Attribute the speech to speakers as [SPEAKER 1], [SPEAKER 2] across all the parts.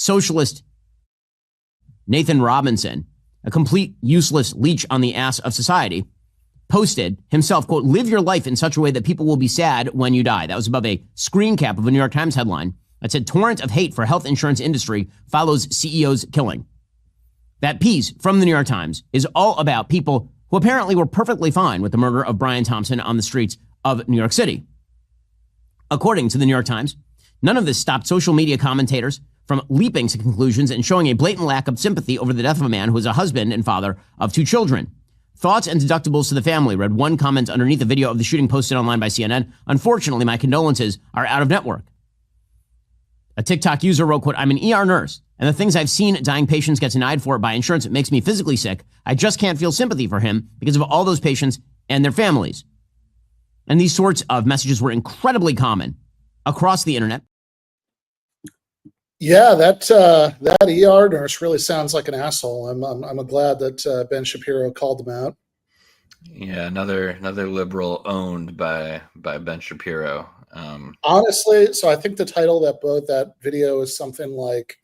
[SPEAKER 1] socialist Nathan Robinson, a complete useless leech on the ass of society, posted himself, quote, live your life in such a way that people will be sad when you die. That was above a screen cap of a New York Times headline that said, torrent of hate for health insurance industry follows CEO's killing. That piece from the New York Times is all about people who apparently were perfectly fine with the murder of Brian Thompson on the streets of New York City. According to the New York Times, none of this stopped social media commentators from leaping to conclusions and showing a blatant lack of sympathy over the death of a man who is a husband and father of 2 children. Thoughts and deductibles to the family, read one comment underneath the video of the shooting posted online by CNN. Unfortunately, my condolences are out of network. A TikTok user wrote, quote, I'm an ER nurse, and the things I've seen dying patients get denied for by insurance, it makes me physically sick. I just can't feel sympathy for him because of all those patients and their families. And these sorts of messages were incredibly common across the internet.
[SPEAKER 2] Yeah, that ER nurse really sounds like an asshole. I'm glad that Ben Shapiro called them out.
[SPEAKER 3] Yeah, another liberal owned by Ben Shapiro.
[SPEAKER 2] Honestly, so I think the title of that video is something like,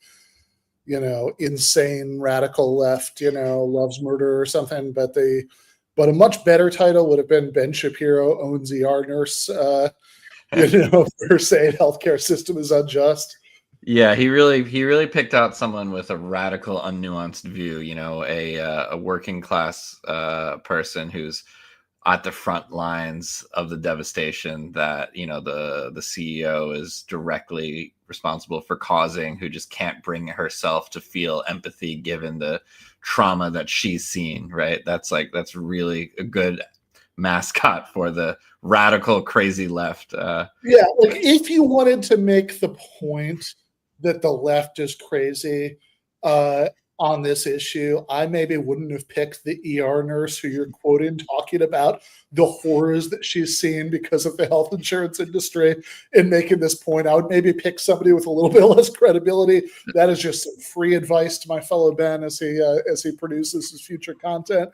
[SPEAKER 2] insane radical left, loves murder or something. But a much better title would have been Ben Shapiro owns ER nurse. For saying healthcare system is unjust.
[SPEAKER 3] Yeah, he really picked out someone with a radical, unnuanced view. A working class person who's at the front lines of the devastation that the CEO is directly responsible for causing, who just can't bring herself to feel empathy given the trauma that she's seen. Right? That's really a good mascot for the radical, crazy left.
[SPEAKER 2] Yeah, like if you wanted to make the point that the left is crazy on this issue, I maybe wouldn't have picked the ER nurse who you're quoting talking about the horrors that she's seen because of the health insurance industry and making this point. I would maybe pick somebody with a little bit less credibility. That is just some free advice to my fellow Ben as he produces his future content.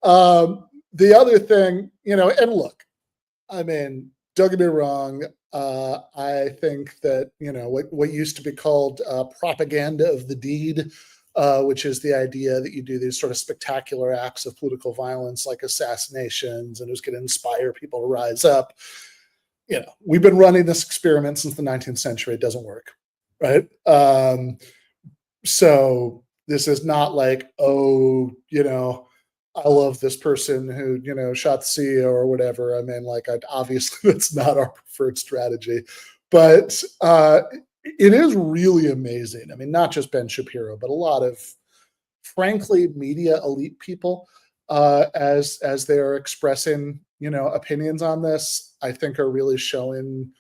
[SPEAKER 2] The other thing, and look, I mean, don't get me wrong. I think that, what used to be called propaganda of the deed, which is the idea that you do these sort of spectacular acts of political violence like assassinations and who's going to inspire people to rise up. We've been running this experiment since the 19th century. It doesn't work, right? So this is not like, I love this person who, shot the CEO or whatever. I mean, obviously that's not our preferred strategy, but it is really amazing. I mean, not just Ben Shapiro, but a lot of, frankly, media elite people, as they are expressing, opinions on this, I think are really showing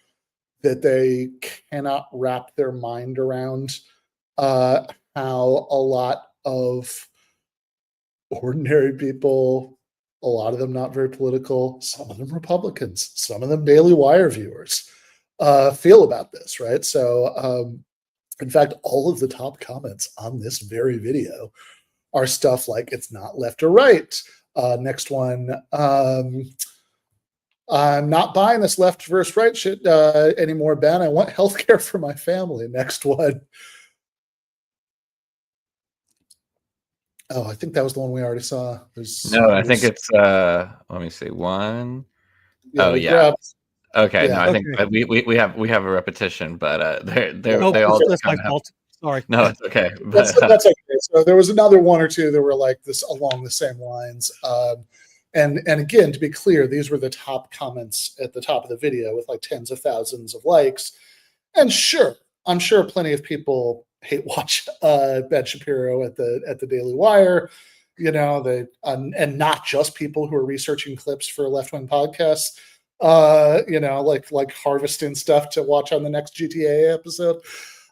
[SPEAKER 2] that they cannot wrap their mind around how a lot of ordinary people, a lot of them not very political, some of them Republicans, some of them Daily Wire viewers, feel about this, right? So, in fact, all of the top comments on this very video are stuff like, it's not left or right. Next one, I'm not buying this left versus right shit anymore, Ben. I want healthcare for my family. Next one. Oh, I think that was the one we already saw.
[SPEAKER 3] I think it's let me see, one.
[SPEAKER 2] Yeah,
[SPEAKER 3] oh yeah.
[SPEAKER 2] Grabbed,
[SPEAKER 3] okay.
[SPEAKER 2] Yeah.
[SPEAKER 3] No, I think we have a repetition, but they all
[SPEAKER 4] that's my fault. Sorry.
[SPEAKER 3] No, it's okay.
[SPEAKER 2] That's okay. So there was another one or two that were like this along the same lines. And again, to be clear, these were the top comments at the top of the video with like tens of thousands of likes. And sure, I'm sure plenty of people hate watch Ben Shapiro at the Daily Wire, and not just people who are researching clips for left-wing podcasts, like harvesting stuff to watch on the next GTA episode.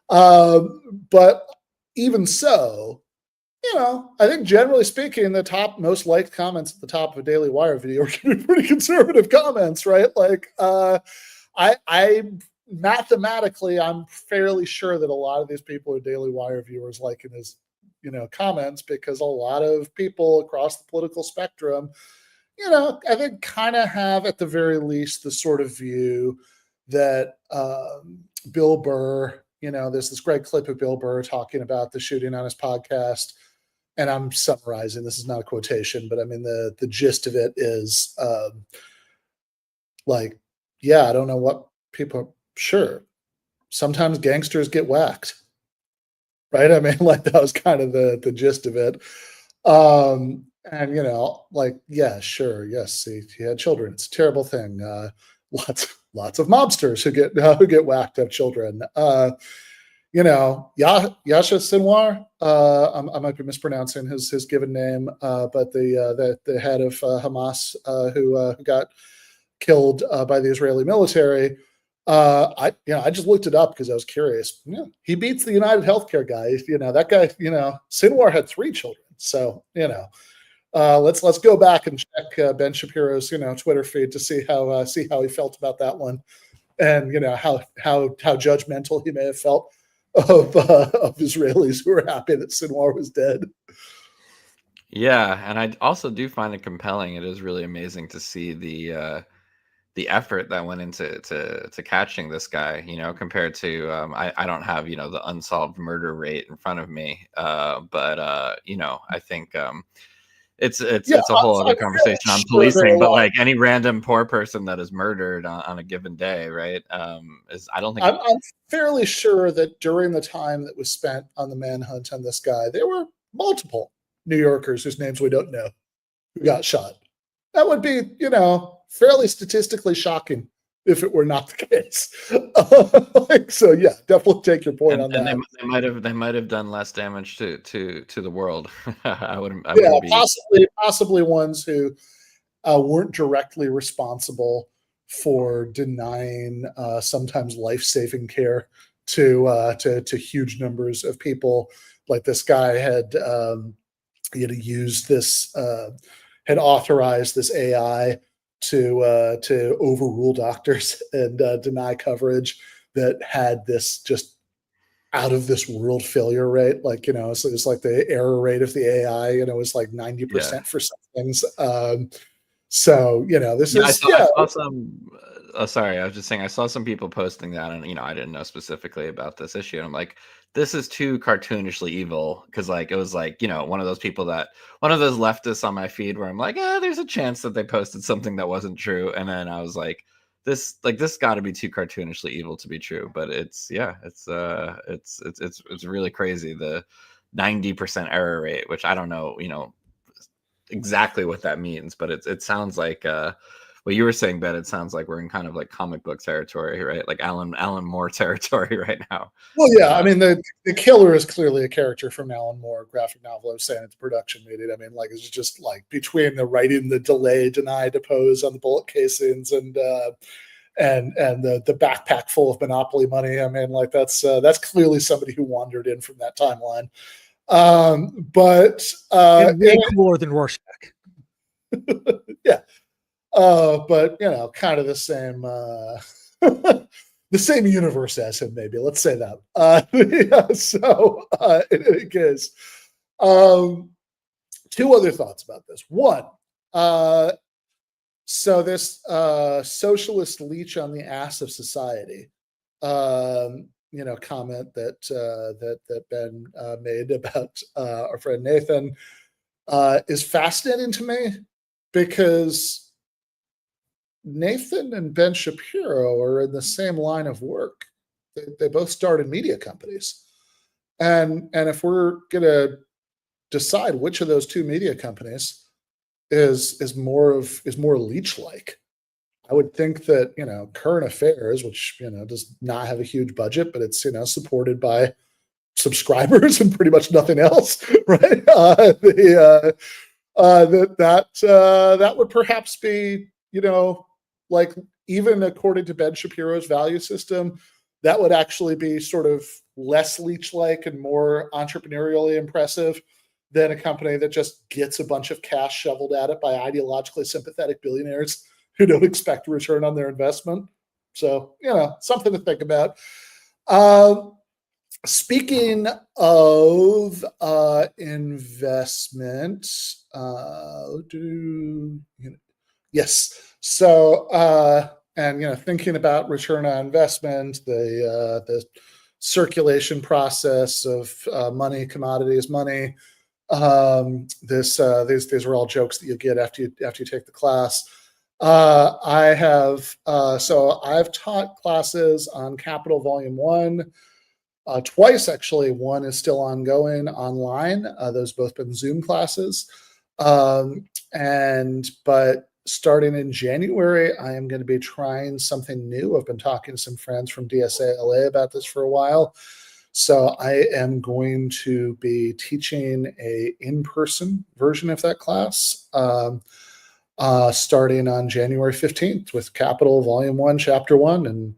[SPEAKER 2] But even so, I think generally speaking, the top most liked comments at the top of a Daily Wire video are going to be pretty conservative comments, right? Like, I mathematically, I'm fairly sure that a lot of these people are Daily Wire viewers liking his, comments, because a lot of people across the political spectrum, I think kind of have at the very least the sort of view that Bill Burr there's this great clip of Bill Burr talking about the shooting on his podcast. And I'm summarizing. This is not a quotation, but I mean, the gist of it is yeah, I don't know what people, sure. Sometimes gangsters get whacked. Right. I mean, that was kind of the gist of it. And, yeah, sure. Yes. He had children. It's a terrible thing. Lots of mobsters who get whacked have children. Yasha Sinwar, I might be mispronouncing his given name, but the head of Hamas who got killed by the Israeli military. I just looked it up because I was curious. He beats the United Healthcare guy. That guy. Sinwar had 3 children. So let's go back and check Ben Shapiro's Twitter feed to see how he felt about that one, and how judgmental he may have felt of Israelis who were happy that Sinwar was dead.
[SPEAKER 3] Yeah, and I also do find it compelling. It is really amazing to see the effort that went into catching this guy, compared to I don't have the unsolved murder rate in front of me, but I think it's a whole other conversation on policing, but any random poor person that is murdered on a given day, right? I don't think
[SPEAKER 2] I'm fairly sure that during the time that was spent on the manhunt on this guy, there were multiple New Yorkers whose names we don't know who got shot. That would be, fairly statistically shocking if it were not the case. So yeah, definitely take your point on that.
[SPEAKER 3] They might have done less damage to the world. I wouldn't
[SPEAKER 2] possibly ones who weren't directly responsible for denying sometimes life-saving care to huge numbers of people. Like this guy had used this, had authorized this AI to overrule doctors and deny coverage that had this just out of this world failure rate. So it's like the error rate of the AI, was like 90% for some things. This is.
[SPEAKER 3] I saw some. Sorry, I was just saying I saw some people posting that, and I didn't know specifically about this issue, and I'm like, this is too cartoonishly evil, because it was one of those people one of those leftists on my feed where I'm like, there's a chance that they posted something that wasn't true, and then I was like, this got to be too cartoonishly evil to be true, but it's really crazy, the 90% error rate, which I don't know exactly what that means, but it sounds like what you were saying, Ben. It sounds like we're in kind of like comic book territory, right? Like Alan Moore territory right now.
[SPEAKER 2] Well, yeah, I mean the killer is clearly a character from Alan Moore graphic novel. I was saying it's production meeting. I mean, it's just between the writing, the delay, deny, depose on the bullet casings, and the backpack full of Monopoly money. I mean, that's clearly somebody who wandered in from that timeline. But
[SPEAKER 4] way cooler than Rorschach.
[SPEAKER 2] Yeah. But kind of the same the same universe as him, maybe. Let's say that. So in any case, 2 other thoughts about this. One, so this socialist leech on the ass of society, comment that Ben made about our friend Nathan is fascinating to me, because Nathan and Ben Shapiro are in the same line of work. They both started media companies, and if we're gonna decide which of those 2 media companies is more leech-like, I would think that Current Affairs, which does not have a huge budget, but it's supported by subscribers and pretty much nothing else, right? That would perhaps be even according to Ben Shapiro's value system, that would actually be sort of less leech-like and more entrepreneurially impressive than a company that just gets a bunch of cash shoveled at it by ideologically sympathetic billionaires who don't expect a return on their investment. So, something to think about. Speaking of investment, yes. So, thinking about return on investment, the circulation process of money, commodities, money. These are all jokes that you get after you take the class. I've taught classes on Capital Volume 1 twice, actually. One is still ongoing online. Those both been Zoom classes. But starting in January, I am going to be trying something new. I've been talking to some friends from DSA LA about this for a while. So I am going to be teaching a in-person version of that class starting on January 15th with Capital Volume 1, Chapter 1, and,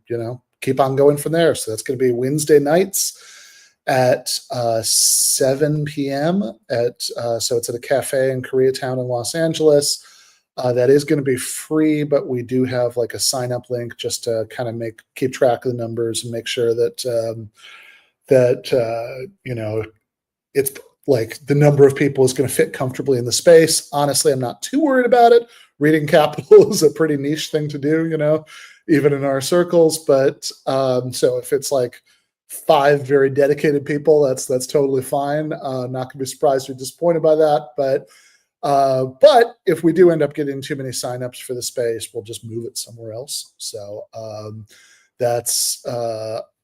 [SPEAKER 2] keep on going from there. So that's going to be Wednesday nights at 7 p.m. So it's at a cafe in Koreatown in Los Angeles. That is going to be free, but we do have like a sign-up link just to kind of keep track of the numbers and make sure that it's like the number of people is going to fit comfortably in the space. Honestly, I'm not too worried about it. Reading Capital is a pretty niche thing to do, even in our circles. But so if it's like 5 very dedicated people, that's totally fine. Not going to be surprised or disappointed by that. But if we do end up getting too many signups for the space, we'll just move it somewhere else. So that's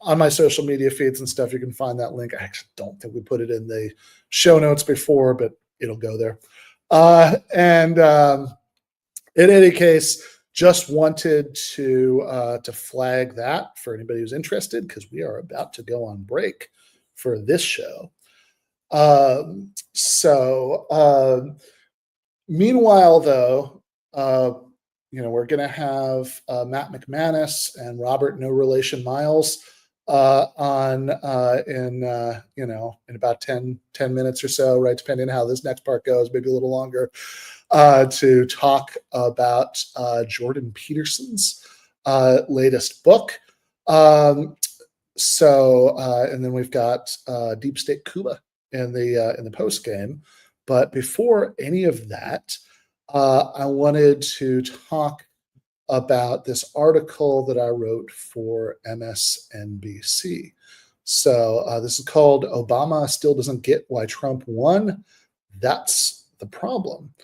[SPEAKER 2] on my social media feeds and stuff. You can find that link. I actually don't think we put it in the show notes before, but it'll go there. In any case, just wanted to flag that for anybody who's interested, because we are about to go on break for this show. Meanwhile, though, we're going to have Matt McManus and Robert No Relation Myles on in about 10 minutes or so, right? Depending on how this next part goes, maybe a little longer, to talk about Jordan Peterson's latest book. And then we've got Deep State Kuba in the post game. But before any of that, I wanted to talk about this article that I wrote for MSNBC. So this is called "Obama Still Doesn't Get Why Trump Won. That's the Problem."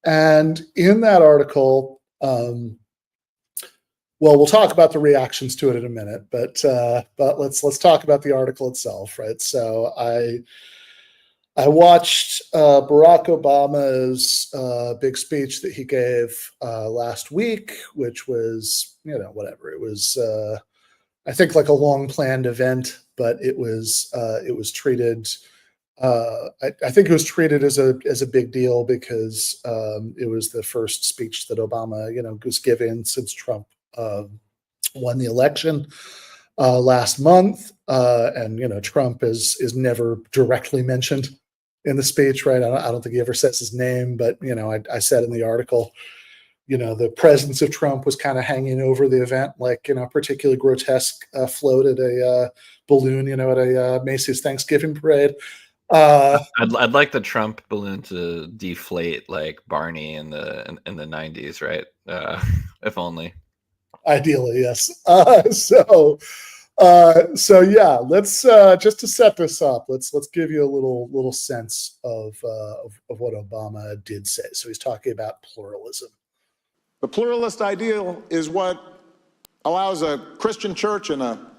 [SPEAKER 2] And in that article, we'll talk about the reactions to it in a minute, but let's talk about the article itself, right? So I watched Barack Obama's big speech that he gave last week, which was, whatever. It was, I think, like a long planned event, but it was treated. I think it was treated as a big deal because it was the first speech that Obama, was giving since Trump won the election last month, and Trump is never directly mentioned in the speech, right? I don't think he ever says his name, but I said in the article, the presence of Trump was kind of hanging over the event, like a particularly grotesque float at a balloon, at a Macy's Thanksgiving parade.
[SPEAKER 3] I'd like the Trump balloon to deflate like Barney in the 90s, right? If only.
[SPEAKER 2] Ideally, yes. So yeah, let's just to set this up, let's give you a little sense of what Obama did say. So he's talking about pluralism.
[SPEAKER 5] The pluralist ideal is what allows a Christian church and a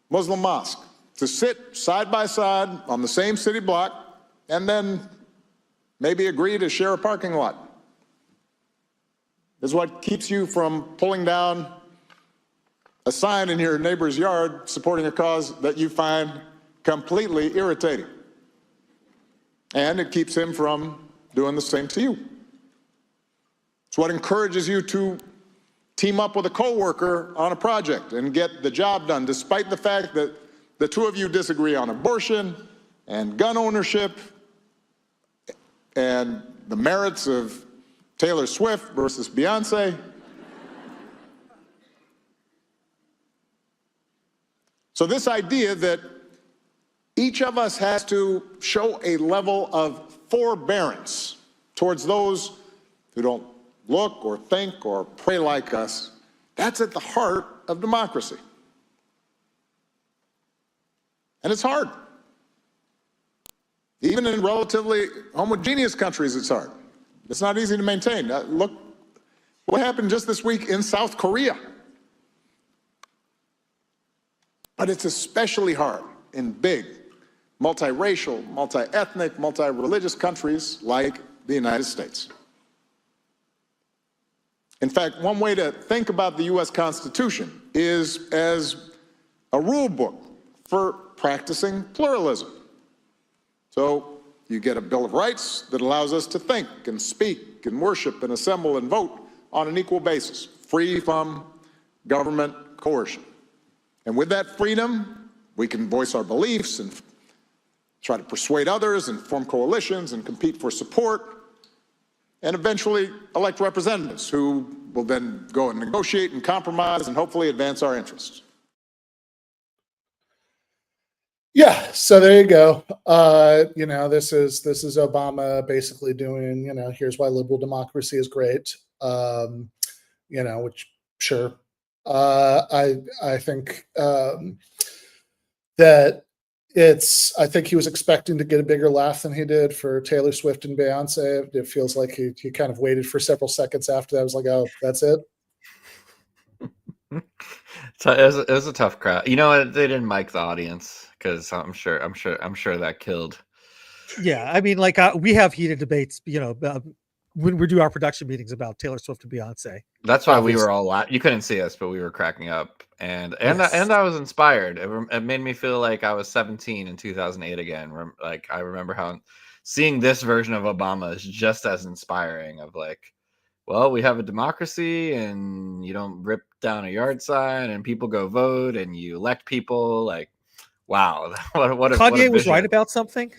[SPEAKER 5] Muslim mosque to sit side by side on the same city block and then maybe agree to share a parking lot. It's what keeps you from pulling down a sign in your neighbor's yard supporting a cause that you find completely irritating. And it keeps him from doing the same to you. It's what encourages you to team up with a coworker on a project and get the job done, despite the fact that the two of you disagree on abortion and gun ownership and the merits of Taylor Swift versus Beyonce. So this idea that each of us has to show a level of forbearance towards those who don't look or think or pray like us, that's at the heart of democracy. And it's hard. Even in relatively homogeneous countries, it's hard. It's not easy to maintain. Look what happened just this week in South Korea. But it's especially hard in big, multiracial, multi-ethnic, multi-religious countries like the United States. In fact, one way to think about the US Constitution is as a rule book for practicing pluralism. So you get a Bill of Rights that allows us to think and speak and worship and assemble and vote on an equal basis, free from government coercion. And with that freedom, we can voice our beliefs and try to persuade others and form coalitions and compete for support and eventually elect representatives who will then go and negotiate and compromise and hopefully advance our interests.
[SPEAKER 2] Yeah, so there you go. This is Obama basically doing, here's why liberal democracy is great. Which sure. I think that I think he was expecting to get a bigger laugh than he did for Taylor Swift and Beyonce. It feels like he kind of waited for several seconds after that. I was like, oh, that's it.
[SPEAKER 3] So it was a tough crowd. They didn't mic the audience because I'm sure that killed.
[SPEAKER 4] Yeah, I mean, we have heated debates, when we do our production meetings about Taylor Swift and Beyonce.
[SPEAKER 3] That's why we were all you couldn't see us, but we were cracking up, and I was inspired. It made me feel like I was 17 in 2008 again. Like I remember how seeing this version of Obama is just as inspiring. Of like, well, we have a democracy, and you don't rip down a yard sign, and people go vote, and you elect people. Like, wow, what
[SPEAKER 4] Kanye was right about something.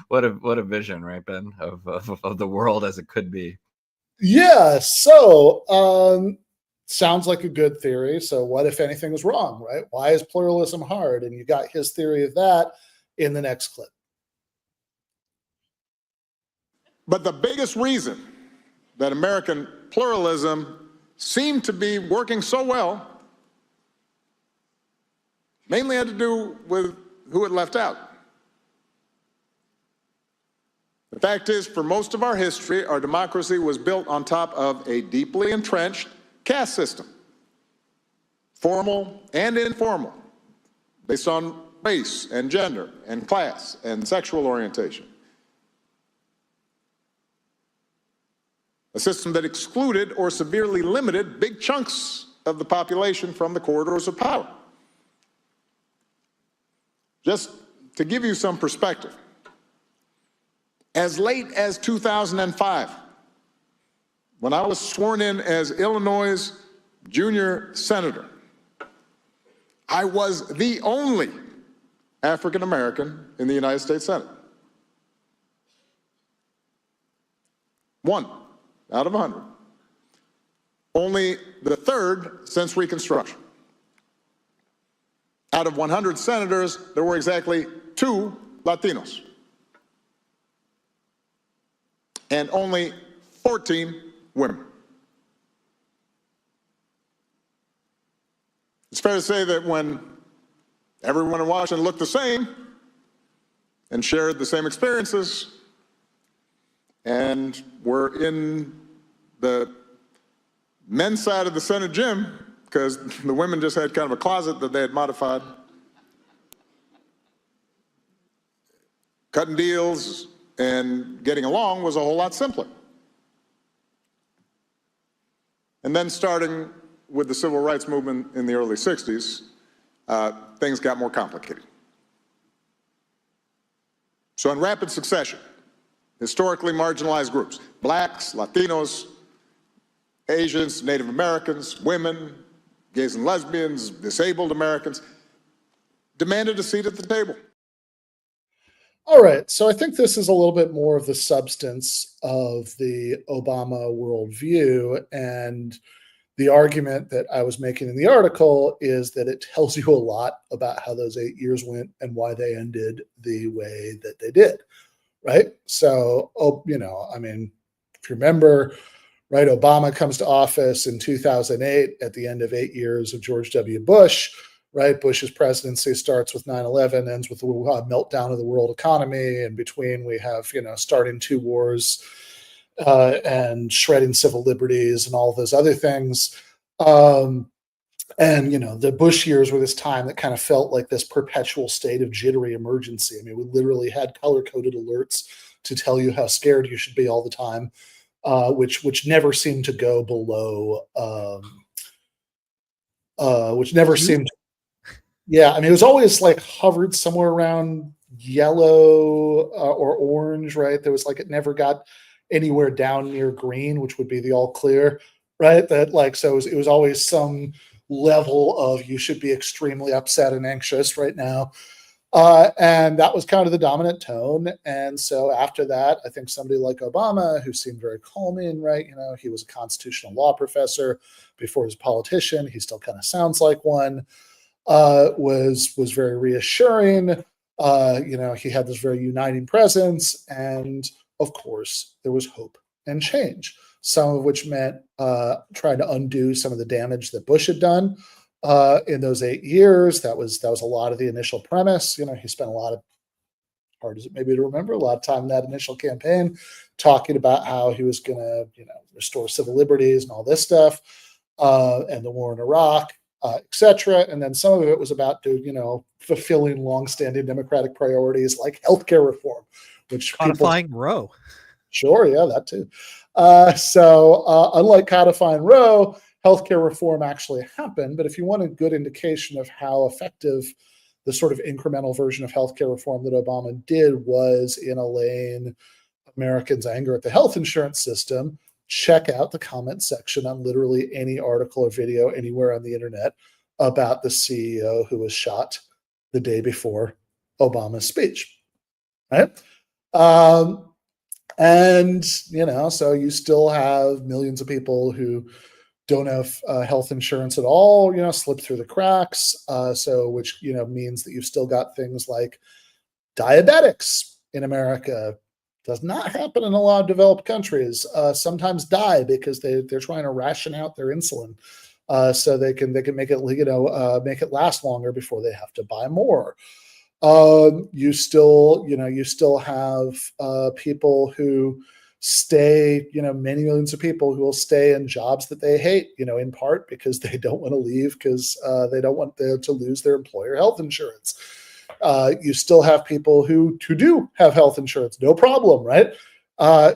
[SPEAKER 3] What a vision, right, Ben, of the world as it could be.
[SPEAKER 2] Yeah. So sounds like a good theory. So what if anything was wrong, right? Why is pluralism hard? And you got his theory of that in the next clip.
[SPEAKER 5] But the biggest reason that American pluralism seemed to be working so well mainly had to do with who it left out. The fact is, for most of our history, our democracy was built on top of a deeply entrenched caste system, formal and informal, based on race and gender and class and sexual orientation. A system that excluded or severely limited big chunks of the population from the corridors of power. Just to give you some perspective, as late as 2005, when I was sworn in as Illinois' junior senator, I was the only African American in the United States Senate. 1 out of 100. Only the 3rd since Reconstruction. Out of 100 senators, there were exactly 2 Latinos. And only 14 women. It's fair to say that when everyone in Washington looked the same and shared the same experiences and were in the men's side of the Senate gym, because the women just had kind of a closet that they had modified, cutting deals and getting along was a whole lot simpler. And then starting with the civil rights movement in the early 60s, things got more complicated. So in rapid succession, historically marginalized groups, blacks, Latinos, Asians, Native Americans, women, gays and lesbians, disabled Americans, demanded a seat at the table.
[SPEAKER 2] All right, so I think this is a little bit more of the substance of the Obama worldview, and the argument that I was making in the article is that it tells you a lot about how those 8 years went and why they ended the way that they did, right? So, if you remember, right, Obama comes to office in 2008 at the end of 8 years of George W. Bush. right? Bush's presidency starts with 9/11, ends with the meltdown of the world economy. In between, we have, starting two wars and shredding civil liberties and all those other things. And, the Bush years were this time that kind of felt like this perpetual state of jittery emergency. I mean, we literally had color-coded alerts to tell you how scared you should be all the time, which never seemed to go below, which never seemed to, yeah, I mean, it was always like hovered somewhere around yellow or orange, right? There was like, it never got anywhere down near green, which would be the all clear, right? That like, so it was always some level of you should be extremely upset and anxious right now. And that was kind of the dominant tone. And so after that, I think somebody like Obama, who seemed very calming, right? He was a constitutional law professor before he was a politician. He still kind of sounds like one, was very reassuring. He had this very uniting presence. And of course, there was hope and change, some of which meant trying to undo some of the damage that Bush had done in those 8 years. That was a lot of the initial premise. He spent a lot of, hard as it may be to remember, a lot of time in that initial campaign talking about how he was going to, restore civil liberties and all this stuff, and the war in Iraq, etc. And then some of it was about, fulfilling longstanding Democratic priorities like healthcare reform, which
[SPEAKER 4] codifying Roe.
[SPEAKER 2] Sure, yeah, that too. So unlike codifying Roe, healthcare reform actually happened. But if you want a good indication of how effective the sort of incremental version of healthcare reform that Obama did was in allaying Americans' anger at the health insurance system, check out the comment section on literally any article or video anywhere on the internet about the CEO who was shot the day before Obama's speech, right? And, so you still have millions of people who don't have health insurance at all, slip through the cracks. Which, means that you've still got things like diabetics in America. Does not happen in a lot of developed countries. Sometimes die because they're trying to ration out their insulin, so they can make it make it last longer before they have to buy more. You still have people who stay, many millions of people who will stay in jobs that they hate, in part because they don't want to leave because they don't want to lose their employer health insurance. You still have people who do have health insurance, no problem, right?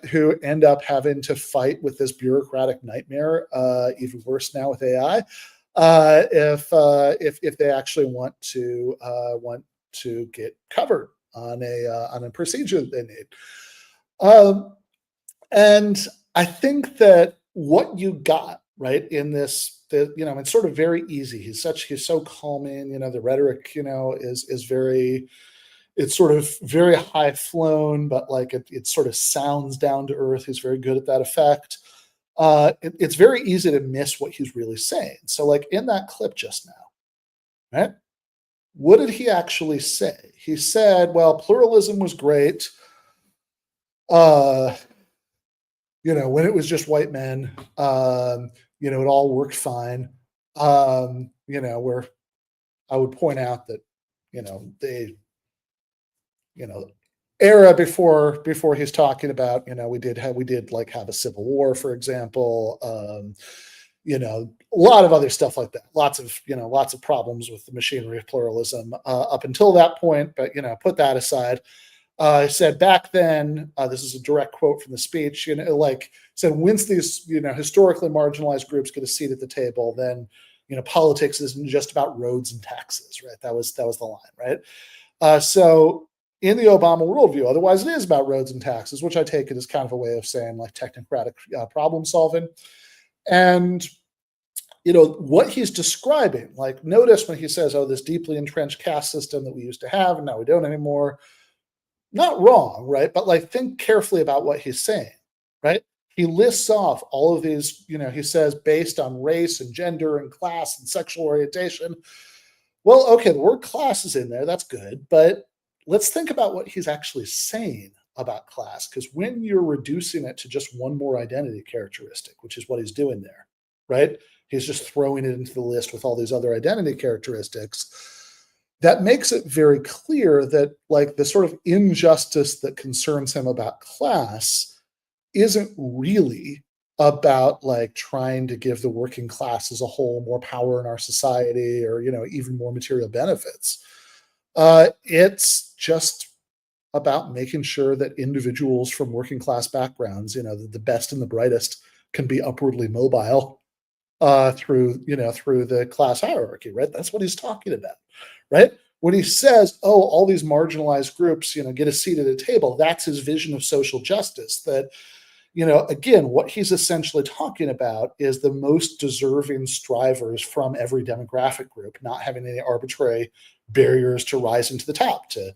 [SPEAKER 2] Who end up having to fight with this bureaucratic nightmare, even worse now with AI, if they actually want to get covered on a procedure that they need. And I think that what you got right in this, it's sort of very easy. He's so calming, the rhetoric, is very, it's sort of very high flown, but like it sort of sounds down to earth. He's very good at that effect. It's very easy to miss what he's really saying. So like in that clip just now, right? What did he actually say? He said, well, pluralism was great. When it was just white men, it all worked fine. Where I would point out that, the era before he's talking about, we did have a civil war, for example, a lot of other stuff like that. Lots of problems with the machinery of pluralism up until that point. But, put that aside. I said back then, this is a direct quote from the speech, said, once these, historically marginalized groups get a seat at the table, then, politics isn't just about roads and taxes, right? That was the line, right? So in the Obama worldview, otherwise it is about roads and taxes, which I take it as kind of a way of saying like technocratic problem solving. And, what he's describing, like notice when he says, oh, this deeply entrenched caste system that we used to have and now we don't anymore. Not wrong, right? But like think carefully about what he's saying, right? He lists off all of these, he says based on race and gender and class and sexual orientation. Well, okay, the word class is in there. That's good. But let's think about what he's actually saying about class, because when you're reducing it to just one more identity characteristic, which is what he's doing there, right? He's just throwing it into the list with all these other identity characteristics. That makes it very clear that like the sort of injustice that concerns him about class isn't really about like trying to give the working class as a whole more power in our society or, even more material benefits. It's just about making sure that individuals from working class backgrounds, the best and the brightest, can be upwardly mobile through the class hierarchy, right? That's what he's talking about, right? When he says, oh, all these marginalized groups, get a seat at a table, that's his vision of social justice. That, again, what he's essentially talking about is the most deserving strivers from every demographic group, not having any arbitrary barriers to rising to the top, to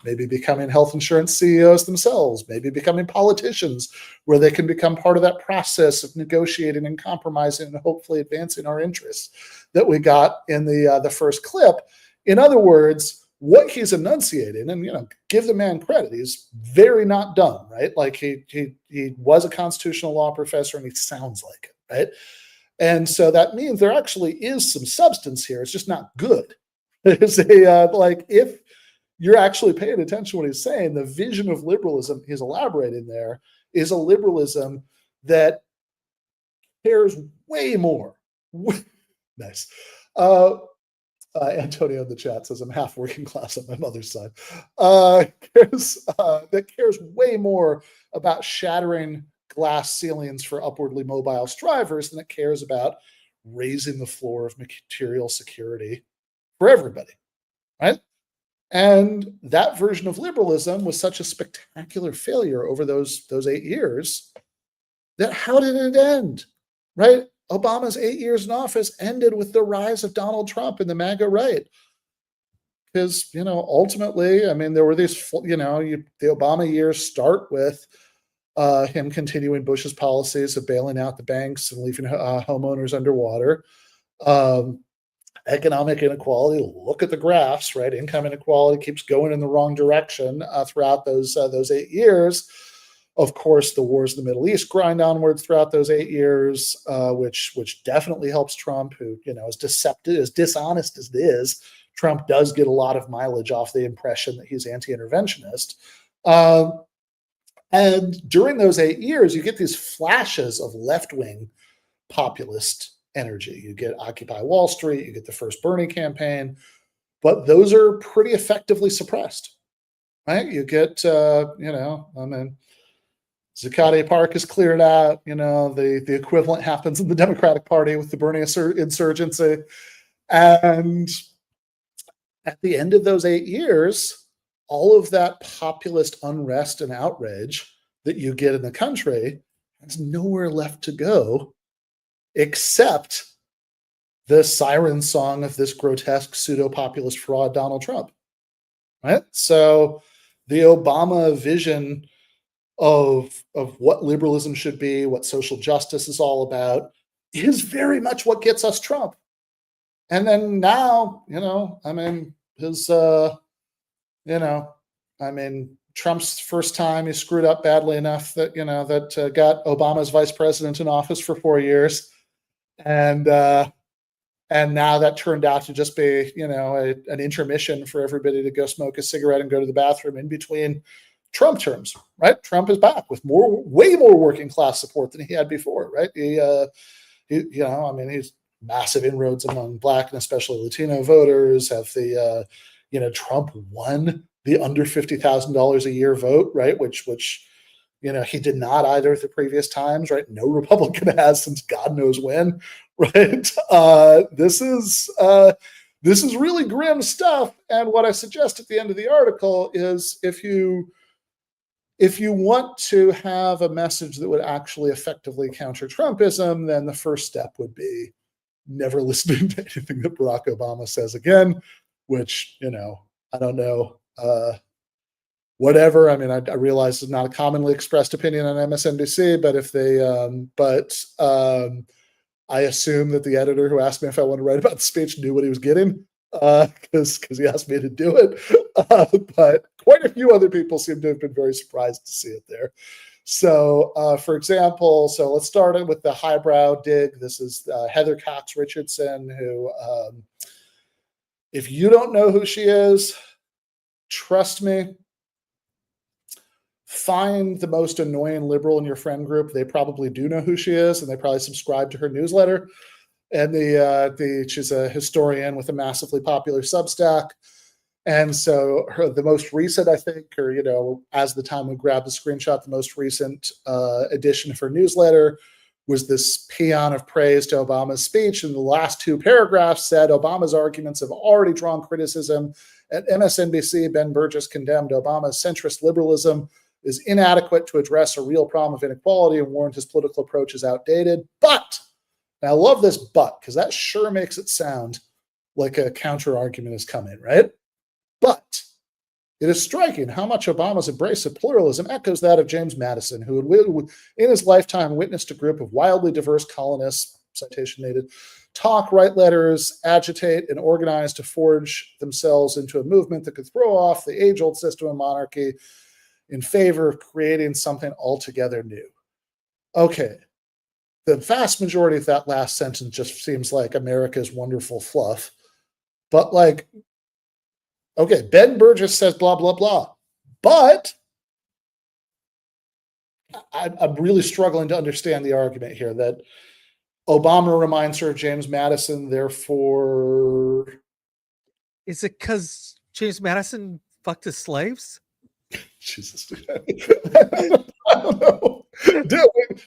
[SPEAKER 2] maybe becoming health insurance CEOs themselves, maybe becoming politicians where they can become part of that process of negotiating and compromising and hopefully advancing our interests that we got in the first clip. In other words, what he's enunciating, and give the man credit, he's very not dumb, right? Like he was a constitutional law professor and he sounds like it, right? And so that means there actually is some substance here. It's just not good. It's if you're actually paying attention to what he's saying, the vision of liberalism he's elaborating there is a liberalism that cares way more. Nice. Antonio in the chat says, I'm half working class on my mother's side. That cares way more about shattering glass ceilings for upwardly mobile strivers than it cares about raising the floor of material security for everybody, right? And that version of liberalism was such a spectacular failure over those 8 years that how did it end, right? Obama's 8 years in office ended with the rise of Donald Trump and the MAGA right. Because, ultimately, there were these, the Obama years start with him continuing Bush's policies of bailing out the banks and leaving homeowners underwater. Economic inequality, look at the graphs, right? Income inequality keeps going in the wrong direction throughout those 8 years. Of course, the wars in the Middle East grind onwards throughout those 8 years, which definitely helps Trump, who, as deceptive, as dishonest as it is. Trump does get a lot of mileage off the impression that he's anti-interventionist. And during those 8 years, you get these flashes of left-wing populist energy. You get Occupy Wall Street, you get the first Bernie campaign, but those are pretty effectively suppressed, right? You get, Zuccotti Park is cleared out. The equivalent happens in the Democratic Party with the Bernie insurgency. And at the end of those 8 years, all of that populist unrest and outrage that you get in the country has nowhere left to go except the siren song of this grotesque pseudo-populist fraud, Donald Trump, right? So the Obama vision of what liberalism should be, what social justice is all about, is very much what gets us Trump. And then now, Trump's first time, he screwed up badly enough that, got Obama's vice president in office for 4 years. And now that turned out to just be, an intermission for everybody to go smoke a cigarette and go to the bathroom in between Trump terms, right? Trump is back with way more working class support than he had before, right? He's massive inroads among Black and especially Latino voters. Have the, Trump won the under $50,000 a year vote, right? Which he did not either of the previous times, right? No Republican has since God knows when, right? This is really grim stuff. And what I suggest at the end of the article is if you want to have a message that would actually effectively counter Trumpism, then the first step would be never listening to anything that Barack Obama says again, which, I don't know. Whatever. I realize it's not a commonly expressed opinion on MSNBC, but if they, I assume that the editor who asked me if I want to write about the speech knew what he was getting, because he asked me to do it. But quite a few other people seem to have been very surprised to see it there. So, for example, so let's start with the highbrow dig. This is Heather Cox Richardson, who, if you don't know who she is, trust me, find the most annoying liberal in your friend group. They probably do know who she is, and they probably subscribe to her newsletter. And she's a historian with a massively popular Substack. And so the most recent, I think, or, as the time we grabbed the screenshot, the most recent edition of her newsletter was this paean of praise to Obama's speech. And the last two paragraphs said, Obama's arguments have already drawn criticism. At MSNBC, Ben Burgis condemned Obama's centrist liberalism is inadequate to address a real problem of inequality and warned his political approach is outdated. But, and I love this but, because that sure makes it sound like a counter argument has come in, right? But it is striking how much Obama's embrace of pluralism echoes that of James Madison, who in his lifetime witnessed a group of wildly diverse colonists, citation needed, talk, write letters, agitate, and organize to forge themselves into a movement that could throw off the age-old system of monarchy in favor of creating something altogether new. Okay, the vast majority of that last sentence just seems like America's wonderful fluff, but like, okay, Ben Burgis says blah, blah, blah. But I'm really struggling to understand the argument here that Obama reminds her of James Madison, therefore...
[SPEAKER 4] Is it because James Madison fucked his slaves?
[SPEAKER 2] Jesus. I don't know.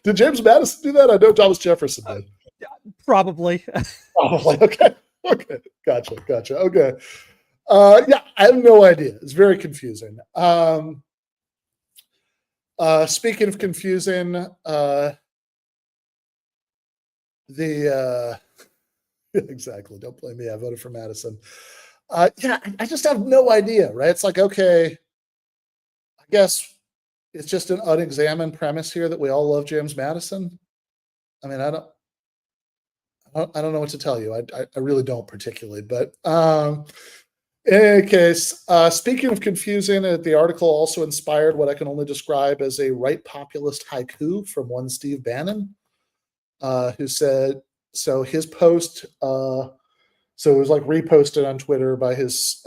[SPEAKER 2] Did James Madison do that? I know Thomas Jefferson did.
[SPEAKER 4] Probably.
[SPEAKER 2] Probably. Okay. Gotcha. Okay. Yeah, I have no idea. It's very confusing. Speaking of confusing, exactly. Don't blame me. I voted for Madison. Yeah, I just have no idea, right? It's like, okay, I guess it's just an unexamined premise here that we all love James Madison. I mean, I don't know what to tell you. I really don't particularly, but in any case, speaking of confusing, the article also inspired what I can only describe as a right-populist haiku from one Steve Bannon, who said, so his post, so it was like reposted on Twitter by his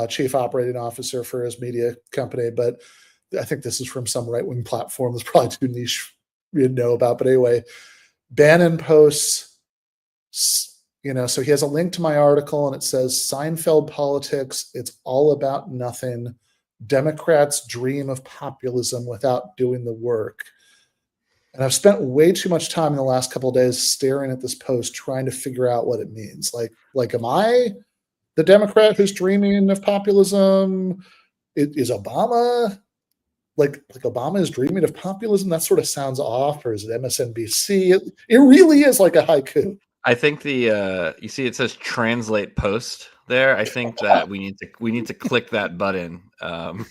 [SPEAKER 2] chief operating officer for his media company, but I think this is from some right-wing platform that's probably too niche you know about. But anyway, Bannon posts, so he has a link to my article and it says, Seinfeld politics, it's all about nothing. Democrats dream of populism without doing the work. And I've spent way too much time in the last couple of days staring at this post, trying to figure out what it means. Like, am I the Democrat who's dreaming of populism? Is Obama like Obama is dreaming of populism? That sort of sounds off. Or is it MSNBC? It really is like a haiku.
[SPEAKER 3] I think you see it says translate post there. I think that we need to click that button to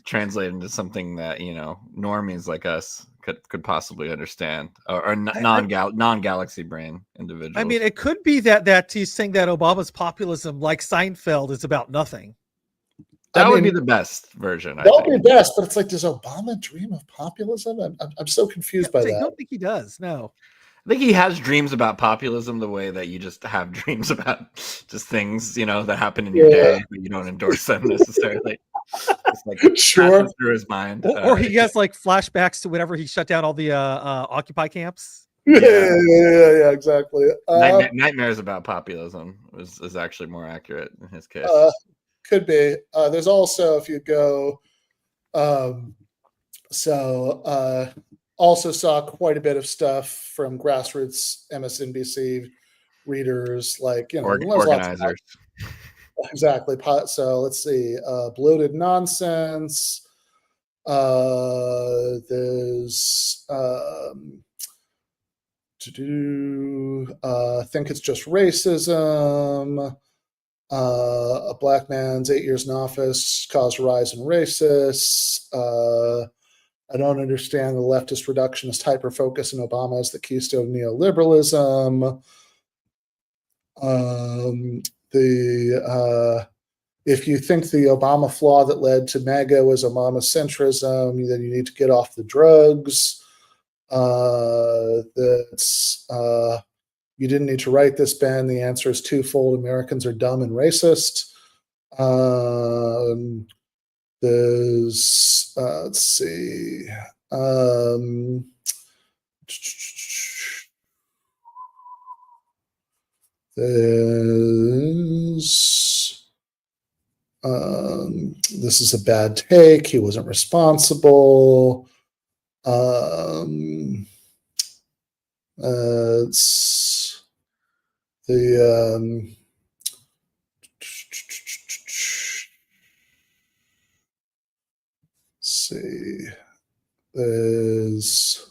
[SPEAKER 3] translate into something that normies like us could possibly understand, or non-galaxy brain individuals.
[SPEAKER 4] I mean, it could be that he's saying that Obama's populism, like Seinfeld, is about nothing.
[SPEAKER 3] That would be the best version.
[SPEAKER 2] That would be best, but it's like, does Obama dream of populism? I'm so confused by that.
[SPEAKER 4] I don't think he does. No.
[SPEAKER 3] I think he has dreams about populism the way that you just have dreams about just things, that happen in your day, but you don't endorse them necessarily. It's like
[SPEAKER 2] sure
[SPEAKER 3] through his mind.
[SPEAKER 4] Or he has like flashbacks to whenever he shut down all the Occupy camps.
[SPEAKER 2] Yeah, exactly.
[SPEAKER 3] Nightmares about populism is actually more accurate in his case.
[SPEAKER 2] Could be. There's also, if you go, also saw quite a bit of stuff from grassroots MSNBC readers, like
[SPEAKER 3] organizers.
[SPEAKER 2] Exactly. So let's see. Bloated nonsense. There's think it's just racism. A black man's 8 years in office caused a rise in racists. I don't understand the leftist reductionist hyper-focus in Obama as the keystone of neoliberalism. If you think the Obama flaw that led to MAGA was Obama centrism, then you need to get off the drugs. You didn't need to write this, Ben. The answer is twofold. Americans are dumb and racist. Let's see. This is a bad take. He wasn't responsible. It's the see. There's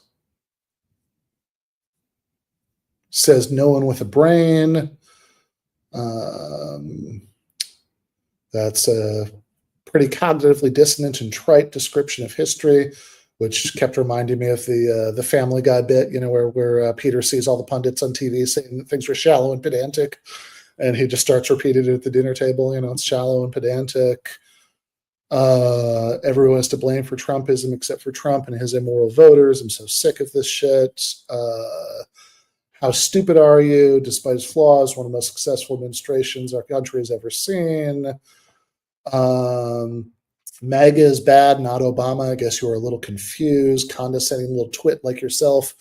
[SPEAKER 2] says no one with a brain. That's a pretty cognitively dissonant and trite description of history, which kept reminding me of the Family Guy bit, where Peter sees all the pundits on TV saying that things were shallow and pedantic, and he just starts repeating it at the dinner table. It's shallow and pedantic. Everyone is to blame for Trumpism except for Trump and his immoral voters. I'm so sick of this shit. How stupid are you? Despite his flaws, one of the most successful administrations our country has ever seen. MAGA is bad, not Obama. I guess you were a little confused. Condescending little twit like yourself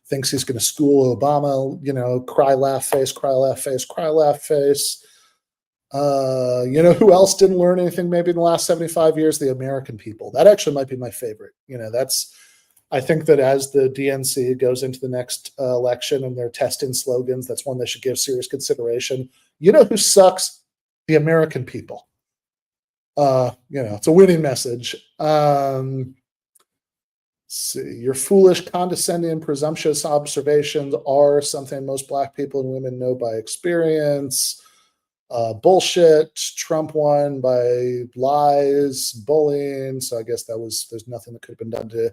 [SPEAKER 2] thinks he's going to school Obama. Cry, laugh, face, cry, laugh, face, cry, laugh, face. Who else didn't learn anything maybe in the last 75 years? The American people. That actually might be my favorite. I think that as the DNC goes into the next election and they're testing slogans, that's one they should give serious consideration. You know who sucks? The American people. It's a winning message. See, your foolish, condescending, and presumptuous observations are something most Black people and women know by experience. Bullshit. Trump won by lies, bullying. So I guess there's nothing that could have been done to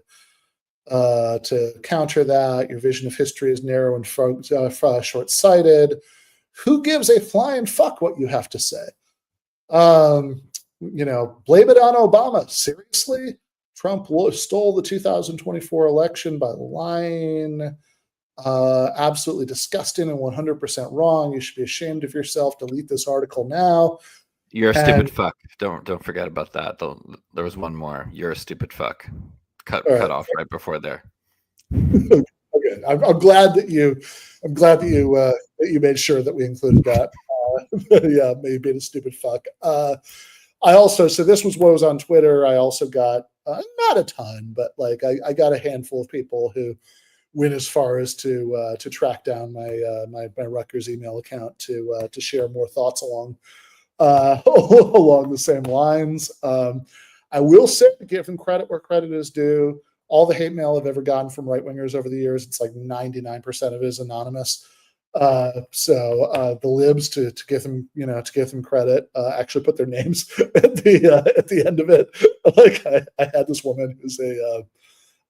[SPEAKER 2] counter that. Your vision of history is narrow and short-sighted. Who gives a flying fuck what you have to say? Blame it on Obama. Seriously? Trump stole the 2024 election by lying. Absolutely disgusting and 100% wrong. You should be ashamed of yourself. Delete this article now.
[SPEAKER 3] You're a stupid fuck. Don't forget about that. There was one more. You're a stupid fuck. Cut off right before there.
[SPEAKER 2] Okay, I'm glad that you made sure that we included that. Yeah, maybe being a stupid fuck. So this was what was on Twitter. I also got not a ton, but I got a handful of people who went as far as to track down my Rutgers email account to share more thoughts along the same lines. I will say, give him credit where credit is due. All the hate mail I've ever gotten from right wingers over the years, it's like 99% of it is anonymous. The libs to give them credit, actually put their names at the end of it. I had this woman who's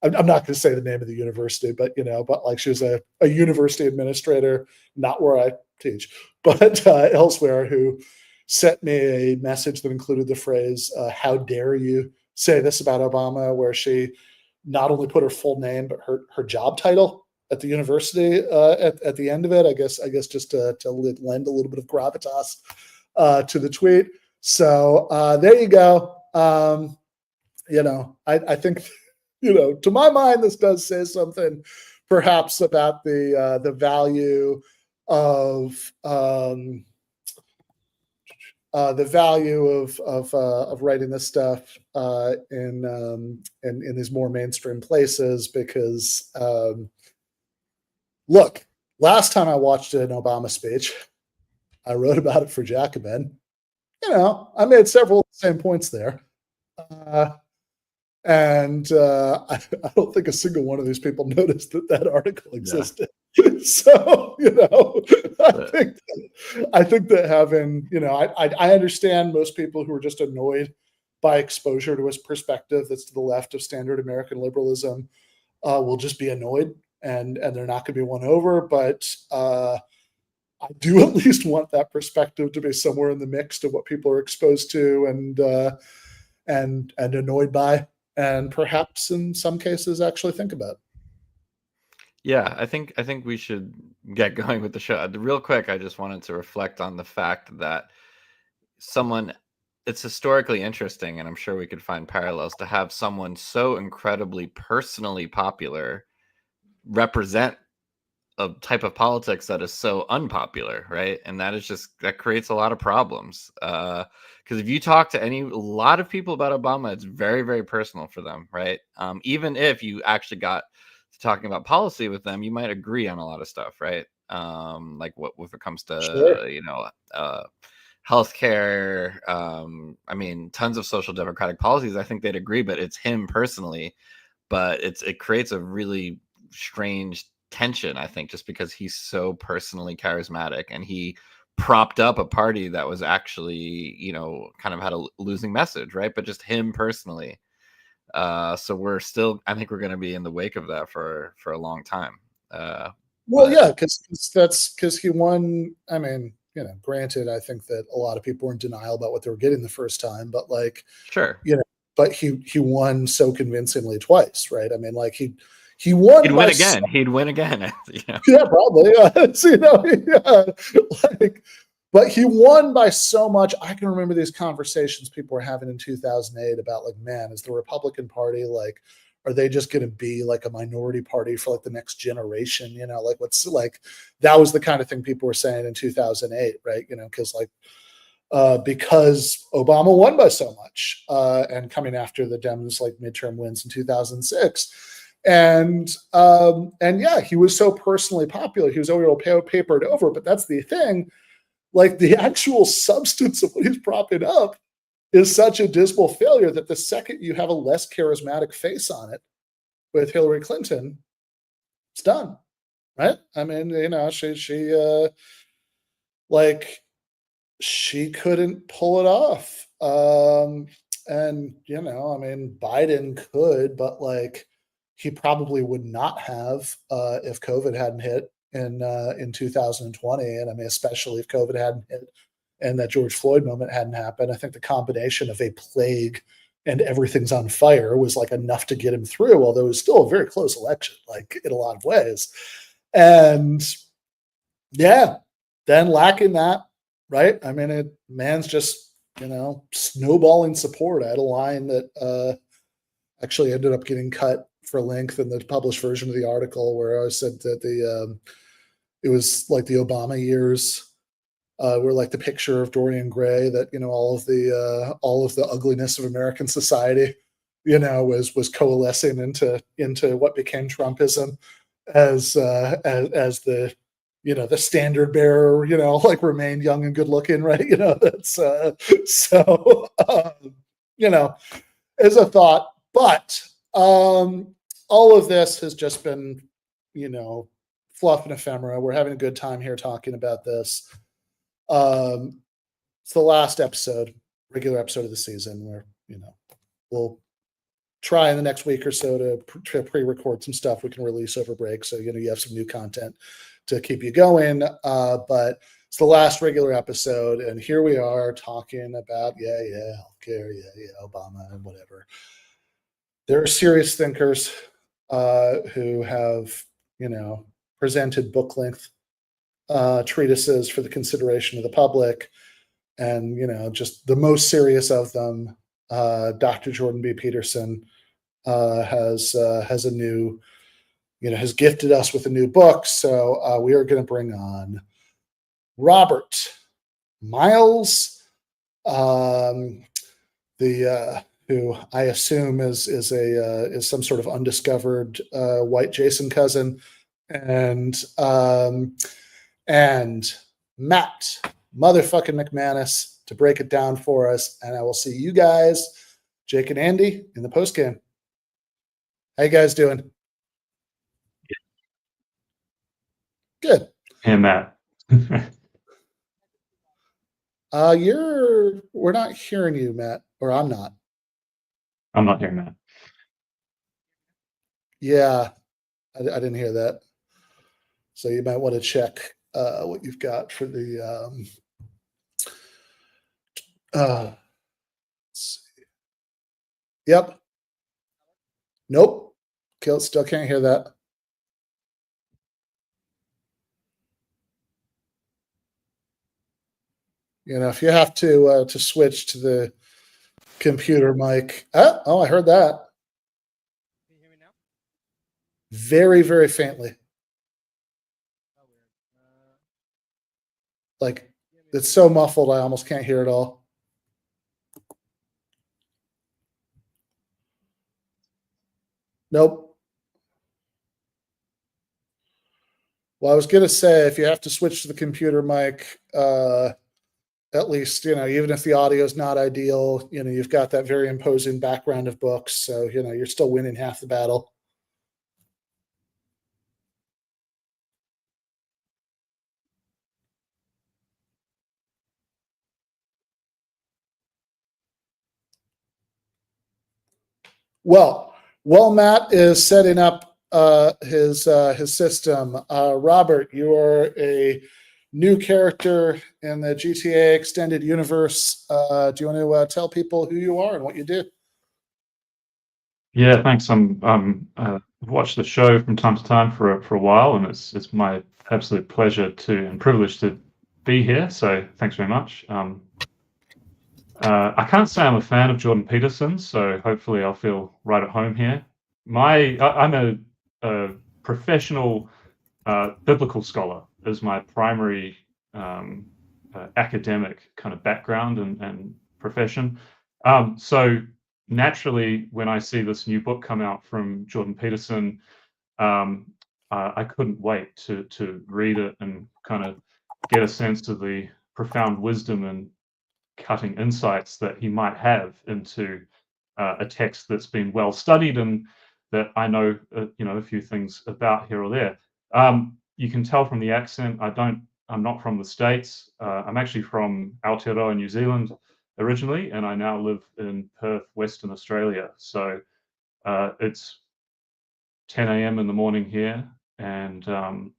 [SPEAKER 2] I'm not going to say the name of the university, but she was a university administrator, not where I teach, but elsewhere, who sent me a message that included the phrase, how dare you say this about Obama, where she not only put her full name, but her job title at the university at the end of it, I guess just to lend a little bit of gravitas to the tweet. So there you go. I think, to my mind, this does say something perhaps about the value of writing this stuff in these more mainstream places, because look, last time I watched an Obama speech, I wrote about it for Jacobin. I made several of the same points there. I don't think a single one of these people noticed that article existed. Yeah. So, I think that having, I understand most people who are just annoyed by exposure to his perspective that's to the left of standard American liberalism will just be annoyed and they're not going to be won over. But I do at least want that perspective to be somewhere in the mix to what people are exposed to and annoyed by, and perhaps in some cases actually think about.
[SPEAKER 3] Yeah, I think we should get going with the show. Real quick, I just wanted to reflect on the fact that it's historically interesting, and I'm sure we could find parallels to have someone so incredibly personally popular represent a type of politics that is so unpopular, right? And that creates a lot of problems. Because if you talk to a lot of people about Obama, it's very, very personal for them, right? Even if you actually got to talking about policy with them, you might agree on a lot of stuff, right? Like if it comes to
[SPEAKER 2] Sure.
[SPEAKER 3] healthcare, I mean, tons of social democratic policies, I think they'd agree, but it's him personally. But it creates a really strange tension, I think, just because he's so personally charismatic and he propped up a party that was actually, kind of had a losing message, right? But just him personally. So I think we're going to be in the wake of that for a long time.
[SPEAKER 2] Yeah, because he won. I mean, granted, I think that a lot of people were in denial about what they were getting the first time, but
[SPEAKER 3] sure,
[SPEAKER 2] but he won so convincingly twice, right? I mean, he won.
[SPEAKER 3] He'd win again. He'd win again.
[SPEAKER 2] Yeah, probably. But he won by so much. I can remember these conversations people were having in 2008 about man, is the Republican Party are they just going to be a minority party for the next generation? That was the kind of thing people were saying in 2008, right? Because Obama won by so much, and coming after the Dems midterm wins in 2006. And yeah, he was so personally popular. He was already papered over, but that's the thing. The actual substance of what he's propping up is such a dismal failure that the second you have a less charismatic face on it with Hillary Clinton, it's done, right? I mean, she couldn't pull it off. And I mean, Biden could, but he probably would not have if COVID hadn't hit in 2020, and I mean, especially if COVID hadn't hit and that George Floyd moment hadn't happened. I think the combination of a plague and everything's on fire was enough to get him through, although it was still a very close election, in a lot of ways. And yeah, then lacking that, right? I mean, man's just snowballing support. I had a line that actually ended up getting cut for length in the published version of the article, where I said that it was the Obama years were the picture of Dorian Gray, that all of the ugliness of American society was coalescing into what became Trumpism as the the standard bearer remained young and good looking, right? That's so as a thought. But all of this has just been fluff and ephemera. We're having a good time here talking about this. It's the last regular episode of the season, where we'll try in the next week or so to pre-record some stuff we can release over break, so you have some new content to keep you going. But it's the last regular episode, and here we are talking about healthcare, Obama and whatever. There are serious thinkers who have presented book length treatises for the consideration of the public, and just the most serious of them, Dr. Jordan B. Peterson, has a new, has gifted us with a new book. So we are going to bring on Robert Myles, who I assume is some sort of undiscovered white Jason cousin, and Matt motherfucking McManus to break it down for us. And I will see you guys, Jake and Andy, in the postgame. How you guys doing? Good.
[SPEAKER 6] Hey, Matt.
[SPEAKER 2] We're not hearing you, Matt, or I'm not.
[SPEAKER 6] I'm not hearing that.
[SPEAKER 2] Yeah, I didn't hear that. So you might want to check what you've got for the let's see. Yep. Nope. Still can't hear that. You know, if you have to switch to the computer mic. Oh, I heard that.
[SPEAKER 7] Can you hear me now?
[SPEAKER 2] Very, very faintly.
[SPEAKER 7] Oh, weird.
[SPEAKER 2] Like, it's so muffled, I almost can't hear it all. Nope. Well, I was going to say, if you have to switch to the computer mic, at least, you know, even if the audio is not ideal, you know, you've got that very imposing background of books. So, you know, you're still winning half the battle. Well, while Matt is setting up his system, Robert, you are a new character in the GTA extended universe. Do you want to tell people who you are and what you do?
[SPEAKER 6] Yeah, thanks. I've watched the show from time to time for a while, and it's my absolute pleasure and privilege to be here. So thanks very much. I can't say I'm a fan of Jordan Peterson, so hopefully I'll feel right at home here. I'm a professional biblical scholar as my primary academic kind of background and profession. So naturally, when I see this new book come out from Jordan Peterson, I couldn't wait to read it and kind of get a sense of the profound wisdom and cutting insights that he might have into a text that's been well studied and that I know a few things about here or there. You can tell from the accent I'm not from the States. I'm actually from Aotearoa, New Zealand originally, and I now live in Perth, Western Australia. So it's 10 a.m. in the morning here, and I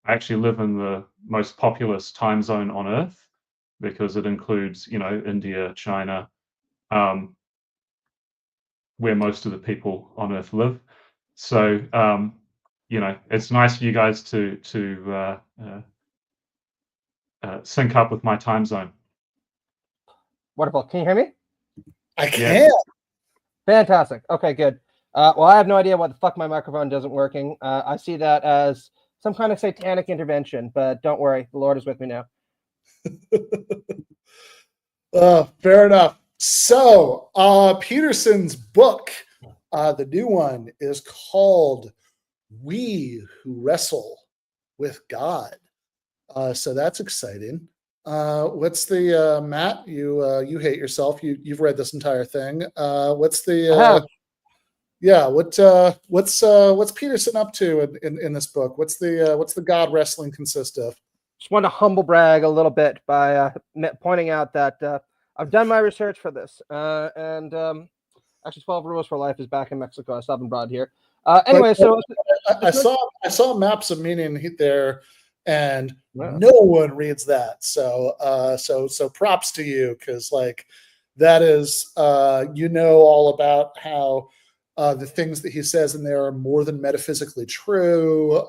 [SPEAKER 6] actually live in the most populous time zone on Earth, because it includes, India, China, where most of the people on Earth live. So, it's nice for you guys to sync up with my time zone.
[SPEAKER 7] Wonderful. Can you hear me?
[SPEAKER 2] I can.
[SPEAKER 7] Fantastic. Okay, good. Well, I have no idea why the fuck my microphone isn't working. I see that as some kind of satanic intervention, but don't worry, the Lord is with me now.
[SPEAKER 2] Fair enough. So, Peterson's book, the new one, is called We Who Wrestle with God. So that's exciting. What's the Matt? You hate yourself. You've read this entire thing. What's the what's Peterson up to in this book? What's the God wrestling consist of?
[SPEAKER 7] Just want to humble brag a little bit by pointing out that I've done my research for this, and actually 12 Rules for Life is back in Mexico. I still haven't brought it here. Anyway, so
[SPEAKER 2] I saw maps of meaning there, and no one reads that. So props to you, because like that is all about how the things that he says in there are more than metaphysically true.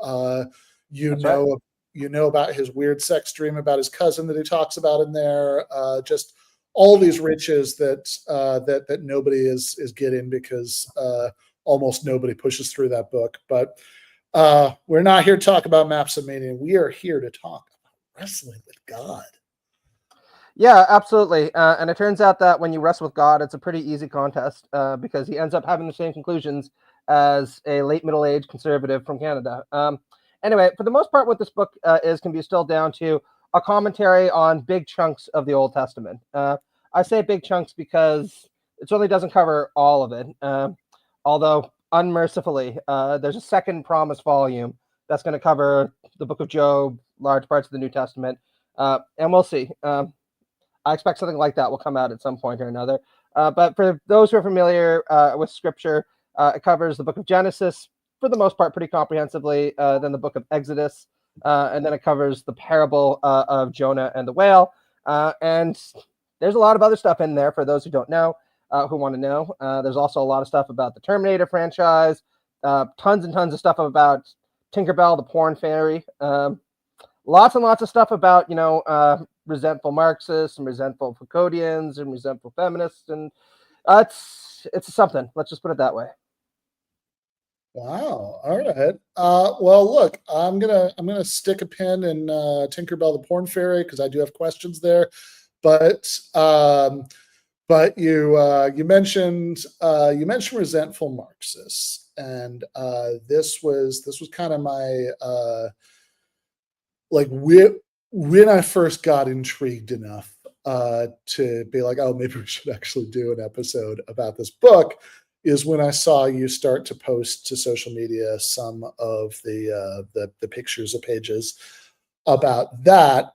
[SPEAKER 2] You know about his weird sex dream about his cousin that he talks about in there. Just all these riches that nobody is getting, because almost nobody pushes through that book. But we're not here to talk about maps of meaning. We are here to talk about wrestling with God.
[SPEAKER 7] Yeah, absolutely. And it turns out that when you wrestle with God, it's a pretty easy contest because he ends up having the same conclusions as a late middle-aged conservative from Canada. Anyway, for the most part, what this book can be distilled down to a commentary on big chunks of the Old Testament. I say big chunks because it certainly doesn't cover all of it. Although, unmercifully, there's a second promised volume that's going to cover the book of Job, large parts of the New Testament, and we'll see. I expect something like that will come out at some point or another. But for those who are familiar with Scripture, it covers the book of Genesis, for the most part, pretty comprehensively, then the book of Exodus, and then it covers the parable of Jonah and the whale. And there's a lot of other stuff in there for those who don't know, who want to know. There's also a lot of stuff about the Terminator franchise, tons and tons of stuff about Tinkerbell, the porn fairy, lots and lots of stuff about, resentful Marxists and resentful Foucauldians and resentful feminists. And it's something. Let's just put it that way.
[SPEAKER 2] Wow. All right. Well, look, I'm gonna stick a pin in Tinkerbell the porn fairy because I do have questions there. But you mentioned resentful Marxists, and this was kind of my when I first got intrigued enough to be like, oh, maybe we should actually do an episode about this book, is when I saw you start to post to social media some of the pictures of pages about that,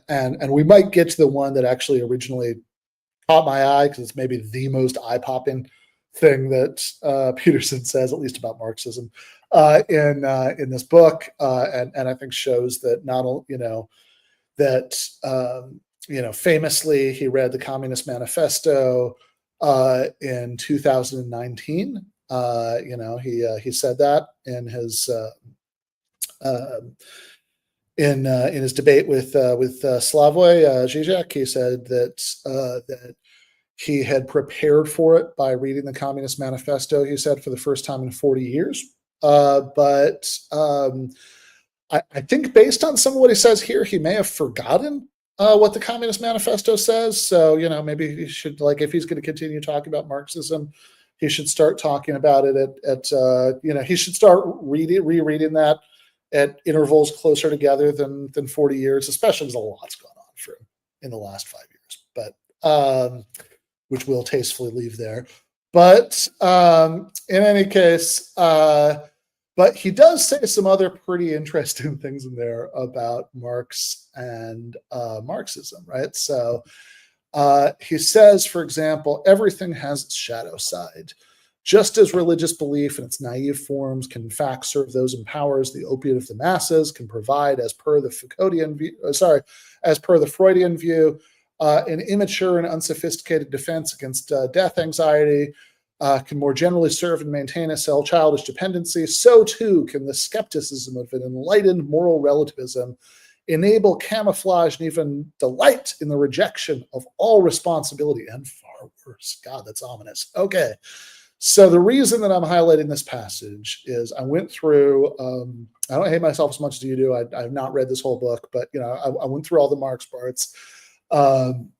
[SPEAKER 2] and we might get to the one that actually originally caught my eye because it's maybe the most eye-popping thing that Peterson says, at least about Marxism, in this book, and I think shows that not only famously he read the Communist Manifesto in 2019. He said that in his in his debate with Slavoj Žižek. He said that he had prepared for it by reading the Communist Manifesto, he said, for the first time in 40 years. But I think based on some of what he says here, he may have forgotten what the Communist Manifesto says. So, maybe he should, if he's going to continue talking about Marxism, he should start talking about it he should start rereading that at intervals closer together than 40 years, especially because a lot's gone on for him in the last 5 years, but which we'll tastefully leave there. But in any case, but he does say some other pretty interesting things in there about Marx and Marxism, right? So he says, for example, everything has its shadow side. Just as religious belief in its naive forms can in fact serve those in power as the opiate of the masses, can provide, as per the Freudian view, an immature and unsophisticated defense against death anxiety, can more generally serve and maintain a childish dependency, so too can the skepticism of an enlightened moral relativism enable camouflage and even delight in the rejection of all responsibility, and far worse. God, that's ominous. Okay. So the reason that I'm highlighting this passage is I went through, I don't hate myself as much as you do. I've not read this whole book, but I went through all the Marx parts, and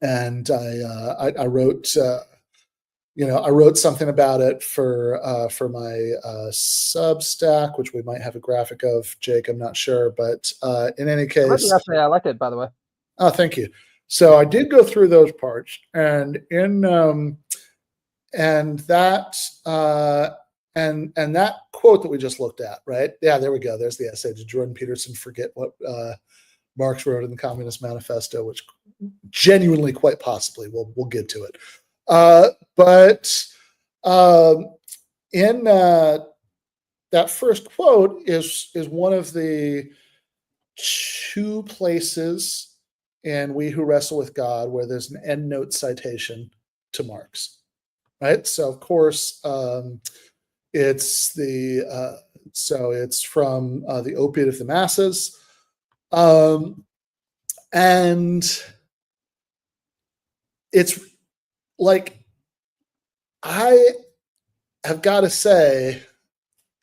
[SPEAKER 2] I wrote, I wrote something about it for my Substack, which we might have a graphic of, Jake. I'm not sure, but in any case,
[SPEAKER 7] I liked it, by the way.
[SPEAKER 2] Oh, thank you. So I did go through those parts, and and that quote that we just looked at, right? Yeah, there we go. There's the essay. Did Jordan Peterson forget what Marx wrote in the Communist Manifesto? Which genuinely, quite possibly, we'll get to it. But in that first quote is one of the two places in We Who Wrestle with God where there's an endnote citation to Marx. Right, so of course it's from the Opiate of the Masses, and it's like I have got to say,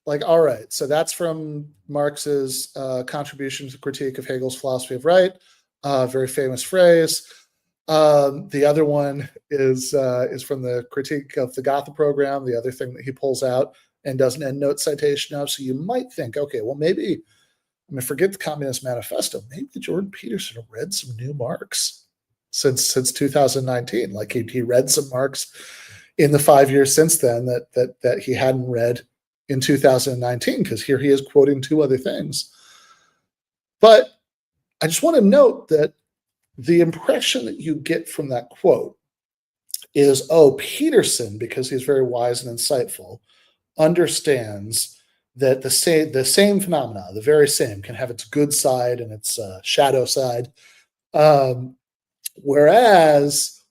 [SPEAKER 2] all right, so that's from Marx's contribution to critique of Hegel's philosophy of right, very famous phrase. The other one is from the critique of the Gotha program, the other thing that he pulls out and does an endnote citation of. So you might think, okay, well, maybe, forget the Communist Manifesto. Maybe Jordan Peterson read some new Marx since 2019. Like he read some Marx in the 5 years since then that he hadn't read in 2019, because here he is quoting two other things. But I just want to note that the impression that you get from that quote is, Peterson, because he's very wise and insightful, understands that the same phenomena, the very same, can have its good side and its shadow side, whereas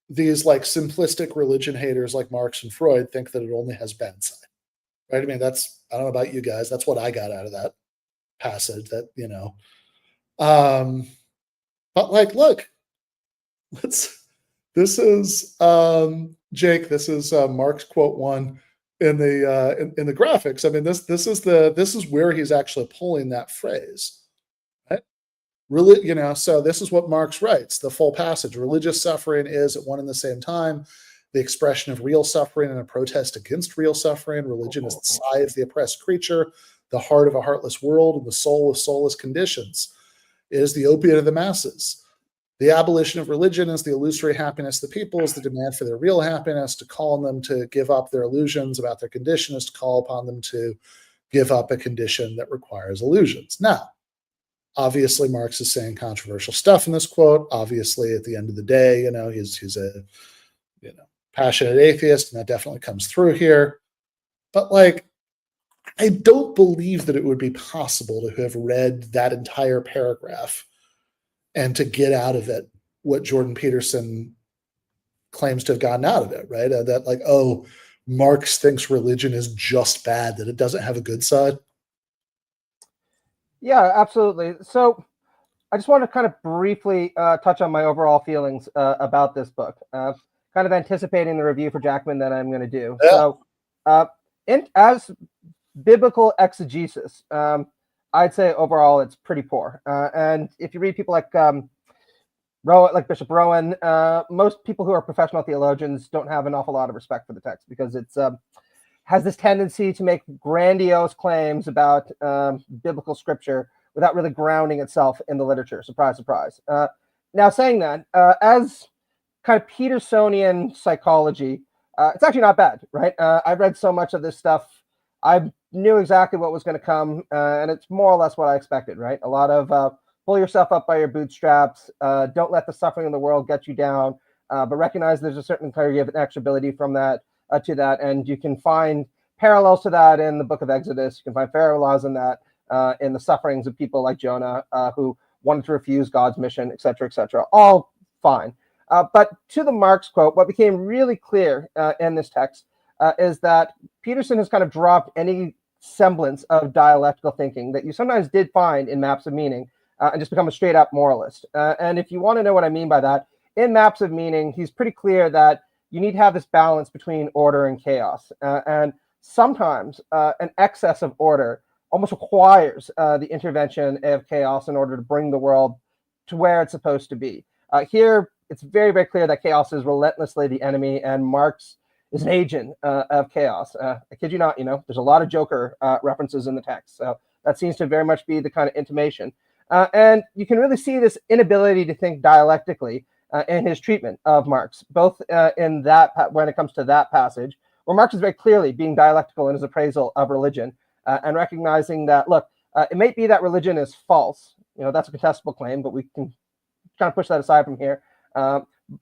[SPEAKER 2] these like simplistic religion haters like Marx and Freud think that it only has bad side, right? I mean, I don't know about you guys, that's what I got out of that passage. That but like, look, this is Jake. This is Marx quote 1 in the graphics. I mean, this is where he's actually pulling that phrase, right? Really, so this is what Marx writes, the full passage. Religious suffering is at one and the same time the expression of real suffering and a protest against real suffering. Religion is the sigh of the oppressed creature, the heart of a heartless world, and the soul of soulless conditions. It is the opiate of the masses. The abolition of religion is the illusory happiness of the people, is the demand for their real happiness. To call on them to give up their illusions about their condition is to call upon them to give up a condition that requires illusions. Now, obviously, Marx is saying controversial stuff in this quote. Obviously, at the end of the day, he's a passionate atheist, and that definitely comes through here. But like, I don't believe that it would be possible to have read that entire paragraph and to get out of it what Jordan Peterson claims to have gotten out of it, right? That like, oh, Marx thinks religion is just bad, that it doesn't have a good side.
[SPEAKER 7] Yeah, absolutely. So I just want to kind of briefly touch on my overall feelings about this book, kind of anticipating the review for Jackman that I'm going to do.
[SPEAKER 2] Yeah.
[SPEAKER 7] So as biblical exegesis, I'd say overall it's pretty poor. And if you read people like Bishop Rowan, most people who are professional theologians don't have an awful lot of respect for the text because it's has this tendency to make grandiose claims about biblical scripture without really grounding itself in the literature. Surprise, surprise. Now, saying that, as kind of Petersonian psychology, it's actually not bad, right? I've read so much of this stuff. I knew exactly what was going to come, and it's more or less what I expected, right? A lot of pull yourself up by your bootstraps, don't let the suffering in the world get you down, but recognize there's a certain kind of inexorability from that to that, and you can find parallels to that in the book of Exodus. You can find parallels in that in the sufferings of people like Jonah who wanted to refuse God's mission, et cetera, all fine. But to the Marx quote, what became really clear in this text is that Peterson has kind of dropped any semblance of dialectical thinking that you sometimes did find in Maps of Meaning and just become a straight up moralist. And if you want to know what I mean by that, in Maps of Meaning, he's pretty clear that you need to have this balance between order and chaos. And sometimes an excess of order almost requires the intervention of chaos in order to bring the world to where it's supposed to be. Here, it's very, very clear that chaos is relentlessly the enemy, and Marx is an agent of chaos. I kid you not, there's a lot of Joker references in the text. So that seems to very much be the kind of intimation. And you can really see this inability to think dialectically in his treatment of Marx, both in that when it comes to that passage, where Marx is very clearly being dialectical in his appraisal of religion and recognizing that, look, it may be that religion is false. That's a contestable claim, but we can kind of push that aside from here.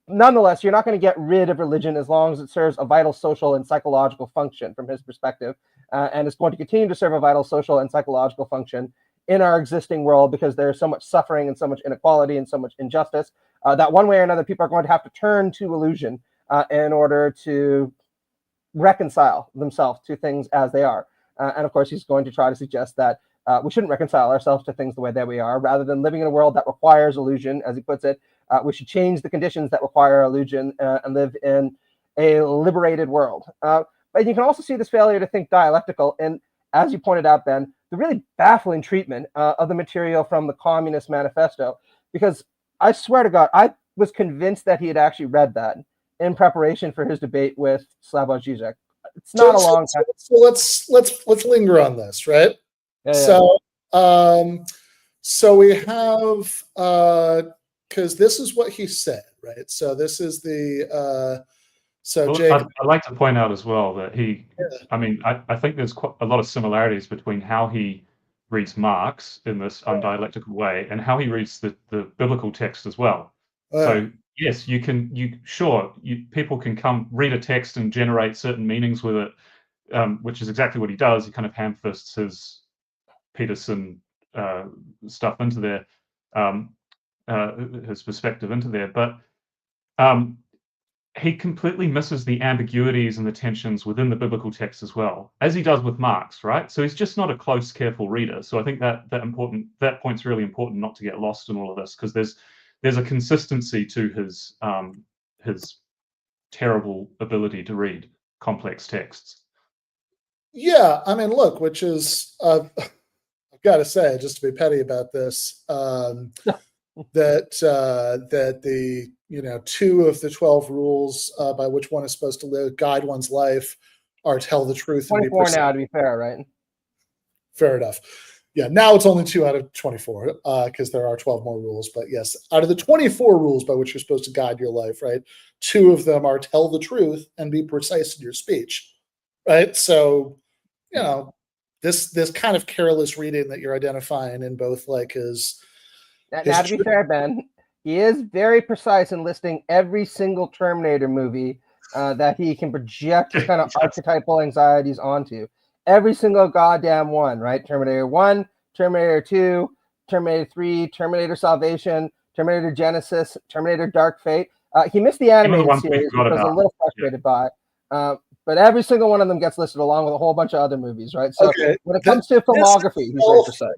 [SPEAKER 7] Nonetheless, you're not going to get rid of religion as long as it serves a vital social and psychological function from his perspective, and it's going to continue to serve a vital social and psychological function in our existing world because there's so much suffering and so much inequality and so much injustice that one way or another people are going to have to turn to illusion in order to reconcile themselves to things as they are. And of course, he's going to try to suggest that we shouldn't reconcile ourselves to things the way that we are. Rather than living in a world that requires illusion, as he puts it, we should change the conditions that require illusion and live in a liberated world. But you can also see this failure to think dialectical. And as you pointed out, Ben, the really baffling treatment of the material from the Communist Manifesto, because I swear to God, I was convinced that he had actually read that in preparation for his debate with Slavoj Žižek. It's not a long time.
[SPEAKER 2] So let's linger on this, right?
[SPEAKER 7] Yeah.
[SPEAKER 2] So we have because this is what he said, right? So this is the Jake.
[SPEAKER 6] I'd like to point out as well that I think there's quite a lot of similarities between how he reads Marx in this undialectical way and how he reads the biblical text as well. So yes, people can come read a text and generate certain meanings with it, which is exactly what he does. He kind of ham-fists his Peterson stuff into there, his perspective into there. But he completely misses the ambiguities and the tensions within the biblical text as well, as he does with Marx, right? So he's just not a close, careful reader. So I think that point's really important, not to get lost in all of this, because there's a consistency to his terrible ability to read complex texts.
[SPEAKER 2] Yeah, I mean, look, which is I've got to say, just to be petty about this, that the 2 of the 12 rules by which one is supposed to guide one's life are tell the truth and be
[SPEAKER 7] 24 now, to be fair, right?
[SPEAKER 2] Fair enough. Yeah, now it's only 2 out of 24 because there are 12 more rules. But yes, out of the 24 rules by which you're supposed to guide your life, right, 2 of them are tell the truth and be precise in your speech, right? So, this kind of careless reading that you're identifying in both his.
[SPEAKER 7] Now, to be fair, Ben, he is very precise in listing every single Terminator movie that he can project his kind of archetypal anxieties onto. Every single goddamn one, right? Terminator 1, Terminator 2, Terminator 3, Terminator Salvation, Terminator Genesis, Terminator Dark Fate. He missed the animated series, which I was a little frustrated by. But every single one of them gets listed along with a whole bunch of other movies, right? So when it comes to filmography, he's very precise.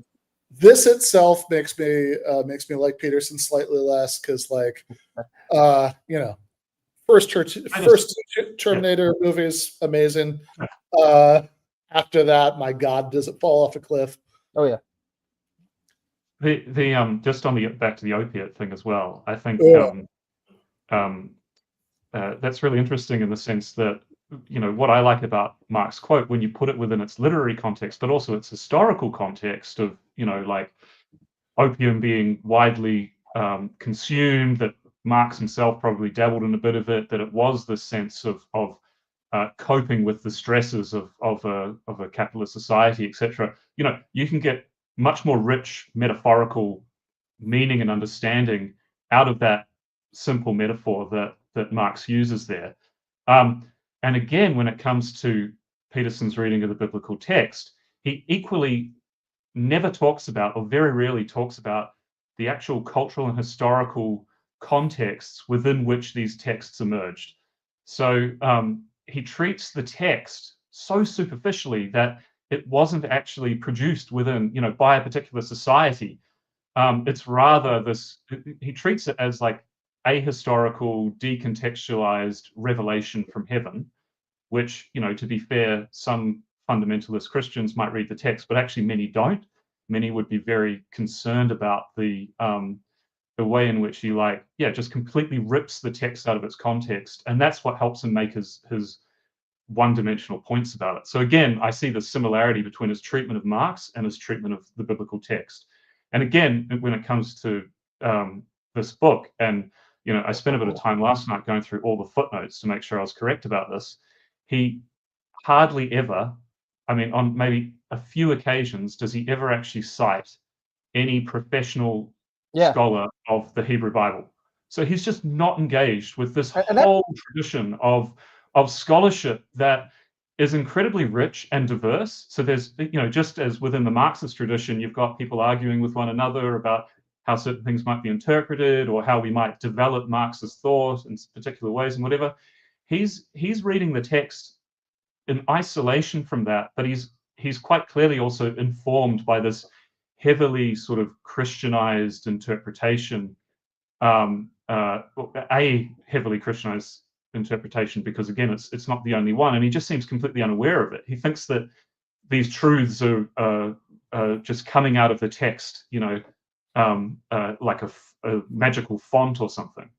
[SPEAKER 2] This itself makes me like Peterson slightly less because, first Terminator movies amazing. After that, my God, does it fall off a cliff?
[SPEAKER 7] Oh yeah.
[SPEAKER 6] The just on the back to the opiate thing as well. I think that's really interesting in the sense that what I like about Marx's quote, when you put it within its literary context, but also its historical context of opium being widely consumed, that Marx himself probably dabbled in a bit of it, that it was this sense of coping with the stresses of a capitalist society, etc. You can get much more rich metaphorical meaning and understanding out of that simple metaphor that Marx uses there. And again, when it comes to Peterson's reading of the biblical text, he equally never talks about, or very rarely talks about, the actual cultural and historical contexts within which these texts emerged. So he treats the text so superficially that it wasn't actually produced within, by a particular society. It's rather he treats it as like ahistorical, decontextualized revelation from heaven, which, to be fair, some fundamentalist Christians might read the text, but actually many don't. Many would be very concerned about the way in which he just completely rips the text out of its context, and that's what helps him make his one-dimensional points about it. So again, I see the similarity between his treatment of Marx and his treatment of the biblical text. And again, when it comes to this book, and I spent a bit of time last night going through all the footnotes to make sure I was correct about this. He hardly ever, on maybe a few occasions, does he ever actually cite any professional scholar of the Hebrew Bible. So he's just not engaged with this whole tradition of scholarship that is incredibly rich and diverse. So there's, just as within the Marxist tradition, you've got people arguing with one another about how certain things might be interpreted or how we might develop Marxist thought in particular ways and whatever. He's reading the text in isolation from that, but he's quite clearly also informed by this heavily sort of Christianized interpretation, a heavily Christianized interpretation, because again, it's not the only one, and he just seems completely unaware of it. He thinks that these truths are just coming out of the text, like a magical font or something,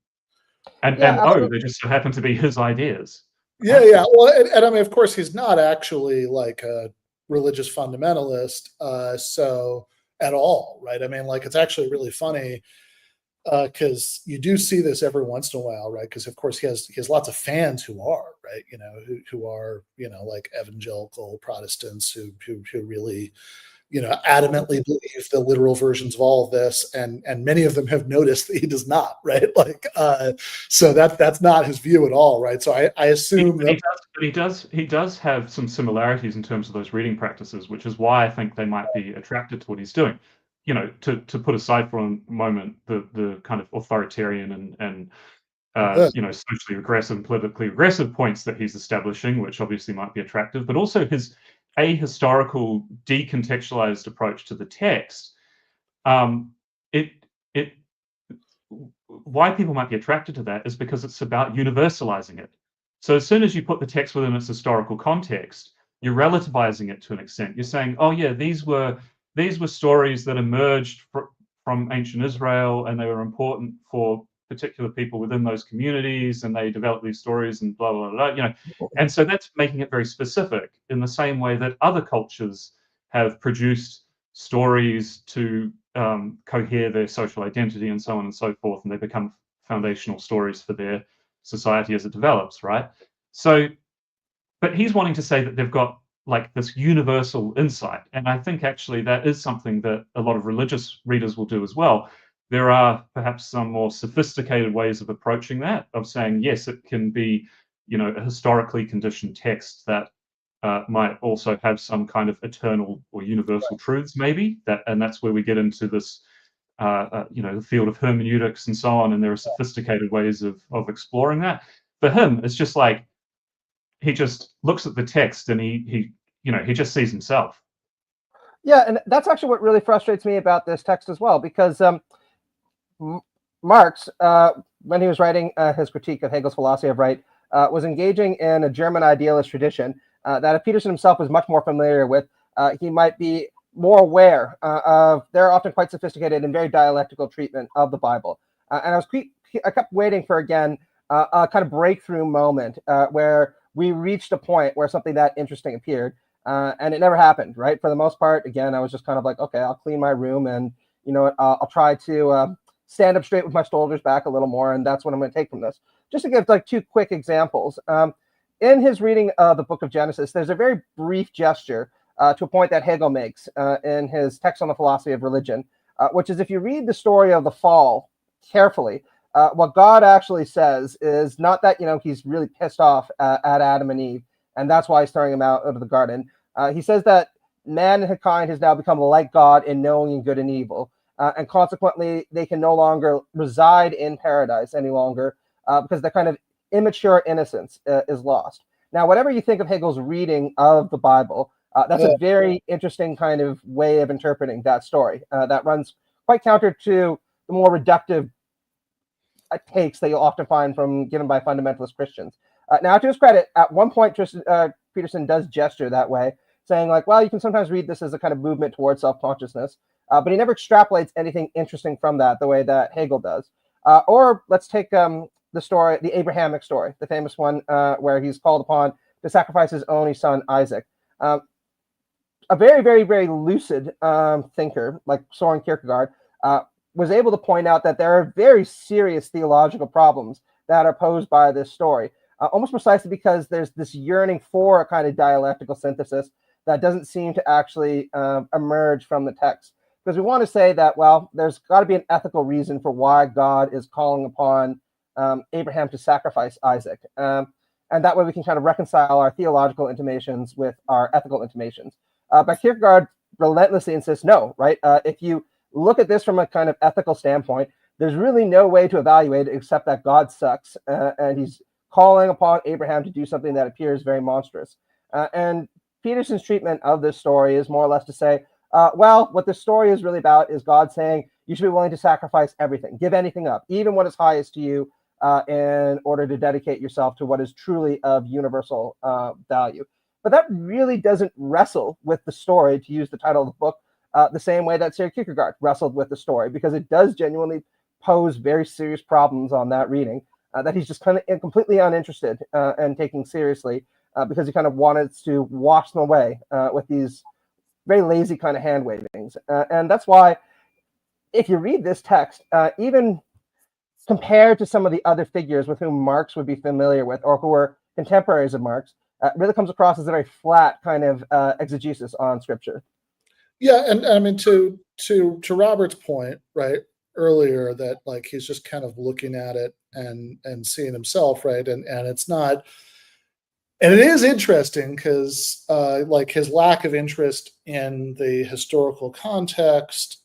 [SPEAKER 6] and they just so happen to be his ideas.
[SPEAKER 2] Yeah. Well, and I mean, of course, he's not actually like a religious fundamentalist, so at all, right? I mean, it's actually really funny because you do see this every once in a while, right? Because of course he has lots of fans who are, right, who are like evangelical Protestants who really adamantly believe the literal versions of all of this, and many of them have noticed that he does not, right? So that's not his view at all, right? So I assume
[SPEAKER 6] he does have some similarities in terms of those reading practices, which is why I think they might be attracted to what he's doing. To put aside for a moment the kind of authoritarian and socially regressive and politically regressive points that he's establishing, which obviously might be attractive, but also his ahistorical, decontextualized approach to the text. Why people might be attracted to that is because it's about universalizing it. So as soon as you put the text within its historical context, you're relativizing it to an extent. You're saying, oh yeah, these were stories that emerged from ancient Israel, and they were important for particular people within those communities, and they developed these stories and blah, blah, blah, And so that's making it very specific in the same way that other cultures have produced stories to cohere their social identity and so on and so forth, and they become foundational stories for their society as it develops, right? So, but he's wanting to say that they've got like this universal insight. And I think actually that is something that a lot of religious readers will do as well. There are perhaps some more sophisticated ways of approaching that, of saying, yes, it can be, a historically conditioned text that might also have some kind of eternal or universal truths, maybe. And that's where we get into this, the field of hermeneutics and so on. And there are sophisticated ways of exploring that. For him, it's just like, he just looks at the text and he just sees himself.
[SPEAKER 7] Yeah, and that's actually what really frustrates me about this text as well, because Marx, when he was writing his critique of Hegel's philosophy of right, was engaging in a German idealist tradition that if Peterson himself was much more familiar with, he might be more aware of their often quite sophisticated and very dialectical treatment of the Bible. And I kept waiting for, again, a kind of breakthrough moment where we reached a point where something that interesting appeared, and it never happened, right? For the most part, again, I was just kind of like, okay, I'll clean my room, and I'll try to stand up straight with my shoulders back a little more, and that's what I'm going to take from this. Just to give like two quick examples. In his reading of the book of Genesis, there's a very brief gesture to a point that Hegel makes in his text on the philosophy of religion, which is if you read the story of the fall carefully, what God actually says is not that, he's really pissed off at Adam and Eve, and that's why he's throwing him out of the garden. He says that mankind has now become like God in knowing good and evil, and consequently, they can no longer reside in paradise any longer because the kind of immature innocence is lost. Now, whatever you think of Hegel's reading of the Bible, that's a very interesting kind of way of interpreting that story that runs quite counter to the more reductive takes that you'll often find given by fundamentalist Christians. Now, to his credit, at one point, Peterson does gesture that way, saying like, well, you can sometimes read this as a kind of movement towards self-consciousness, but he never extrapolates anything interesting from that the way that Hegel does. Or let's take the story, the Abrahamic story, the famous one where he's called upon to sacrifice his only son, Isaac. A very, very, very lucid thinker like Soren Kierkegaard was able to point out that there are very serious theological problems that are posed by this story, almost precisely because there's this yearning for a kind of dialectical synthesis that doesn't seem to actually emerge from the text. Because we want to say that, well, there's got to be an ethical reason for why God is calling upon Abraham to sacrifice Isaac. And that way we can kind of reconcile our theological intimations with our ethical intimations. But Kierkegaard relentlessly insists, no, right? If you look at this from a kind of ethical standpoint, there's really no way to evaluate it except that God sucks, and he's calling upon Abraham to do something that appears very monstrous. And Peterson's treatment of this story is more or less to say, well, what this story is really about is God saying you should be willing to sacrifice everything, give anything up, even what is highest to you, in order to dedicate yourself to what is truly of universal value. But that really doesn't wrestle with the story, to use the title of the book, the same way that Søren Kierkegaard wrestled with the story, because it does genuinely pose very serious problems on that reading that he's just kind of completely uninterested in taking seriously, because he kind of wanted to wash them away with these very lazy kind of hand wavings. And that's why if you read this text, even compared to some of the other figures with whom Marx would be familiar with or who were contemporaries of Marx, really comes across as a very flat kind of exegesis on scripture.
[SPEAKER 2] Yeah, and I mean to Robert's point, right, earlier, that like he's just kind of looking at it and seeing himself, right, and it's not, and it is interesting because like his lack of interest in the historical context.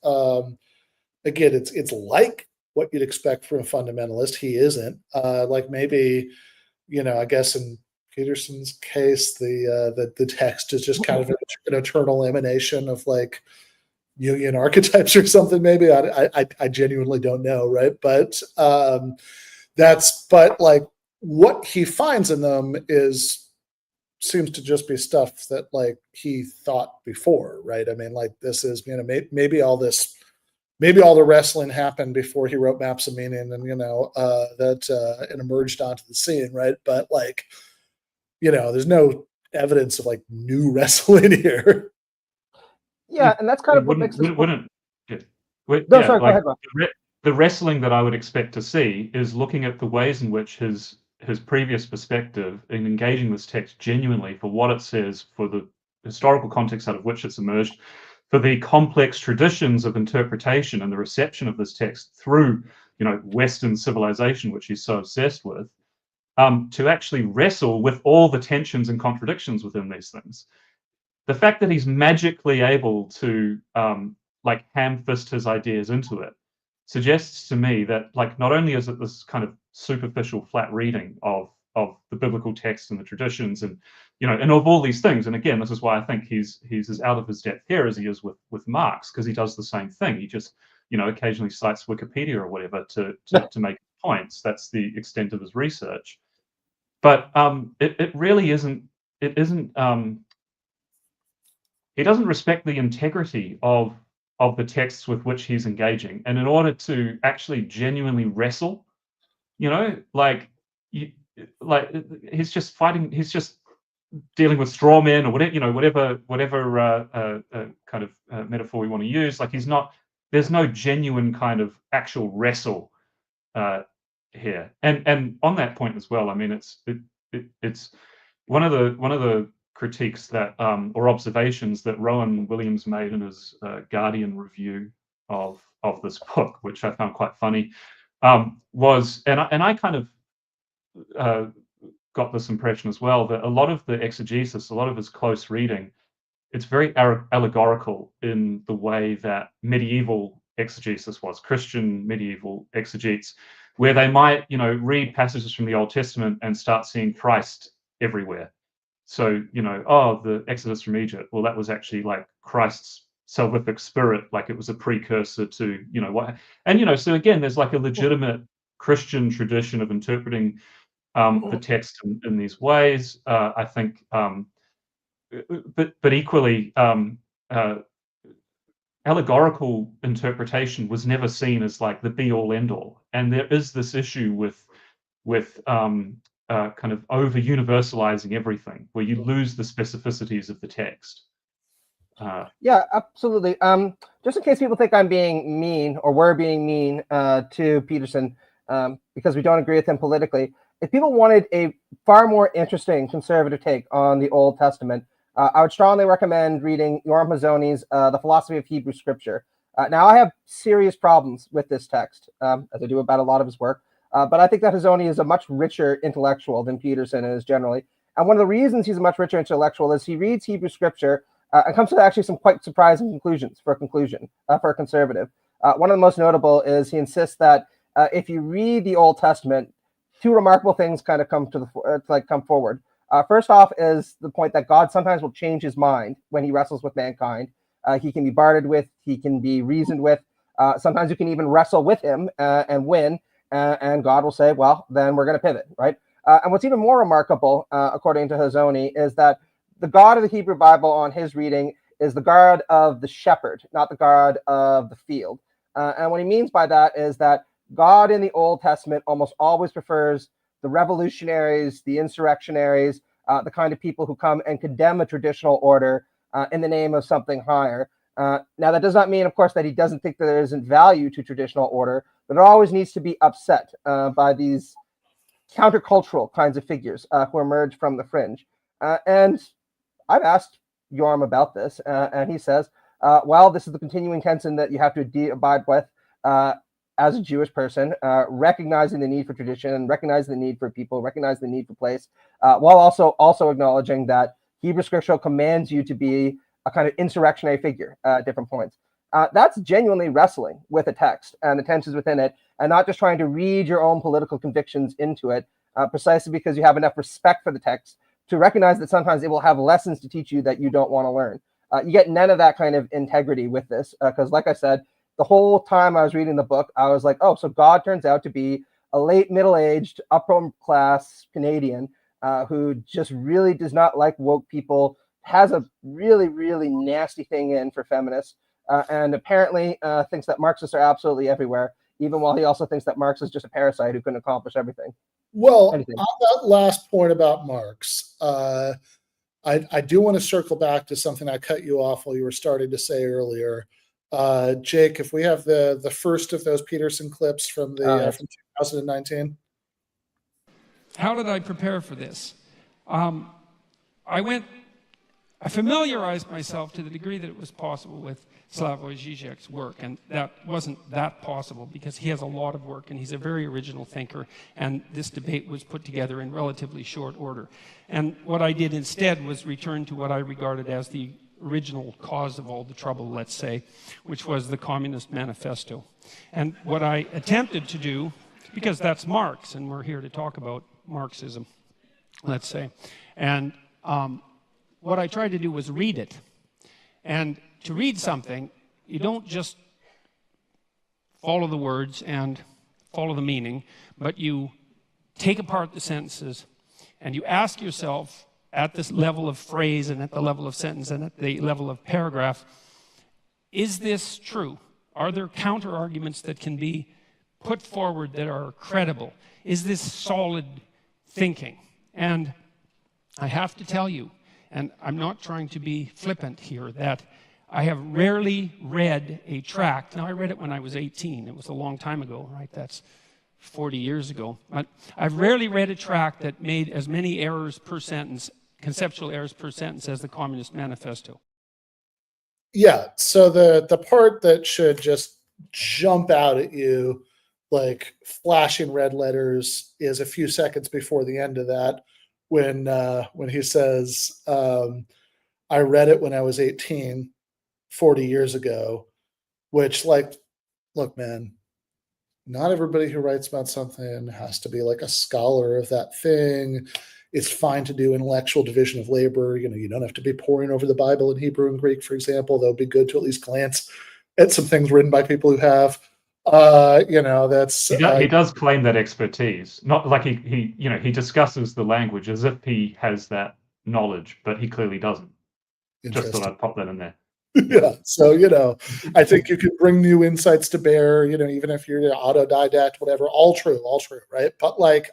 [SPEAKER 2] Again, it's like what you'd expect from a fundamentalist. He isn't. Like maybe, I guess in Peterson's case, the text is just kind of an eternal emanation of like Jungian archetypes or something. Maybe I genuinely don't know, right? But but like what he finds in them seems to just be stuff that like he thought before, right? I mean, like this is maybe all the wrestling happened before he wrote Maps of Meaning, and that it emerged onto the scene, right? But like, there's no evidence of like new wrestling here.
[SPEAKER 7] Yeah, and that's kind of what makes this.
[SPEAKER 6] Sorry, go ahead, Rob. The wrestling that I would expect to see is looking at the ways in which his previous perspective in engaging this text genuinely for what it says, for the historical context out of which it's emerged, for the complex traditions of interpretation and the reception of this text through, Western civilization, which he's so obsessed with, to actually wrestle with all the tensions and contradictions within these things. The fact that he's magically able to like ham-fist his ideas into it suggests to me that like not only is it this kind of superficial flat reading of the biblical text and the traditions and and of all these things, and again, this is why I think he's as out of his depth here as he is with Marx, because he does the same thing. He just occasionally cites Wikipedia or whatever to make points. That's the extent of his research. But it really isn't. It isn't. He doesn't respect the integrity of the texts with which he's engaging, and in order to actually genuinely wrestle, he's just fighting. He's just dealing with straw men or whatever, kind of metaphor we want to use. Like he's not. There's no genuine kind of actual wrestle here. And on that point as well, I mean, it's one of the critiques that or observations that Rowan Williams made in his Guardian review of this book, which I found quite funny, was, and I kind of got this impression as well, that a lot of the exegesis, a lot of his close reading, it's very allegorical in the way that medieval exegesis was, Christian medieval exegetes, where they might, read passages from the Old Testament and start seeing Christ everywhere. So, the Exodus from Egypt, well, that was actually like Christ's salvific spirit, like it was a precursor to, what, and, so again, there's like a legitimate Christian tradition of interpreting the text in these ways. I think, but equally, allegorical interpretation was never seen as like the be-all end-all, and there is this issue with kind of over universalizing everything, where you lose the specificities of the text.
[SPEAKER 7] Yeah, absolutely. Just in case people think I'm being mean or we're being mean to Peterson because we don't agree with him politically, if people wanted a far more interesting conservative take on the Old Testament, I would strongly recommend reading Yoram Hazony's The Philosophy of Hebrew Scripture. Now, I have serious problems with this text, as I do about a lot of his work, but I think that Hazony is a much richer intellectual than Peterson is generally. And one of the reasons he's a much richer intellectual is he reads Hebrew Scripture and comes to actually some quite surprising conclusions for a conservative. One of the most notable is he insists that if you read the Old Testament, two remarkable things kind of come forward. First off is the point that God sometimes will change his mind when he wrestles with mankind. He can be bartered with, he can be reasoned with. Sometimes you can even wrestle with him and win, and God will say, well, then we're going to pivot, right? And what's even more remarkable, according to Hazony, is that the God of the Hebrew Bible on his reading is the God of the shepherd, not the God of the field. And what he means by that is that God in the Old Testament almost always prefers the revolutionaries, the insurrectionaries, the kind of people who come and condemn a traditional order in the name of something higher. Now, that does not mean, of course, that he doesn't think that there isn't value to traditional order, but it always needs to be upset by these countercultural kinds of figures who emerge from the fringe. And I've asked Yoram about this, and he says, While this is the continuing tension that you have to abide with as a Jewish person, recognizing the need for tradition, recognizing the need for people, recognizing the need for place, while also acknowledging that Hebrew scripture commands you to be a kind of insurrectionary figure at different points. That's genuinely wrestling with a text and the tensions within it, and not just trying to read your own political convictions into it, precisely because you have enough respect for the text to recognize that sometimes it will have lessons to teach you that you don't want to learn. You get none of that kind of integrity with this, because like I said, the whole time I was reading the book, I was like, oh, so God turns out to be a late middle-aged, upper-class Canadian who just really does not like woke people, has a really, really nasty thing in for feminists, and apparently thinks that Marxists are absolutely everywhere, even while he also thinks that Marx is just a parasite who couldn't accomplish everything.
[SPEAKER 2] Well, on that last point about Marx, I do want to circle back to something I cut you off while you were starting to say earlier. Jake, if we have the first of those Peterson clips from the from 2019.
[SPEAKER 8] How did I prepare for this? I familiarized myself to the degree that it was possible with Slavoj Žižek's work, and that wasn't that possible because he has a lot of work and he's a very original thinker, and this debate was put together in relatively short order. And what I did instead was return to what I regarded as the original cause of all the trouble, let's say, which was the Communist Manifesto. And what I attempted to do, because that's Marx, and we're here to talk about Marxism, let's say, and what I tried to do was read it. And to read something, you don't just follow the words and follow the meaning, but you take apart the sentences and you ask yourself at this level of phrase and at the level of sentence and at the level of paragraph, is this true? Are there counter arguments that can be put forward that are credible? Is this solid thinking? And I have to tell you, and I'm not trying to be flippant here, that I have rarely read a tract. Now, I read it when I was 18. It was a long time ago, right? That's 40 years ago. But I've rarely read a tract that made as many errors per sentence, conceptual errors per sentence, as the Communist Manifesto.
[SPEAKER 2] Yeah, so the part that should just jump out at you like flashing red letters is a few seconds before the end of that, when he says, I read it when I was 18, 40 years ago, which, like, look, man, not everybody who writes about something has to be like a scholar of that thing. It's fine to do intellectual division of labor. You know, you don't have to be poring over the Bible in Hebrew and Greek, for example. That would be good to at least glance at some things written by people who have. You know, that's
[SPEAKER 6] he does claim that expertise. Not like he discusses the language as if he has that knowledge, but he clearly doesn't. Just thought I'd pop that in there.
[SPEAKER 2] Yeah. So, you know, I think you can bring new insights to bear, you know, even if you're an autodidact, whatever, all true, right? But like,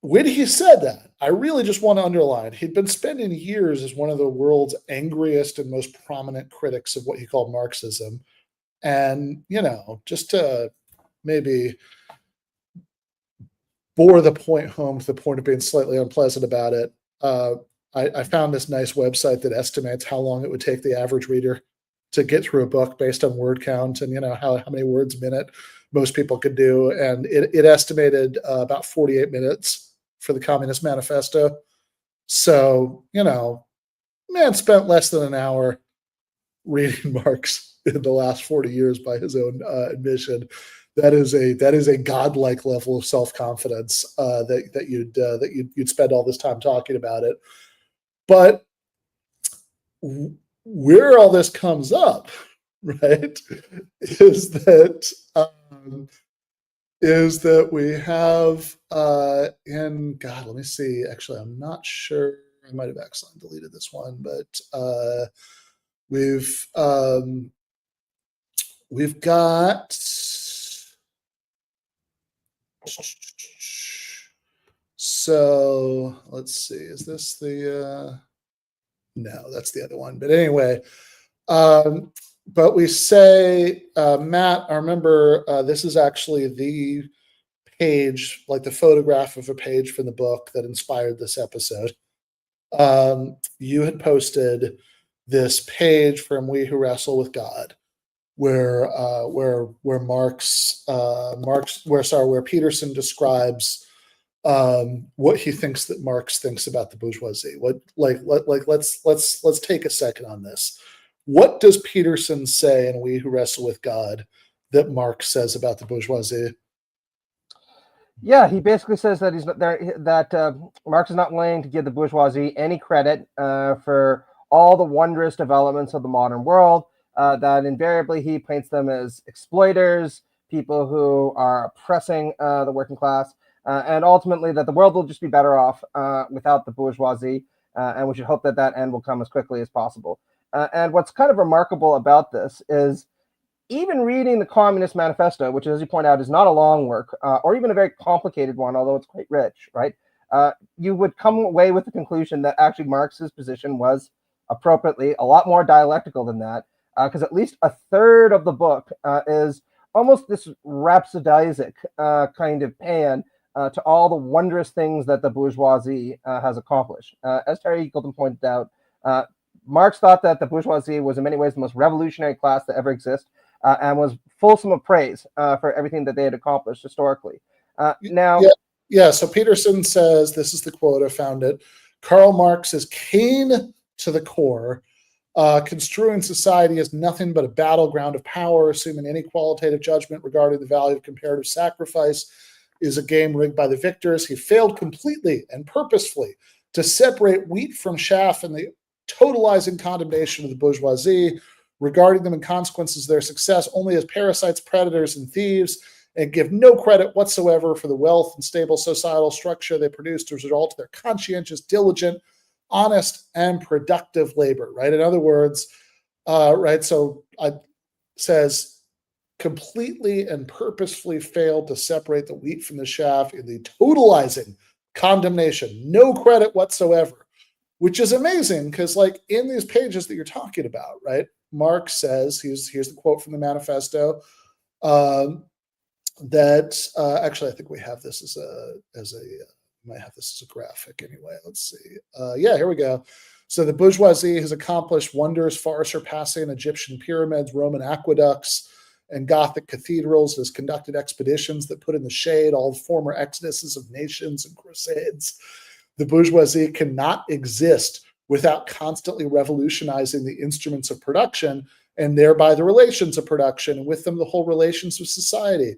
[SPEAKER 2] when he said that, I really just want to underline, he'd been spending years as one of the world's angriest and most prominent critics of what he called Marxism. And, you know, just to maybe bore the point home to the point of being slightly unpleasant about it, I found this nice website that estimates how long it would take the average reader to get through a book based on word count and, you know, how many words a minute most people could do. And it estimated about 48 minutes for the Communist Manifesto. So, you know, man spent less than an hour reading Marx in the last 40 years by his own admission. That is a godlike level of self-confidence that you'd spend all this time talking about it. But where all this comes up, right, is that we have in God, let me see. Actually, I'm not sure. I might have accidentally deleted this one, but we've got. So let's see. Is this the? No, that's the other one. But anyway, but we say, Matt, I remember this is actually the page, like the photograph of a page from the book that inspired this episode. you had posted this page from We Who Wrestle with God, where Peterson describes what he thinks that Marx thinks about the bourgeoisie. Let's take a second on this. What does Peterson say in We Who Wrestle with God that Marx says about the bourgeoisie?
[SPEAKER 7] Yeah, he basically says that he's not there, that Marx is not willing to give the bourgeoisie any credit for all the wondrous developments of the modern world. That invariably he paints them as exploiters, people who are oppressing the working class, and ultimately that the world will just be better off without the bourgeoisie, and we should hope that that end will come as quickly as possible. And what's kind of remarkable about this is even reading the Communist Manifesto, which, as you point out, is not a long work, or even a very complicated one, although it's quite rich, right? You would come away with the conclusion that actually Marx's position was appropriately a lot more dialectical than that, because at least a third of the book is almost this rhapsodizic kind of pan to all the wondrous things that the bourgeoisie has accomplished. As Terry Eagleton pointed out, Marx thought that the bourgeoisie was in many ways the most revolutionary class that ever existed, and was fulsome of praise for everything that they had accomplished historically.
[SPEAKER 2] So Peterson says, this is the quote, I found it, Karl Marx is keen to the core, construing society as nothing but a battleground of power, assuming any qualitative judgment regarding the value of comparative sacrifice is a game rigged by the victors. He failed completely and purposefully to separate wheat from chaff in the totalizing condemnation of the bourgeoisie, regarding them in consequences of their success only as parasites, predators, and thieves, and give no credit whatsoever for the wealth and stable societal structure they produced as a result of their conscientious, diligent, honest, and productive labor, right? In other words, so I says completely and purposefully failed to separate the wheat from the chaff in the totalizing condemnation, no credit whatsoever, which is amazing because, like, in these pages that you're talking about, right, Marx says, here's the quote from the Manifesto, actually I think we have this might have this as a graphic anyway. Let's see. Here we go. So the bourgeoisie has accomplished wonders far surpassing Egyptian pyramids, Roman aqueducts, and Gothic cathedrals. Has conducted expeditions that put in the shade all the former exoduses of nations and crusades. The bourgeoisie cannot exist without constantly revolutionizing the instruments of production and thereby the relations of production, and with them the whole relations of society.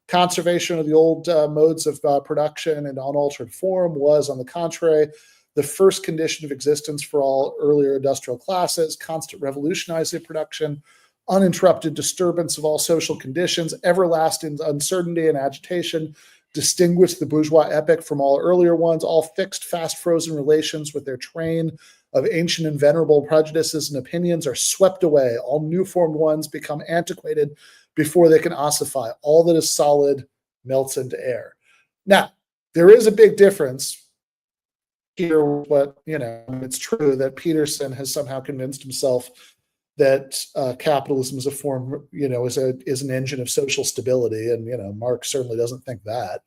[SPEAKER 2] Conservation of the old modes of production in unaltered form was, on the contrary, the first condition of existence for all earlier industrial classes. Constant revolutionizing production, uninterrupted disturbance of all social conditions, everlasting uncertainty and agitation distinguish the bourgeois epoch from all earlier ones. All fixed, fast-frozen relations with their train of ancient and venerable prejudices and opinions are swept away. All new-formed ones become antiquated before they can ossify. All that is solid melts into air. Now, there is a big difference here, but it's true that Peterson has somehow convinced himself that capitalism is a form, is an engine of social stability, and Marx certainly doesn't think that.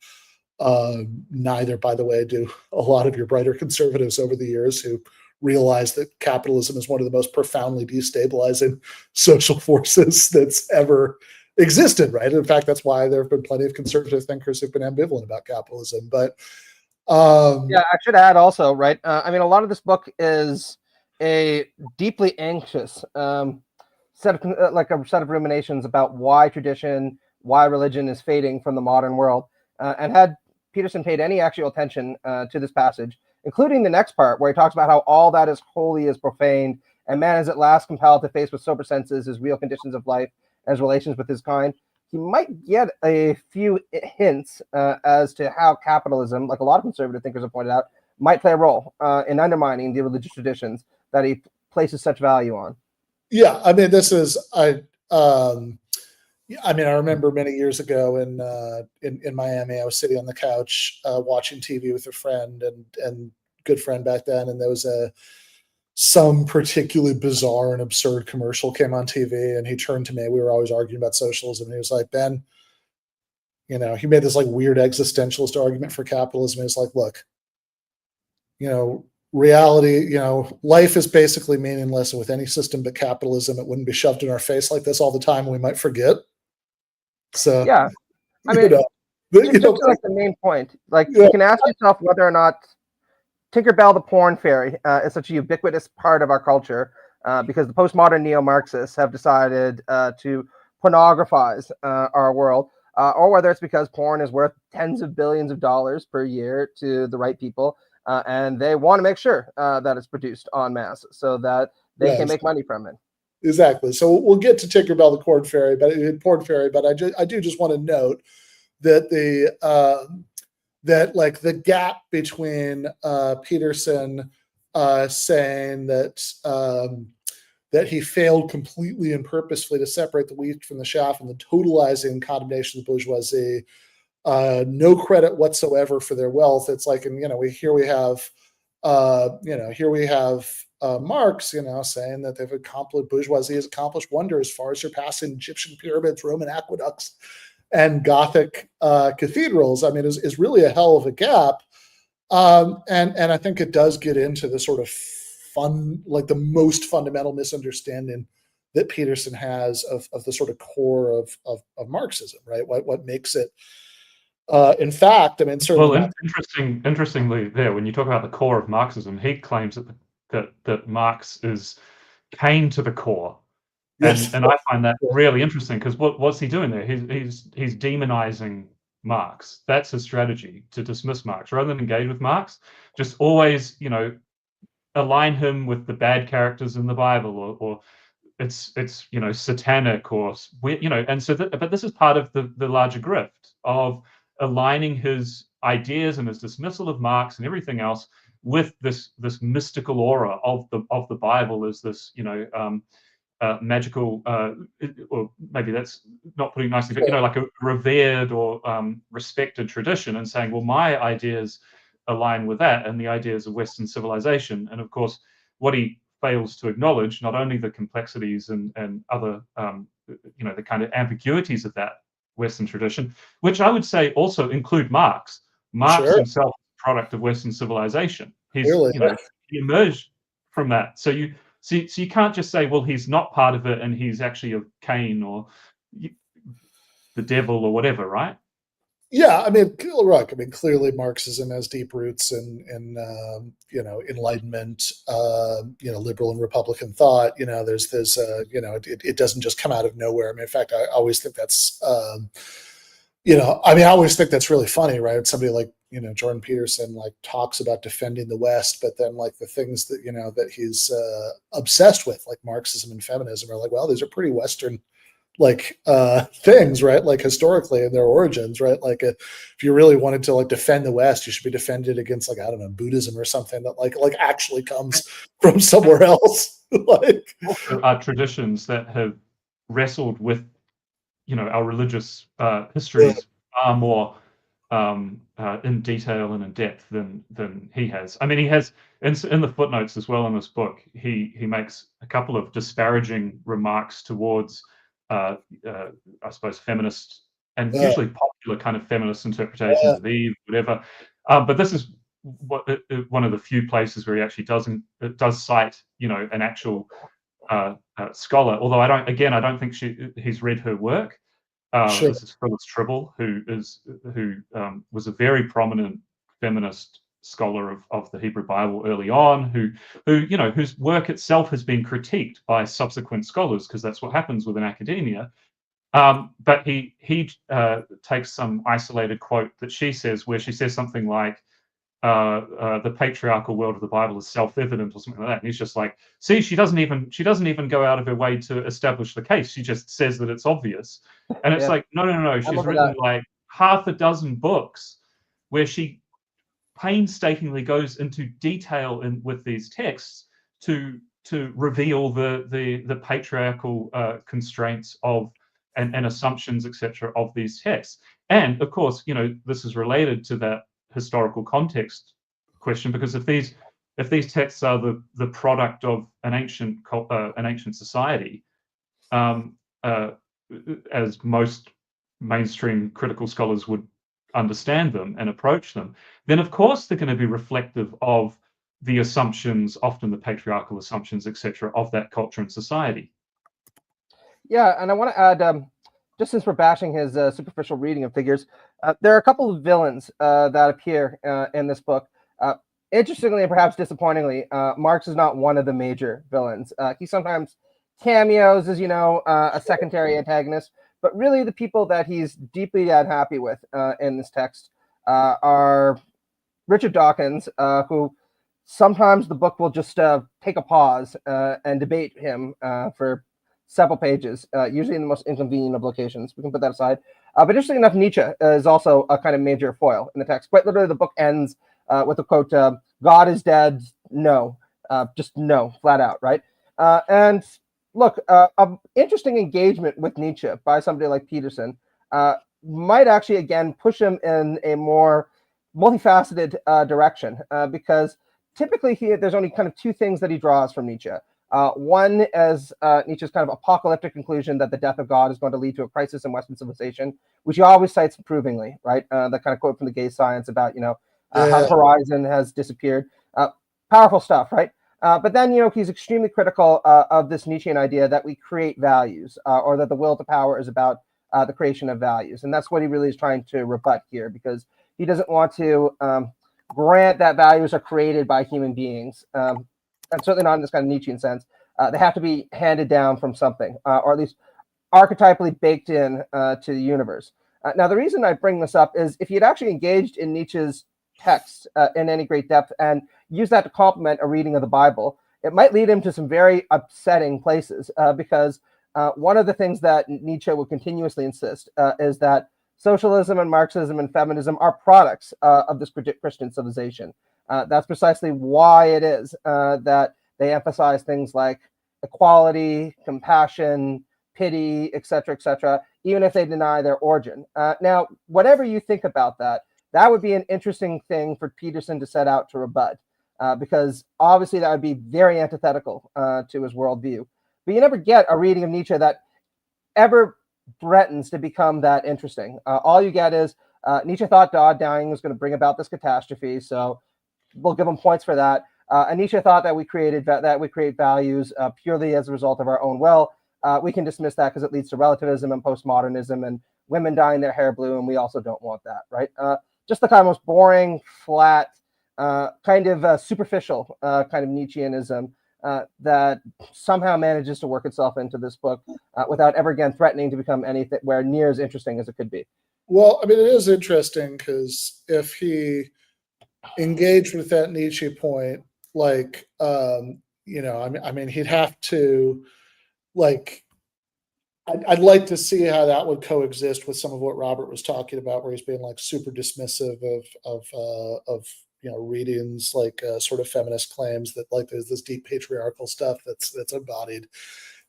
[SPEAKER 2] Neither, by the way, do a lot of your brighter conservatives over the years who realize that capitalism is one of the most profoundly destabilizing social forces that's ever existed, right? In fact, that's why there have been plenty of conservative thinkers who've been ambivalent about capitalism. But
[SPEAKER 7] I should add also, right? A lot of this book is a deeply anxious set of ruminations about why tradition, why religion is fading from the modern world. And had Peterson paid any actual attention to this passage, including the next part where he talks about how all that is holy is profaned, and man is at last compelled to face with sober senses his real conditions of life and his relations with his kind, he might get a few hints as to how capitalism, like a lot of conservative thinkers have pointed out, might play a role in undermining the religious traditions that he places such value on.
[SPEAKER 2] Yeah, I remember many years ago in Miami, I was sitting on the couch watching TV with a friend and good friend back then, and there was some particularly bizarre and absurd commercial came on TV, and he turned to me. We were always arguing about socialism, and he was like, Ben, he made this like weird existentialist argument for capitalism. He was like, look, reality, life is basically meaningless, and with any system but capitalism, it wouldn't be shoved in our face like this all the time. We might forget. So
[SPEAKER 7] Yeah, I mean, just to like the main point, like you can ask yourself whether or not Tinkerbell the porn fairy is such a ubiquitous part of our culture because the postmodern neo-Marxists have decided to pornographize our world, or whether it's because porn is worth tens of billions of dollars per year to the right people, and they want to make sure that it's produced en masse so that they can make money from it.
[SPEAKER 2] Exactly. So we'll get to Tinkerbell the porn fairy, but I do just want to note that the gap between Peterson saying that he failed completely and purposefully to separate the wheat from the chaff, and the totalizing condemnation of the bourgeoisie, no credit whatsoever for their wealth. It's like, and here we have Marx, saying that bourgeoisie has accomplished wonders far surpassing Egyptian pyramids, Roman aqueducts, and Gothic cathedrals. I mean, is really a hell of a gap, and I think it does get into the sort of the most fundamental misunderstanding that Peterson has of the sort of core of Marxism, right? What makes it. In fact, I mean, certainly.
[SPEAKER 6] Well, interestingly, there when you talk about the core of Marxism, he claims that Marx is Cain to the core.
[SPEAKER 2] Yes.
[SPEAKER 6] And I find that really interesting because what's he doing there? He's demonizing Marx. That's his strategy, to dismiss Marx rather than engage with Marx. Just always, align him with the bad characters in the Bible, or it's satanic, or and so. But this is part of the larger grift of aligning his ideas and his dismissal of Marx and everything else with this mystical aura of the Bible as this magical, or maybe that's not putting it nicely, but like a revered or respected tradition, and saying, well, my ideas align with that and the ideas of Western civilization. And of course, what he fails to acknowledge, not only the complexities and other the kind of ambiguities of that Western tradition, which I would say also include Marx. Marx himself is a product of Western civilization. He's he emerged from that. So you can't just say, well, he's not part of it and he's actually a Cain or the devil or whatever, right?
[SPEAKER 2] Yeah, I mean, look, clearly Marxism has deep roots in Enlightenment, liberal and Republican thought. There's it doesn't just come out of nowhere. I mean, in fact, I always think that's, I always think that's really funny, right? Somebody like, Jordan Peterson talks about defending the West, but then the things that, that he's obsessed with, like Marxism and feminism, are well, these are pretty Western things, right? Historically in their origins, right? If you really wanted to defend the West, you should be defended against I don't know, Buddhism or something that actually comes from somewhere else.
[SPEAKER 6] Traditions that have wrestled with, our religious histories far more in detail and in depth than he has. I mean, he has in the footnotes as well in this book, he makes a couple of disparaging remarks towards I suppose feminist and usually popular kind of feminist interpretations of Eve, whatever. But this is one of the few places where he actually does cite, an actual scholar. Although I don't think he's read her work. This is Phyllis Tribble, who was a very prominent feminist scholar of the Hebrew Bible early on, whose work itself has been critiqued by subsequent scholars, because that's what happens within academia. But he takes some isolated quote that she says, where she says something like, the patriarchal world of the Bible is self-evident or something like that. And he's just like, see, she doesn't even go out of her way to establish the case. She just says that it's obvious. And it's no. She's written half a dozen books where she painstakingly goes into detail with these texts to reveal the patriarchal constraints of and assumptions, etc., of these texts. And of course, this is related to that historical context question, because if these texts are the product of an ancient society, as most mainstream critical scholars would understand them and approach them, then of course they're going to be reflective of the assumptions, often the patriarchal assumptions, etc., of that culture and society.
[SPEAKER 7] Yeah, and I want to add, just since we're bashing his superficial reading of figures, there are a couple of villains that appear in this book. Interestingly, and perhaps disappointingly, Marx is not one of the major villains. He sometimes cameos as, a secondary antagonist, but really the people that he's deeply unhappy with in this text are Richard Dawkins, who sometimes the book will just take a pause and debate him for several pages, usually in the most inconvenient of locations. We can put that aside. But interestingly enough, Nietzsche is also a kind of major foil in the text. Quite literally, the book ends with a quote, God is dead, no. Just no, flat out, right? And look, interesting engagement with Nietzsche by somebody like Peterson might actually, again, push him in a more multifaceted direction, because typically there's only kind of two things that he draws from Nietzsche. One is Nietzsche's kind of apocalyptic conclusion that the death of God is going to lead to a crisis in Western civilization, which he always cites approvingly, right? That kind of quote from the Gay Science about, how the horizon has disappeared. Powerful stuff, right? But then, he's extremely critical of this Nietzschean idea that we create values, or that the will to power is about the creation of values. And that's what he really is trying to rebut here, because he doesn't want to grant that values are created by human beings. And certainly not in this kind of Nietzschean sense. They have to be handed down from something, or at least archetypally baked in to the universe. Now, the reason I bring this up is if you'd actually engaged in Nietzsche's text in any great depth and use that to complement a reading of the Bible, it might lead him to some very upsetting places, because one of the things that Nietzsche will continuously insist is that socialism and Marxism and feminism are products of this Christian civilization. That's precisely why it is that they emphasize things like equality, compassion, pity, etc., even if they deny their origin. Now, whatever you think about that, that would be an interesting thing for Peterson to set out to rebut, because obviously that would be very antithetical to his worldview. But you never get a reading of Nietzsche that ever threatens to become that interesting. All you get is Nietzsche thought God dying was going to bring about this catastrophe, so we'll give him points for that. And Nietzsche thought that we create values purely as a result of our own will. We can dismiss that because it leads to relativism and postmodernism and women dyeing their hair blue, and we also don't want that, right? Just the kind of most boring, flat, kind of superficial kind of Nietzscheanism that somehow manages to work itself into this book without ever again threatening to become anything where near as interesting as it could be.
[SPEAKER 2] Well, I mean, it is interesting because if he engaged with that Nietzsche point, like, I mean, he'd have to, like, I'd like to see how that would coexist with some of what Robert was talking about, where he's being like super dismissive of readings, like sort of feminist claims that like there's this deep patriarchal stuff that's embodied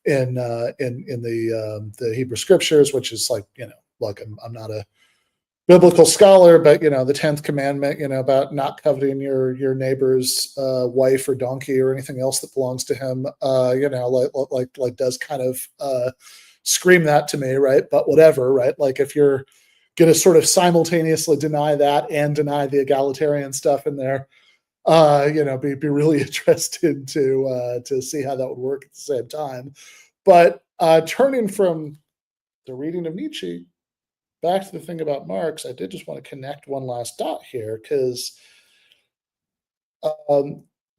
[SPEAKER 2] in the Hebrew scriptures, which is like, look, I'm not a biblical scholar, but the 10th commandment, about not coveting your neighbor's wife or donkey or anything else that belongs to him, like does kind of scream that to me, right? But whatever, right? Like if you're going to sort of simultaneously deny that and deny the egalitarian stuff in there, be really interested to see how that would work at the same time. But turning from the reading of Nietzsche back to the thing about Marx, I did just want to connect one last dot here, because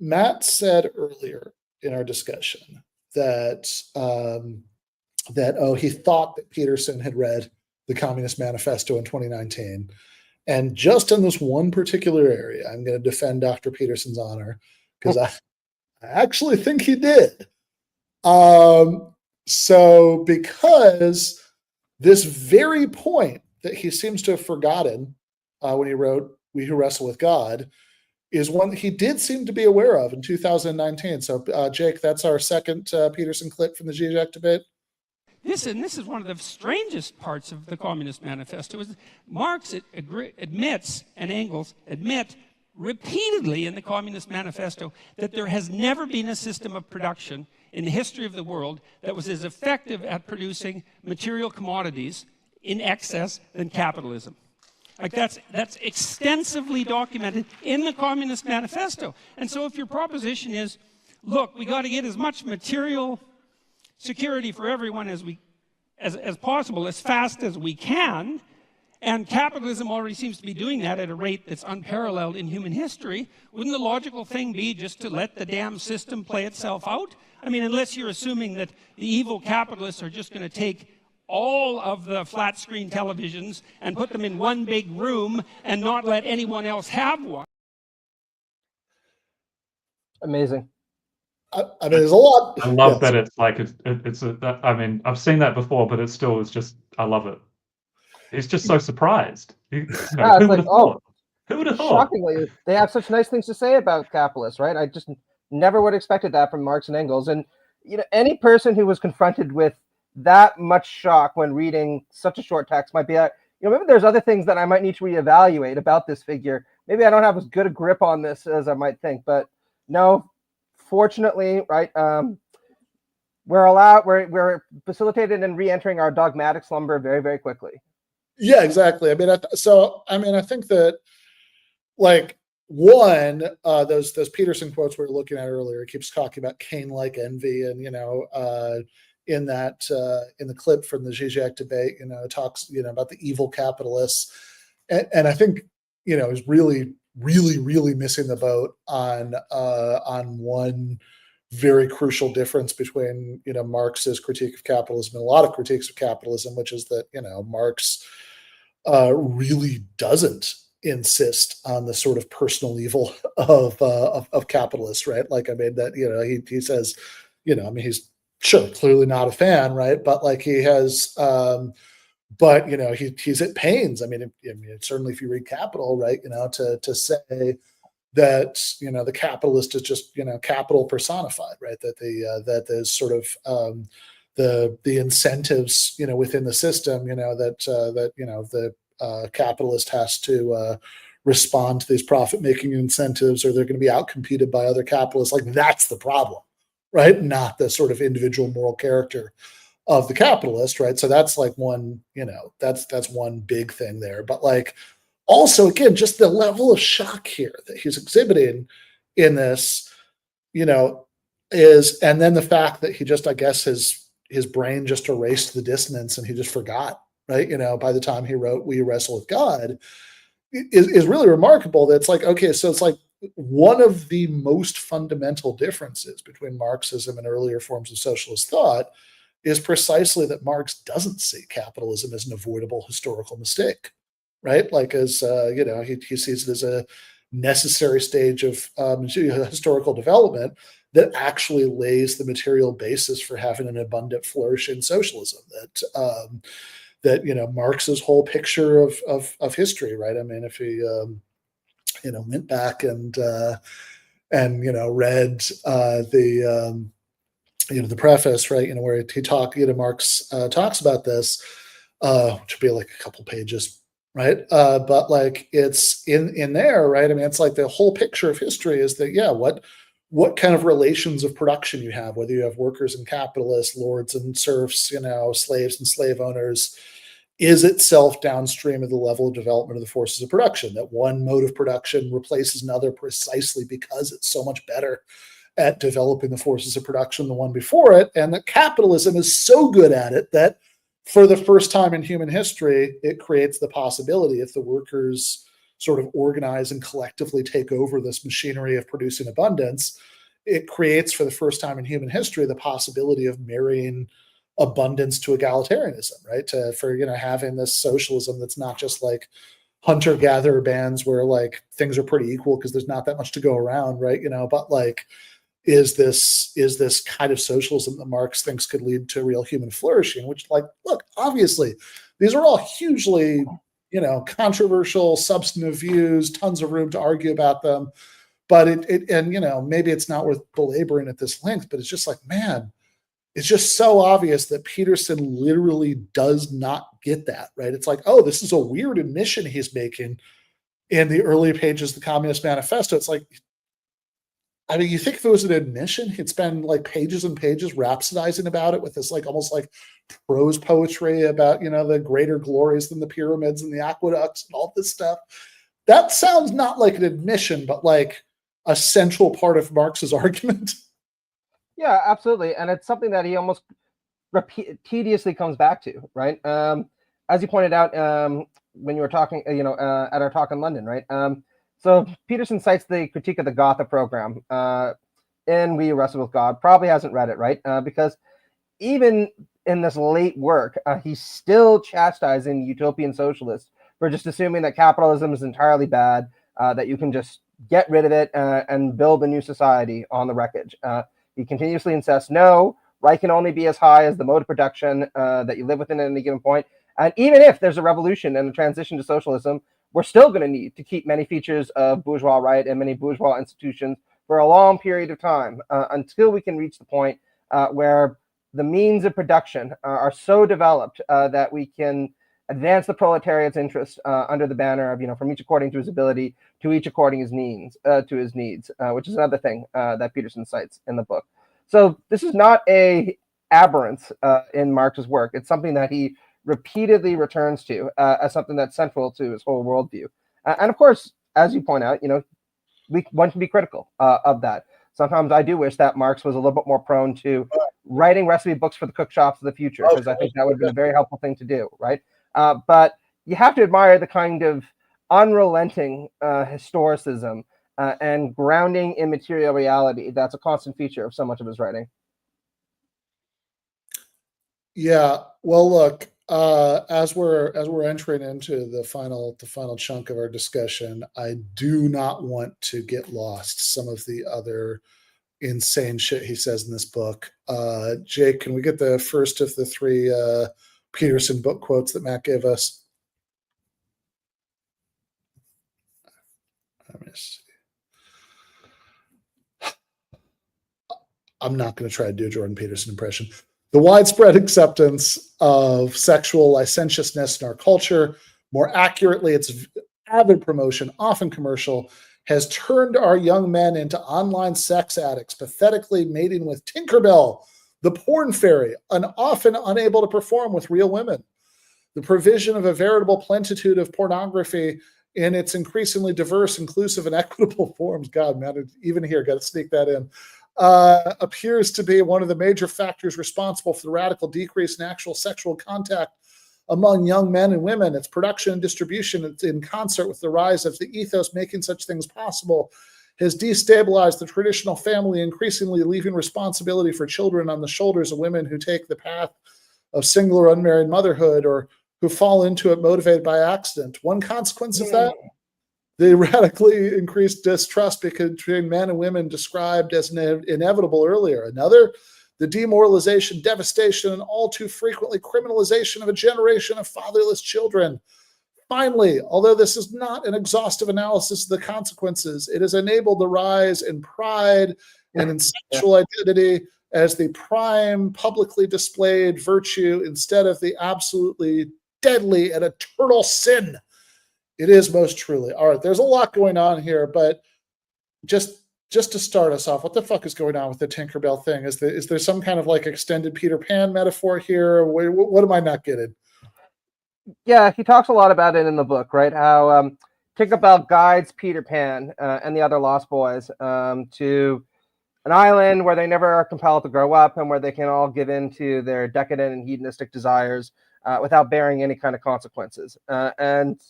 [SPEAKER 2] Matt said earlier in our discussion that he thought that Peterson had read the Communist Manifesto in 2019. And just in this one particular area, I'm going to defend Dr. Peterson's honor, because I actually think he did. So because this very point that he seems to have forgotten when he wrote We Who Wrestle with God is one that he did seem to be aware of in 2019. So, Jake, that's our second Peterson clip from the Žižek debate.
[SPEAKER 8] This is one of the strangest parts of the Communist Manifesto. Is Marx admits, and Engels admit repeatedly in the Communist Manifesto, that there has never been a system of production in the history of the world that was as effective at producing material commodities in excess than capitalism. Like that's extensively documented in the Communist Manifesto. And so if your proposition is, look, we got to get as much material security for everyone as possible, as fast as we can, and capitalism already seems to be doing that at a rate that's unparalleled in human history, wouldn't the logical thing be just to let the damn system play itself out? I mean, unless you're assuming that the evil capitalists are just going to take all of the flat screen televisions and put them in one big room and not let anyone else have one.
[SPEAKER 7] Amazing.
[SPEAKER 2] I mean, there's a lot.
[SPEAKER 6] I love that it's like I mean, I've seen that before, but it still is just, I love it. He's just so surprised. Who would have thought? Who would have thought?
[SPEAKER 7] Shockingly, they have such nice things to say about capitalists, right? I just never would have expected that from Marx and Engels. And any person who was confronted with that much shock when reading such a short text might be like, maybe there's other things that I might need to reevaluate about this figure. Maybe I don't have as good a grip on this as I might think. But no, fortunately, right? We're facilitated in re-entering our dogmatic slumber very, very quickly.
[SPEAKER 2] Yeah, exactly. I mean, I think that, like, one, those Peterson quotes we were looking at earlier, he keeps talking about Cain-like envy, and in the clip from the Žižek debate, talks about the evil capitalists, and I think is really, really, really missing the boat on one very crucial difference between Marx's critique of capitalism and a lot of critiques of capitalism, which is that Marx really doesn't insist on the sort of personal evil of capitalists, right? Like, I mean, that he says, he's clearly not a fan, right? But like he has, but he's at pains. I mean, certainly if you read Capital, right, to say that the capitalist is just capital personified, right? That there's sort of the incentives within the system, the capitalist has to respond to these profit-making incentives, or they're going to be outcompeted by other capitalists. Like, that's the problem, right? Not the sort of individual moral character of the capitalist, right? So that's like one, that's one big thing there. But like, also, again, just the level of shock here that he's exhibiting in this, is, and then the fact that he just, I guess, his brain just erased the dissonance and he just forgot, right? By the time he wrote We Wrestle with God, is really remarkable. That's like, okay, so it's like one of the most fundamental differences between Marxism and earlier forms of socialist thought is precisely that Marx doesn't see capitalism as an avoidable historical mistake, right? Like, as he sees it as a necessary stage of historical development that actually lays the material basis for having an abundant flourish in socialism. That Marx's whole picture of history, right? I mean, if he went back and read the preface, right, where Marx talks about this, which would be like a couple pages, right? But like, it's in there, right? I mean, it's like the whole picture of history is that, what kind of relations of production you have, whether you have workers and capitalists, lords and serfs, slaves and slave owners, is itself downstream of the level of development of the forces of production. That one mode of production replaces another precisely because it's so much better at developing the forces of production than the one before it, and that capitalism is so good at it that for the first time in human history, it creates the possibility, if the workers sort of organize and collectively take over this machinery of producing abundance, it creates for the first time in human history the possibility of marrying abundance to egalitarianism, right? For having this socialism that's not just like hunter-gatherer bands where like things are pretty equal because there's not that much to go around, right? But like, is this kind of socialism that Marx thinks could lead to real human flourishing? Which, like, look, obviously, these are all hugely controversial, substantive views, tons of room to argue about them. But maybe it's not worth belaboring at this length, but it's just like, man, it's just so obvious that Peterson literally does not get that, right? It's like, oh, this is a weird admission he's making in the early pages of the Communist Manifesto. It's like, I mean, you think if it was an admission, he'd spend like pages and pages rhapsodizing about it with this like almost like prose poetry about, you know, the greater glories than the pyramids and the aqueducts and all this stuff. That sounds not like an admission, but like a central part of Marx's argument.
[SPEAKER 7] Yeah, absolutely. And it's something that he almost tediously comes back to, right? As you pointed out when you were talking, at our talk in London, right? So Peterson cites the critique of the Gotha program in We Wrestle with God. Probably hasn't read it, right? Because even in this late work, he's still chastising utopian socialists for just assuming that capitalism is entirely bad, that you can just get rid of it and build a new society on the wreckage. He continuously insists, no, right can only be as high as the mode of production that you live within at any given point. And even if there's a revolution and a transition to socialism, we're still going to need to keep many features of bourgeois right and many bourgeois institutions for a long period of time until we can reach the point where the means of production are so developed that we can advance the proletariat's interest under the banner of, from each according to his ability to each according his needs, which is another thing that Peterson cites in the book. So this is not a aberrance in Marx's work. It's something that he repeatedly returns to as something that's central to his whole worldview. And of course, as you point out, one can be critical of that. Sometimes I do wish that Marx was a little bit more prone to writing recipe books for the cookshops of the future, because I think that would have been a very helpful thing to do, right? But you have to admire the kind of unrelenting historicism and grounding in material reality that's a constant feature of so much of his writing.
[SPEAKER 2] Yeah, well, look, as we're entering into the final chunk of our discussion, I do not want to get lost some of the other insane shit he says in this book. Jake, can we get the first of the three Peterson book quotes that Matt gave us? Let me see. I'm not going to try to do a Jordan Peterson impression. The widespread acceptance of sexual licentiousness in our culture, more accurately, its avid promotion, often commercial, has turned our young men into online sex addicts, pathetically mating with Tinkerbell, the porn fairy, and often unable to perform with real women. The provision of a veritable plenitude of pornography in its increasingly diverse, inclusive, and equitable forms. God, man, even here, got to sneak that in. Appears to be one of the major factors responsible for the radical decrease in actual sexual contact among young men and women. Its production and distribution in concert with the rise of the ethos making such things possible has destabilized the traditional family, increasingly leaving responsibility for children on the shoulders of women who take the path of single or unmarried motherhood or who fall into it motivated by accident. One consequence of that, the radically increased distrust between men and women described as inevitable earlier. Another, the demoralization, devastation, and all too frequently criminalization of a generation of fatherless children. Finally, although this is not an exhaustive analysis of the consequences, it has enabled the rise in pride and in sexual identity as the prime publicly displayed virtue instead of the absolutely deadly and eternal sin it is most truly. All right, there's a lot going on here, but just to start us off, what the fuck is going on with the Tinkerbell thing? Is there some kind of like extended Peter Pan metaphor here? What am I not getting?
[SPEAKER 7] Yeah, he talks a lot about it in the book, right? How Tinkerbell guides Peter Pan and the other Lost Boys to an island where they never are compelled to grow up and where they can all give in to their decadent and hedonistic desires without bearing any kind of consequences. And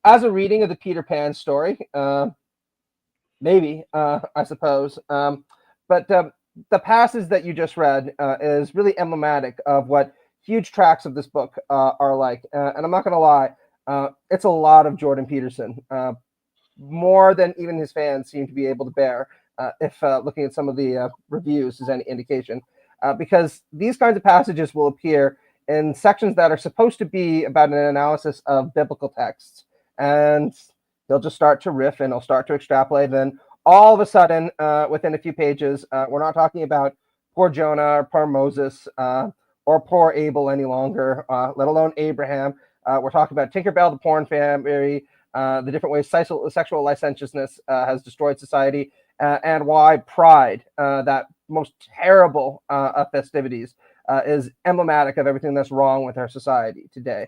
[SPEAKER 7] as a reading of the Peter Pan story, maybe, I suppose. But the passage that you just read is really emblematic of what huge tracts of this book are like. And I'm not going to lie, it's a lot of Jordan Peterson, more than even his fans seem to be able to bear, if looking at some of the reviews is any indication. Because these kinds of passages will appear in sections that are supposed to be about an analysis of biblical texts. And they'll just start to riff and they'll start to extrapolate. Then all of a sudden, within a few pages, we're not talking about poor Jonah or poor Moses or poor Abel any longer, let alone Abraham. We're talking about Tinkerbell, the porn fairy, the different ways sexual licentiousness has destroyed society, and why pride, that most terrible of festivities, is emblematic of everything that's wrong with our society today.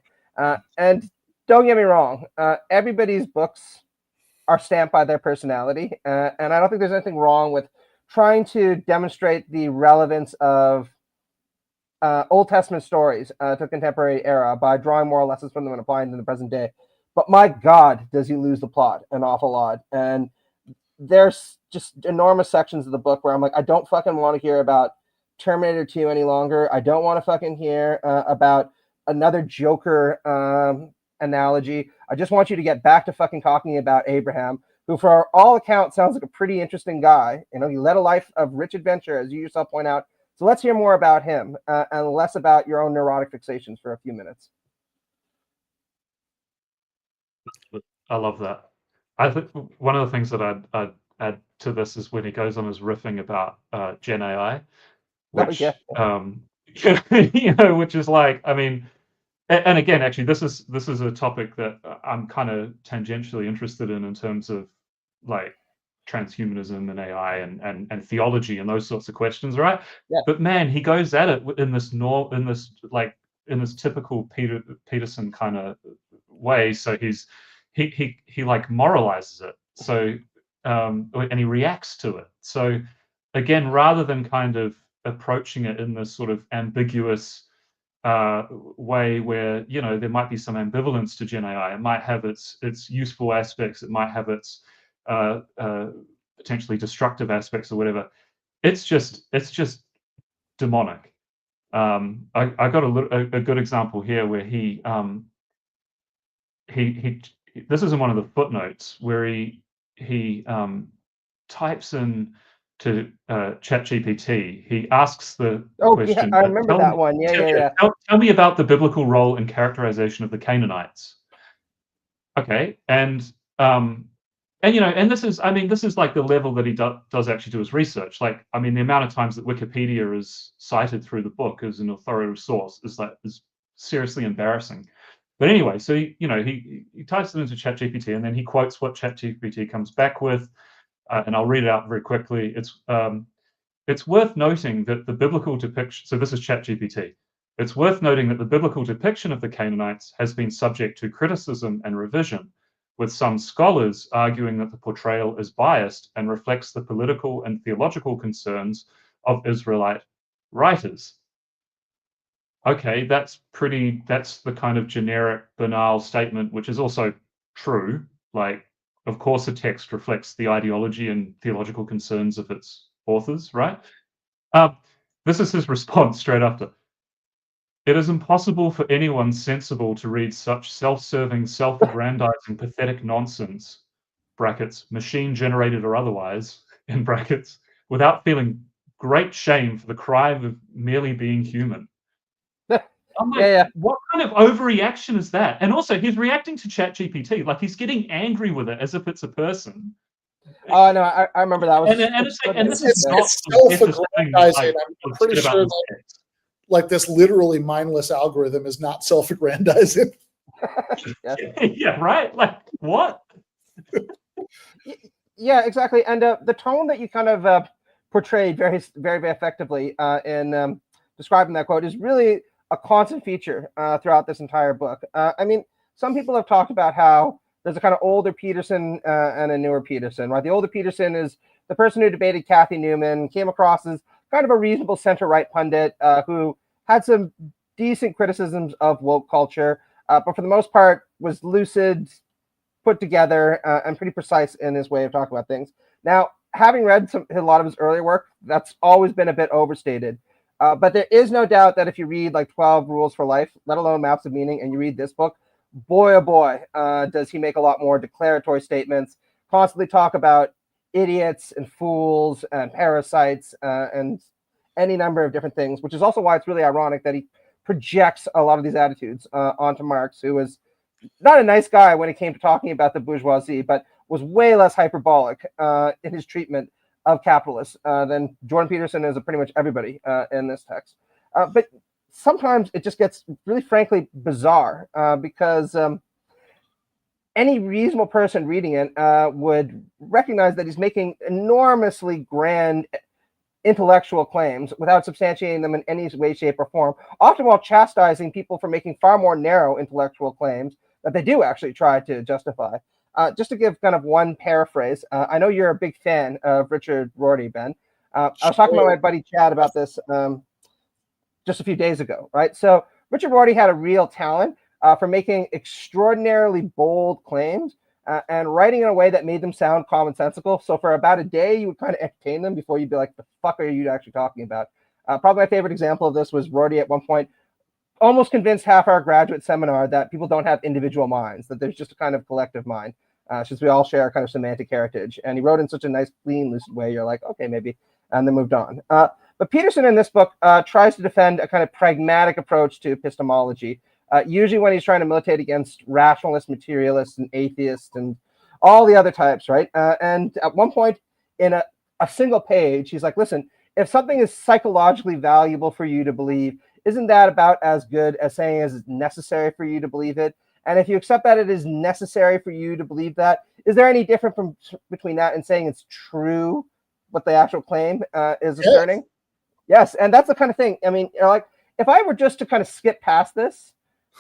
[SPEAKER 7] And don't get me wrong, everybody's books are stamped by their personality, and I don't think there's anything wrong with trying to demonstrate the relevance of Old Testament stories to the contemporary era by drawing moral lessons from them and applying them in the present day. But my God, does he lose the plot an awful lot. And there's just enormous sections of the book where I'm like, I don't fucking want to hear about Terminator 2 any longer. I don't want to fucking hear about another Joker analogy. I just want you to get back to fucking talking about Abraham, who for all accounts sounds like a pretty interesting guy. You know, he led a life of rich adventure, as you yourself point out. So let's hear more about him and less about your own neurotic fixations for a few minutes.
[SPEAKER 6] I love that. I think one of the things that I'd add to this is when he goes on his riffing about Gen AI, which you know, which is like, I mean, and again, actually, this is a topic that I'm kind of tangentially interested in terms of like transhumanism and AI and theology and those sorts of questions, right?
[SPEAKER 7] Yeah.
[SPEAKER 6] But man, he goes at it in this typical Peterson kind of way. So he like moralizes it. So and he reacts to it. So again, rather than kind of approaching it in this sort of ambiguous way where, you know, there might be some ambivalence to Gen AI. It might have its useful aspects. It might have its potentially destructive aspects or whatever. It's just demonic. I got a good example here where he this is in one of the footnotes where he types in to ChatGPT. He asks the question.
[SPEAKER 7] Yeah, I remember that one. Yeah.
[SPEAKER 6] Tell me about the biblical role and characterization of the Canaanites. Okay, and you know, and this is like the level that he does actually do his research. Like, I mean, the amount of times that Wikipedia is cited through the book as an authoritative source is seriously embarrassing. But anyway, so he types it into ChatGPT and then he quotes what ChatGPT comes back with, and I'll read it out very quickly. It's worth noting that the biblical depiction. So this is ChatGPT. It's worth noting that the biblical depiction of the Canaanites has been subject to criticism and revision, with some scholars arguing that the portrayal is biased and reflects the political and theological concerns of Israelite writers. Okay, that's the kind of generic, banal statement, which is also true. Like, of course, a text reflects the ideology and theological concerns of its authors, right? This is his response straight after. It is impossible for anyone sensible to read such self-serving, self-aggrandizing, pathetic nonsense, brackets, machine-generated or otherwise, in brackets, without feeling great shame for the crime of merely being human. I'm like, what kind of overreaction is that? And also, he's reacting to ChatGPT, like he's getting angry with it as if it's a person.
[SPEAKER 7] Oh no, I remember that.
[SPEAKER 2] It's self-aggrandizing. I'm pretty sure that like this literally mindless algorithm is not self-aggrandizing.
[SPEAKER 6] Yeah, right? Like, what?
[SPEAKER 7] Yeah, exactly. And the tone that you kind of portrayed very, very, very effectively in describing that quote is really a constant feature throughout this entire book. I mean, some people have talked about how there's a kind of older Peterson and a newer Peterson, right? The older Peterson is the person who debated Kathy Newman, came across as kind of a reasonable center-right pundit who had some decent criticisms of woke culture, but for the most part was lucid, put together, and pretty precise in his way of talking about things. Now, having read a lot of his earlier work, that's always been a bit overstated. But there is no doubt that if you read like 12 Rules for Life, let alone Maps of Meaning, and you read this book, boy, oh boy, does he make a lot more declaratory statements, constantly talk about idiots and fools and parasites and any number of different things, which is also why it's really ironic that he projects a lot of these attitudes onto Marx, who was not a nice guy when it came to talking about the bourgeoisie, but was way less hyperbolic in his treatment of capitalists than Jordan Peterson is of pretty much everybody in this text. But sometimes it just gets really, frankly, bizarre because any reasonable person reading it would recognize that he's making enormously grand intellectual claims without substantiating them in any way, shape, or form, often while chastising people for making far more narrow intellectual claims that they do actually try to justify. Just to give kind of one paraphrase, I know you're a big fan of Richard Rorty, Ben. I was talking to my buddy Chad about this just a few days ago, right? So Richard Rorty had a real talent for making extraordinarily bold claims and writing in a way that made them sound commonsensical. So for about a day, you would kind of entertain them before you'd be like, the fuck are you actually talking about? Probably my favorite example of this was Rorty at one point almost convinced half our graduate seminar that people don't have individual minds, that there's just a kind of collective mind, since we all share a kind of semantic heritage. And he wrote in such a nice, clean, lucid way, you're like, okay, maybe, and then moved on. But Peterson in this book tries to defend a kind of pragmatic approach to epistemology, usually when he's trying to militate against rationalists, materialists, and atheists, and all the other types, right? And at one point in a single page, he's like, listen, if something is psychologically valuable for you to believe, isn't that about as good as saying it's necessary for you to believe it? And if you accept that it is necessary for you to believe that, is there any difference between that and saying it's true, what the actual claim is asserting? Yes, and that's the kind of thing. I mean, like, if I were just to kind of skip past this,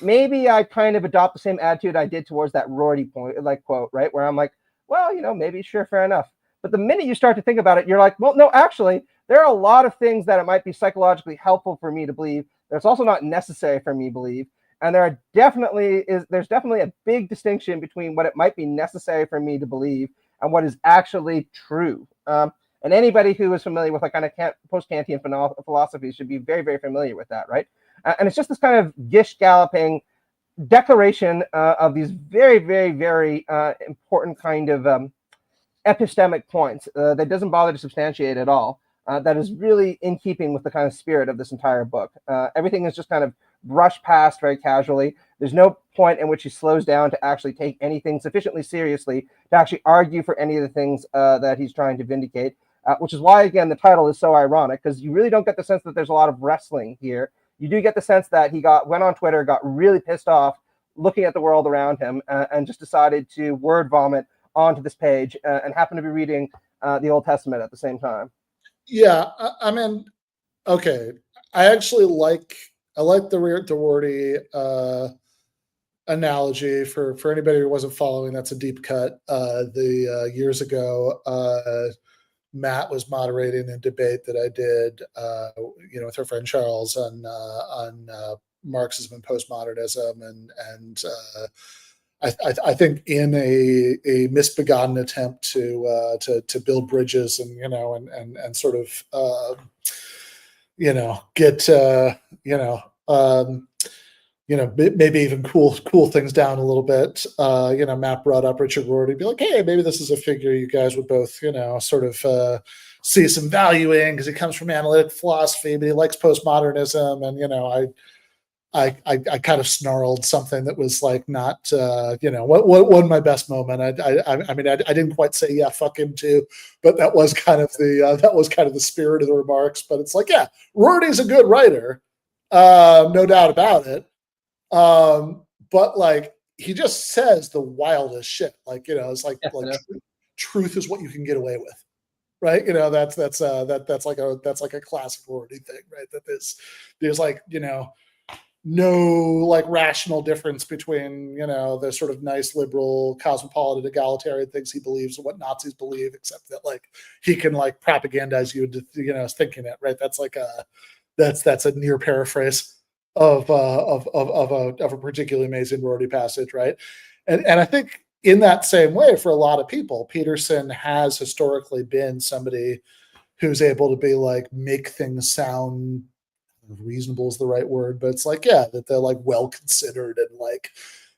[SPEAKER 7] maybe I kind of adopt the same attitude I did towards that Rorty quote, right? Where I'm like, well, maybe, sure, fair enough. But the minute you start to think about it, you're like, well, no, actually, there are a lot of things that it might be psychologically helpful for me to believe. That's also not necessary for me to believe. And there's definitely a big distinction between what it might be necessary for me to believe and what is actually true. And anybody who is familiar with like kind of post-Kantian philosophy should be very, very familiar with that, right? And it's just this kind of gish-galloping declaration of these very, very, very important kind of epistemic points that doesn't bother to substantiate at all. That is really in keeping with the kind of spirit of this entire book. Everything is just kind of brushed past very casually. There's no point in which he slows down to actually take anything sufficiently seriously to actually argue for any of the things that he's trying to vindicate, which is why, again, the title is so ironic, because you really don't get the sense that there's a lot of wrestling here. You do get the sense that he went on Twitter, got really pissed off looking at the world around him, and just decided to word vomit onto this page and happened to be reading the Old Testament at the same time.
[SPEAKER 2] Yeah, I mean, okay. I actually like the Rorty analogy for anybody who wasn't following. That's a deep cut. Years ago, Matt was moderating a debate that I did, with her friend Charles on Marxism and postmodernism, and I think in a misbegotten attempt to build bridges and sort of get maybe even cool things down a little bit. Matt brought up Richard Rorty, be like, hey, maybe this is a figure you guys would both sort of see some value in because he comes from analytic philosophy, but he likes postmodernism, and I kind of snarled something that was like not what wasn't my best moment. I mean I didn't quite say yeah fuck him too, but that was kind of the spirit of the remarks. But it's like, yeah, Rorty's a good writer, no doubt about it. But like he just says the wildest shit. Like it's like truth is what you can get away with, right? That's like a classic Rorty thing, right? That there's like no like rational difference between the sort of nice liberal cosmopolitan egalitarian things he believes and what Nazis believe, except that like he can like propagandize you into thinking it, right? That's like that's a near paraphrase of a particularly amazing Rorty passage, right? And I think in that same way, for a lot of people, Peterson has historically been somebody who's able to be like make things sound reasonable is the right word, but it's like, yeah, that they're like well considered and like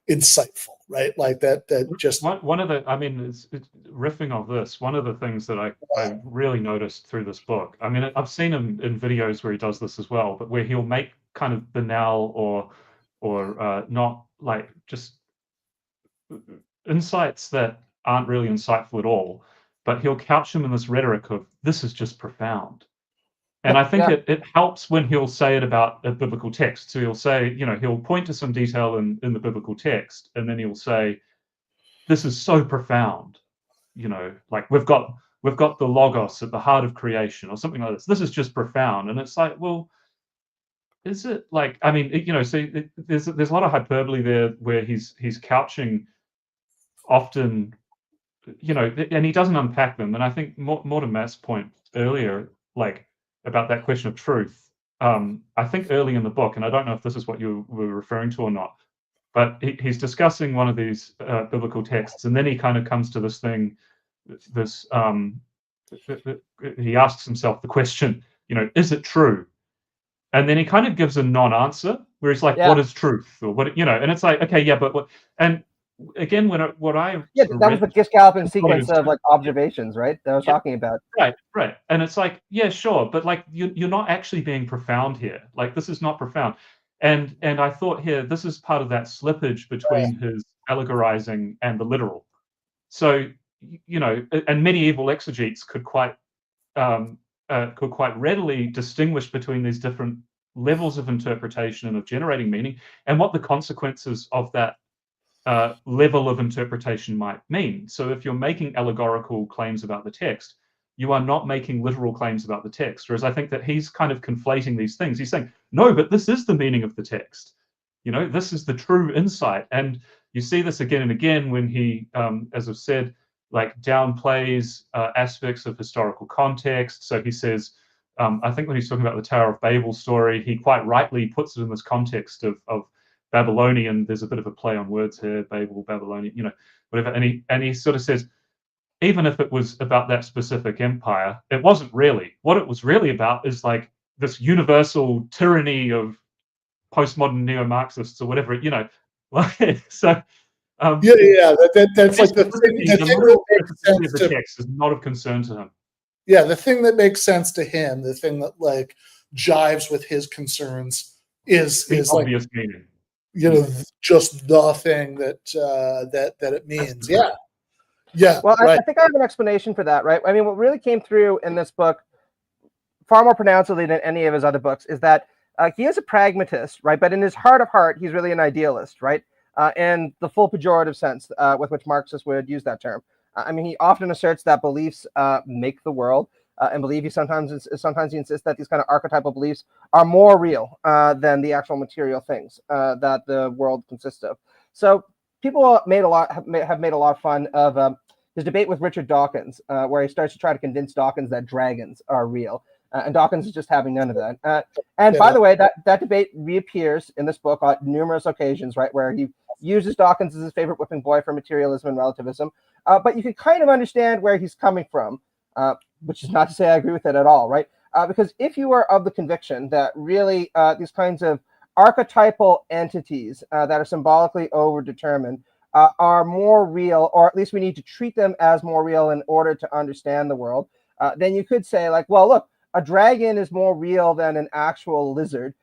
[SPEAKER 2] insightful, right? Like that just
[SPEAKER 6] one of the, I mean, it's riffing on this, one of the things that I really noticed through this book, I mean, I've seen him in videos where he does this as well, but where he'll make kind of banal or not like just insights that aren't really insightful at all, but he'll couch them in this rhetoric of this is just profound. And I think it helps when he'll say it about a biblical text. So he'll say, he'll point to some detail in the biblical text, and then he'll say, this is so profound, like we've got the logos at the heart of creation or something like this. This is just profound. And it's like, well, is it? Like, I mean, so there's a lot of hyperbole there where he's couching often, and he doesn't unpack them. And I think more to Matt's point earlier, like about that question of truth. I think early in the book, and I don't know if this is what you were referring to or not, but he's discussing one of these biblical texts, and then he kind of comes to this thing, he asks himself the question, is it true? And then he kind of gives a non-answer where he's like, what is truth? Or what, and it's like, okay, yeah, but what? And again, that was
[SPEAKER 7] the Gish-Gallopin sequence of like observations, right? That I was talking about.
[SPEAKER 6] Right. And it's like, yeah, sure, but like you're not actually being profound here. Like this is not profound. And I thought here, this is part of that slippage between his allegorizing and the literal. So, and medieval exegetes could quite readily distinguish between these different levels of interpretation and of generating meaning, and what the consequences of that level of interpretation might mean. So if you're making allegorical claims about the text, you are not making literal claims about the text. Whereas I think that he's kind of conflating these things. He's saying, no, but this is the meaning of the text. This is the true insight. And you see this again and again when he, as I've said, like downplays aspects of historical context. So he says, I think when he's talking about the Tower of Babel story, he quite rightly puts it in this context of Babylonian. There's a bit of a play on words here, Babel, Babylonian, whatever. And he sort of says, even if it was about that specific empire, it wasn't really. What it was really about is like this universal tyranny of postmodern neo-Marxists or whatever, so.
[SPEAKER 2] That's like the thing that makes sense
[SPEAKER 6] to the text is not of concern to him.
[SPEAKER 2] Yeah, the thing that makes sense to him, the thing that like jives with his concerns is
[SPEAKER 6] obvious
[SPEAKER 2] like
[SPEAKER 6] meaning.
[SPEAKER 2] Just the thing that it means. Yeah.
[SPEAKER 7] Well,
[SPEAKER 2] right.
[SPEAKER 7] I think I have an explanation for that, right? I mean, what really came through in this book, far more pronouncedly than any of his other books, is that he is a pragmatist, right? But in his heart of heart, he's really an idealist, right? In the full pejorative sense with which Marxists would use that term. I mean, he often asserts that beliefs make the world, and sometimes he insists that these kind of archetypal beliefs are more real than the actual material things that the world consists of. So people have made a lot of fun of his debate with Richard Dawkins, where he starts to try to convince Dawkins that dragons are real. And Dawkins is just having none of that. By the way, that debate reappears in this book on numerous occasions, right, where he uses Dawkins as his favorite whipping boy for materialism and relativism. But you can kind of understand where he's coming from, which is not to say I agree with it at all, right? Because if you are of the conviction that really these kinds of archetypal entities that are symbolically overdetermined are more real, or at least we need to treat them as more real in order to understand the world, then you could say, like, well, look, a dragon is more real than an actual lizard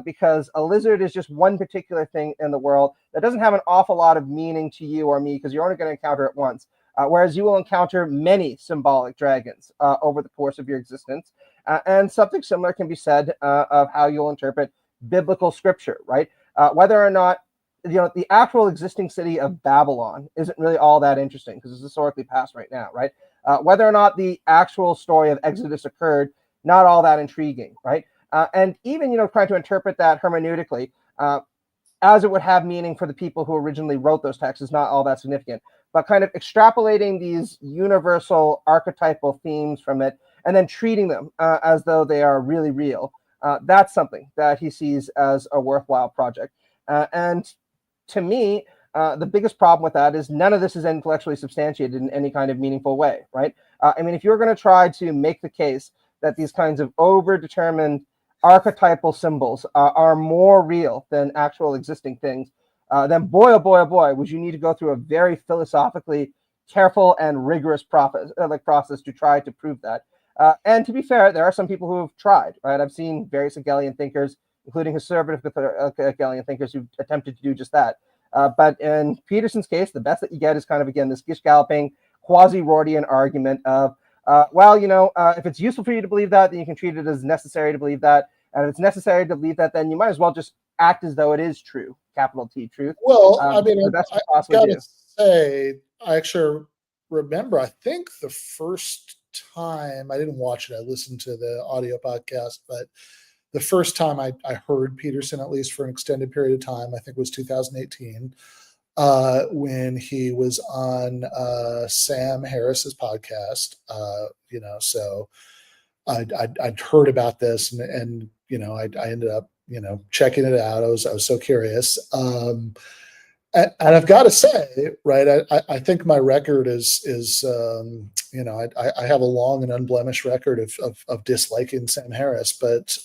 [SPEAKER 7] because a lizard is just one particular thing in the world that doesn't have an awful lot of meaning to you or me because you're only going to encounter it once, whereas you will encounter many symbolic dragons over the course of your existence. And something similar can be said of how you'll interpret biblical scripture, right? Whether or not the actual existing city of Babylon isn't really all that interesting because it's historically past right now, right? Whether or not the actual story of Exodus occurred, not all that intriguing, right? And even, trying to interpret that hermeneutically, as it would have meaning for the people who originally wrote those texts is not all that significant. But kind of extrapolating these universal archetypal themes from it and then treating them as though they are really real, that's something that he sees as a worthwhile project. And to me, the biggest problem with that is none of this is intellectually substantiated in any kind of meaningful way, right? I mean, if you're going to try to make the case that these kinds of overdetermined archetypal symbols are more real than actual existing things, then boy, oh boy, oh boy, would you need to go through a very philosophically careful and rigorous process to try to prove that. And to be fair, there are some people who have tried, right? I've seen various Hegelian thinkers, including conservative Hegelian thinkers, who've attempted to do just that. But in Peterson's case, the best that you get is kind of, again, this gish-galloping, quasi-Rortian argument of, if it's useful for you to believe that, then you can treat it as necessary to believe that. And if it's necessary to believe that, then you might as well just act as though it is true, capital T, truth.
[SPEAKER 2] Well, I mean, I gotta say, I actually remember, I think the first time, I didn't watch it, I listened to the audio podcast, but the first time I heard Peterson, at least for an extended period of time, I think was 2018, when he was on Sam Harris's podcast. So I'd heard about this, and I ended up checking it out. I was so curious. And I've got to say, right, I think my record is I have a long and unblemished record of disliking Sam Harris, but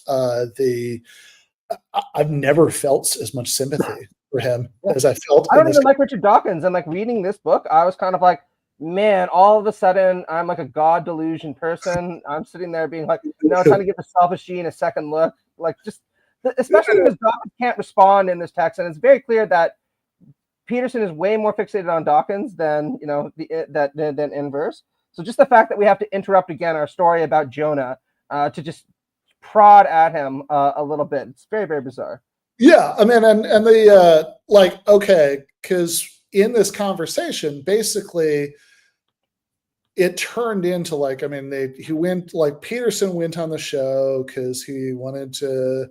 [SPEAKER 2] I've never felt as much sympathy for him as I felt.
[SPEAKER 7] I don't even like Richard Dawkins, and like reading this book, I was kind of like, man, all of a sudden I'm like a God delusion person. I'm sitting there being like, trying to give the selfish gene a second look, like just especially because Dawkins can't respond in this text, and it's very clear that Peterson is way more fixated on Dawkins than than inverse. So just the fact that we have to interrupt again our story about Jonah to just prod at him a little bit, it's very, very bizarre.
[SPEAKER 2] Yeah, I mean, and the okay, because in this conversation, basically, it turned into Peterson went on the show because he wanted to.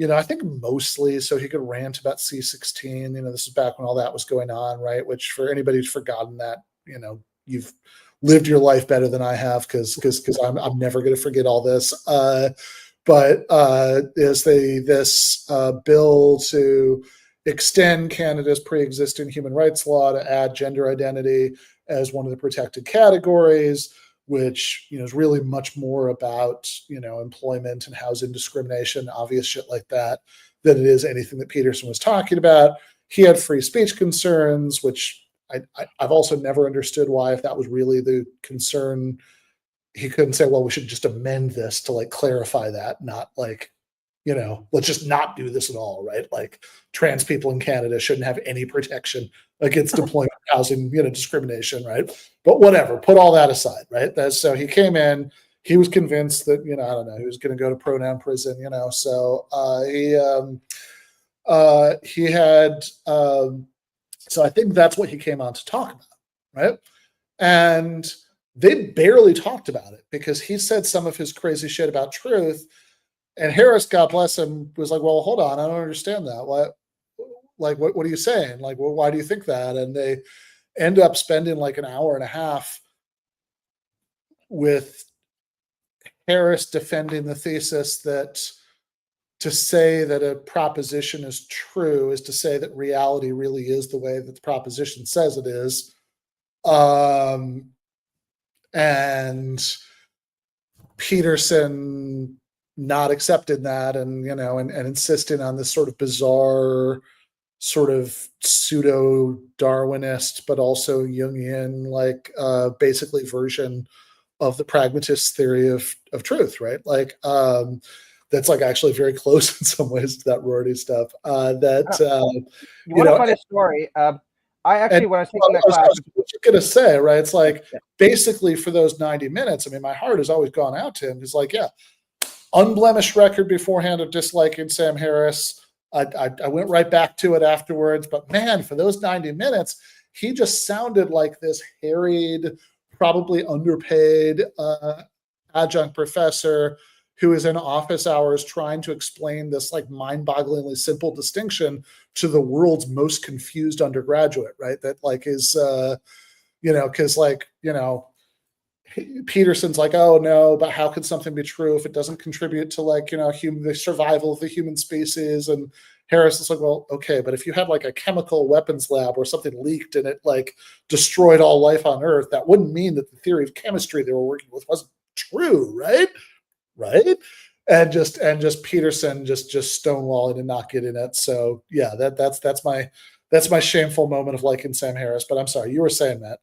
[SPEAKER 2] I think mostly so he could rant about C-16. This is back when all that was going on, right? Which for anybody who's forgotten that, you've lived your life better than I have because I'm never going to forget all this. But is this bill to extend Canada's pre-existing human rights law to add gender identity as one of the protected categories, which is really much more about employment and housing discrimination, obvious shit like that, than it is anything that Peterson was talking about. He had free speech concerns, which I've also never understood why, if that was really the concern, he couldn't say, well, we should just amend this to clarify that, not let's just not do this at all, right? Like trans people in Canada shouldn't have any protection against employment housing, discrimination, right? But whatever, put all that aside, right? So he came in, he was convinced that, I don't know, he was going to go to pronoun prison, so he had, so I think that's what he came on to talk about, right? And they barely talked about it because he said some of his crazy shit about truth. And Harris, God bless him, was like, well, hold on, I don't understand that. What are you saying? Well, why do you think that? And they end up spending an hour and a half with Harris defending the thesis that to say that a proposition is true is to say that reality really is the way that the proposition says it is. And Peterson not accepting that and insisting on this sort of bizarre sort of pseudo-Darwinist but also Jungian basically version of the pragmatist theory of truth, right? That's actually very close in some ways to that Rorty stuff.
[SPEAKER 7] You want a funny story? I actually, when I was taking that class,
[SPEAKER 2] I was going to say, right? It's basically for those 90 minutes, I mean, my heart has always gone out to him. He's unblemished record beforehand of disliking Sam Harris. I went right back to it afterwards, but man, for those 90 minutes, he just sounded like this harried, probably underpaid adjunct professor who is in office hours trying to explain this mind-bogglingly simple distinction to the world's most confused undergraduate, right? That is, because Peterson's oh no, but how could something be true if it doesn't contribute to the survival of the human species? And Harris is well, okay, but if you had a chemical weapons lab or something leaked and it destroyed all life on Earth, that wouldn't mean that the theory of chemistry they were working with wasn't true, right? And just Peterson just stonewalling and not getting it. So yeah, that's my shameful moment of liking Sam Harris. But I'm sorry, you were saying that.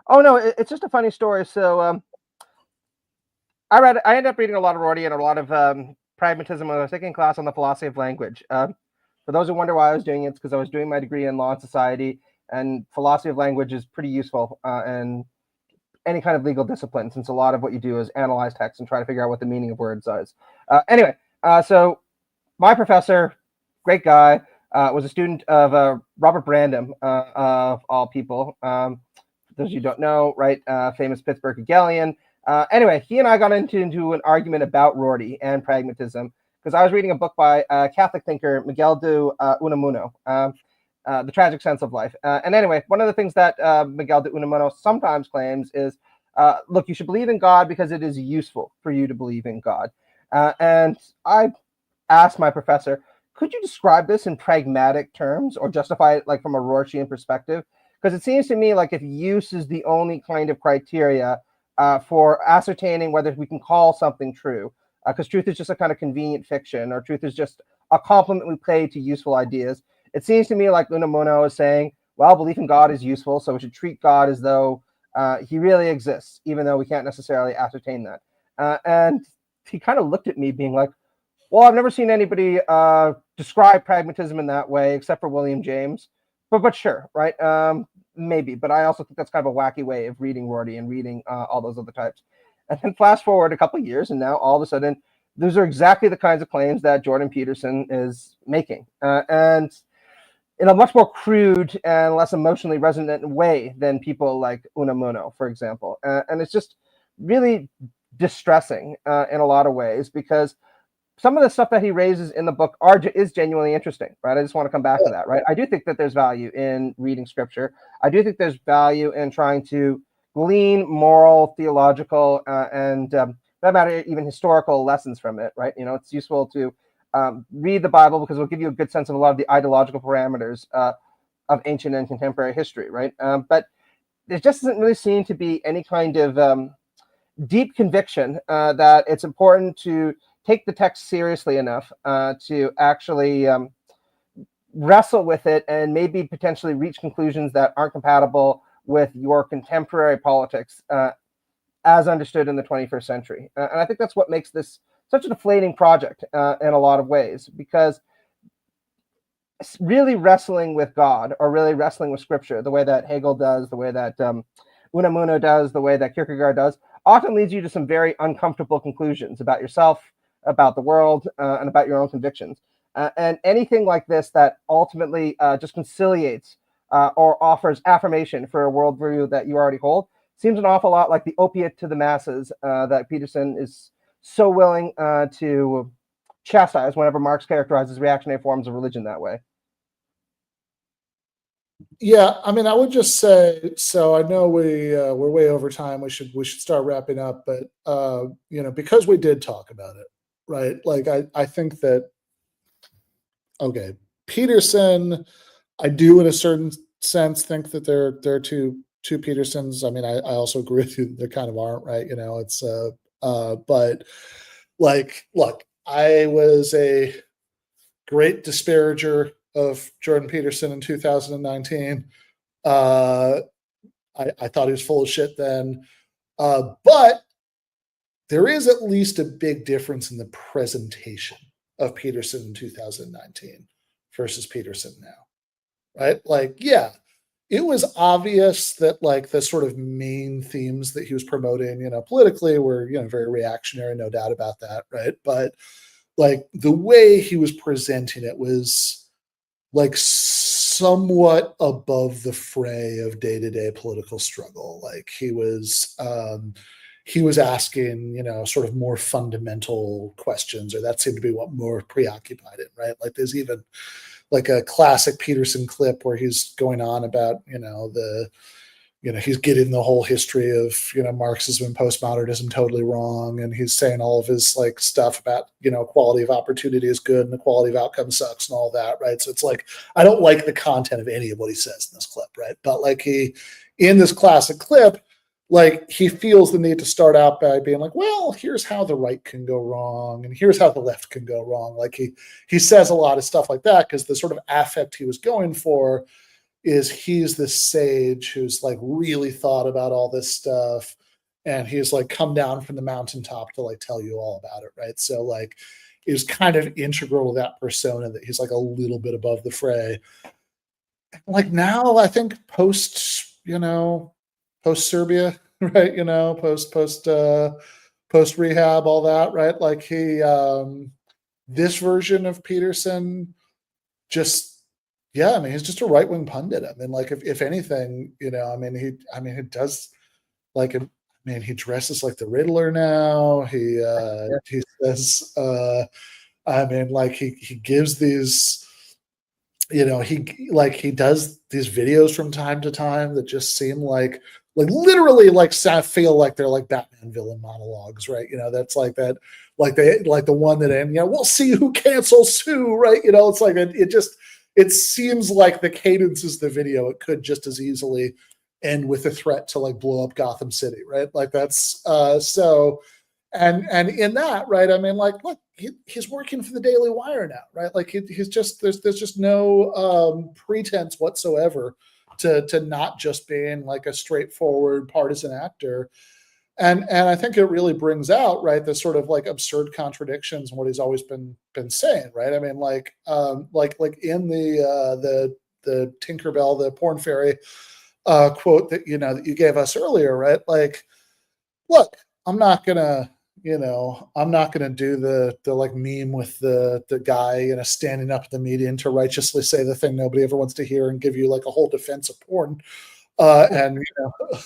[SPEAKER 7] Oh no, it's just a funny story. So I ended up reading a lot of Rorty and a lot of pragmatism when I was taking class on the philosophy of language. For those who wonder why I was doing it, it's because I was doing my degree in law and society, and philosophy of language is pretty useful in any kind of legal discipline, since a lot of what you do is analyze text and try to figure out what the meaning of words is. Anyway, so my professor, great guy, was a student of Robert Brandom, of all people. those of you who don't know, right, famous Pittsburgh Hegelian. Anyway, he and I got into an argument about Rorty and pragmatism because I was reading a book by Catholic thinker Miguel de Unamuno, The Tragic Sense of Life. And anyway, one of the things that Miguel de Unamuno sometimes claims is, look, you should believe in God because it is useful for you to believe in God. And I asked my professor, could you describe this in pragmatic terms or justify it like from a Rortian perspective? Because it seems to me like if use is the only kind of criteria for ascertaining whether we can call something true, because truth is just a kind of convenient fiction, or truth is just a compliment we pay to useful ideas. It seems to me like Unamuno is saying, well, belief in God is useful, so we should treat God as though he really exists, even though we can't necessarily ascertain that. And he kind of looked at me being like, well, I've never seen anybody describe pragmatism in that way, except for William James. But sure, right? Maybe. But I also think that's kind of a wacky way of reading Rorty and reading all those other types. And then fast forward a couple of years, and now all of a sudden, those are exactly the kinds of claims that Jordan Peterson is making. And in a much more crude and less emotionally resonant way than people like Unamuno, for example. And it's just really distressing in a lot of ways, because some of the stuff that he raises in the book is genuinely interesting, right? I just want to come back to that, right? I do think that there's value in reading scripture. I do think there's value in trying to glean moral, theological, and that matter, even historical lessons from it, right? You know, it's useful to read the Bible because it'll give you a good sense of a lot of the ideological parameters of ancient and contemporary history, right? But there just doesn't really seem to be any kind of deep conviction that it's important to take the text seriously enough to actually wrestle with it and maybe potentially reach conclusions that aren't compatible with your contemporary politics as understood in the 21st century. And I think that's what makes this such a deflating project in a lot of ways, because really wrestling with God, or really wrestling with scripture, the way that Hegel does, the way that Unamuno does, the way that Kierkegaard does, often leads you to some very uncomfortable conclusions about yourself, about the world, and about your own convictions. And anything like this that ultimately just conciliates or offers affirmation for a worldview that you already hold seems an awful lot like the opiate to the masses that Peterson is so willing to chastise whenever Marx characterizes reactionary forms of religion that way.
[SPEAKER 2] Yeah, I mean, I would just say, so I know we're way over time. We should start wrapping up, but because we did talk about it, right? Like I think that, okay, Peterson, I do in a certain sense think that there are two Petersons. I mean, I also agree with you, there kind of aren't, right? It's but like, look, I was a great disparager of Jordan Peterson in 2019. I thought he was full of shit then. But there is at least a big difference in the presentation of Peterson in 2019 versus Peterson now, right? Like, yeah, it was obvious that like the sort of main themes that he was promoting, politically were, very reactionary, no doubt about that, right? But like the way he was presenting it was like somewhat above the fray of day-to-day political struggle. Like he was asking, sort of more fundamental questions, or that seemed to be what more preoccupied him, right? Like there's even like a classic Peterson clip where he's going on about, he's getting the whole history of, Marxism and postmodernism totally wrong. And he's saying all of his like stuff about, equality of opportunity is good and equality of outcome sucks and all that. Right. So it's like, I don't like the content of any of what he says in this clip. Right. But like in this classic clip, like he feels the need to start out by being like, well, here's how the right can go wrong. And here's how the left can go wrong. Like he says a lot of stuff like that because the sort of affect he was going for is he's this sage who's like really thought about all this stuff, and he's like come down from the mountaintop to like tell you all about it, right? So like it was kind of integral to that persona that he's like a little bit above the fray. Like now I think post Serbia, right? Post rehab, all that, right? Like this version of Peterson just Yeah, I mean, he's just a right-wing pundit. I mean, like, if anything, I mean, he does, like, I mean, he dresses like the Riddler now. He says, I mean, like, he gives these, he does these videos from time to time that just seem like literally like feel like they're like Batman villain monologues, right? That's like that, like the one that end, we'll see who cancels who, right? It's like it seems like the cadence is the video. It could just as easily end with a threat to like blow up Gotham City, right? Like that's so. And in that, right? I mean, like, look, he's working for the Daily Wire now, right? Like he's just there's just no pretense whatsoever to not just being like a straightforward partisan actor. And I think it really brings out, right, the sort of like absurd contradictions in what he's always been saying, right? I mean, like in the Tinkerbell, the porn fairy quote that that you gave us earlier, right? Like, look, I'm not gonna do the like meme with the guy standing up at the median to righteously say the thing nobody ever wants to hear and give you like a whole defense of porn. And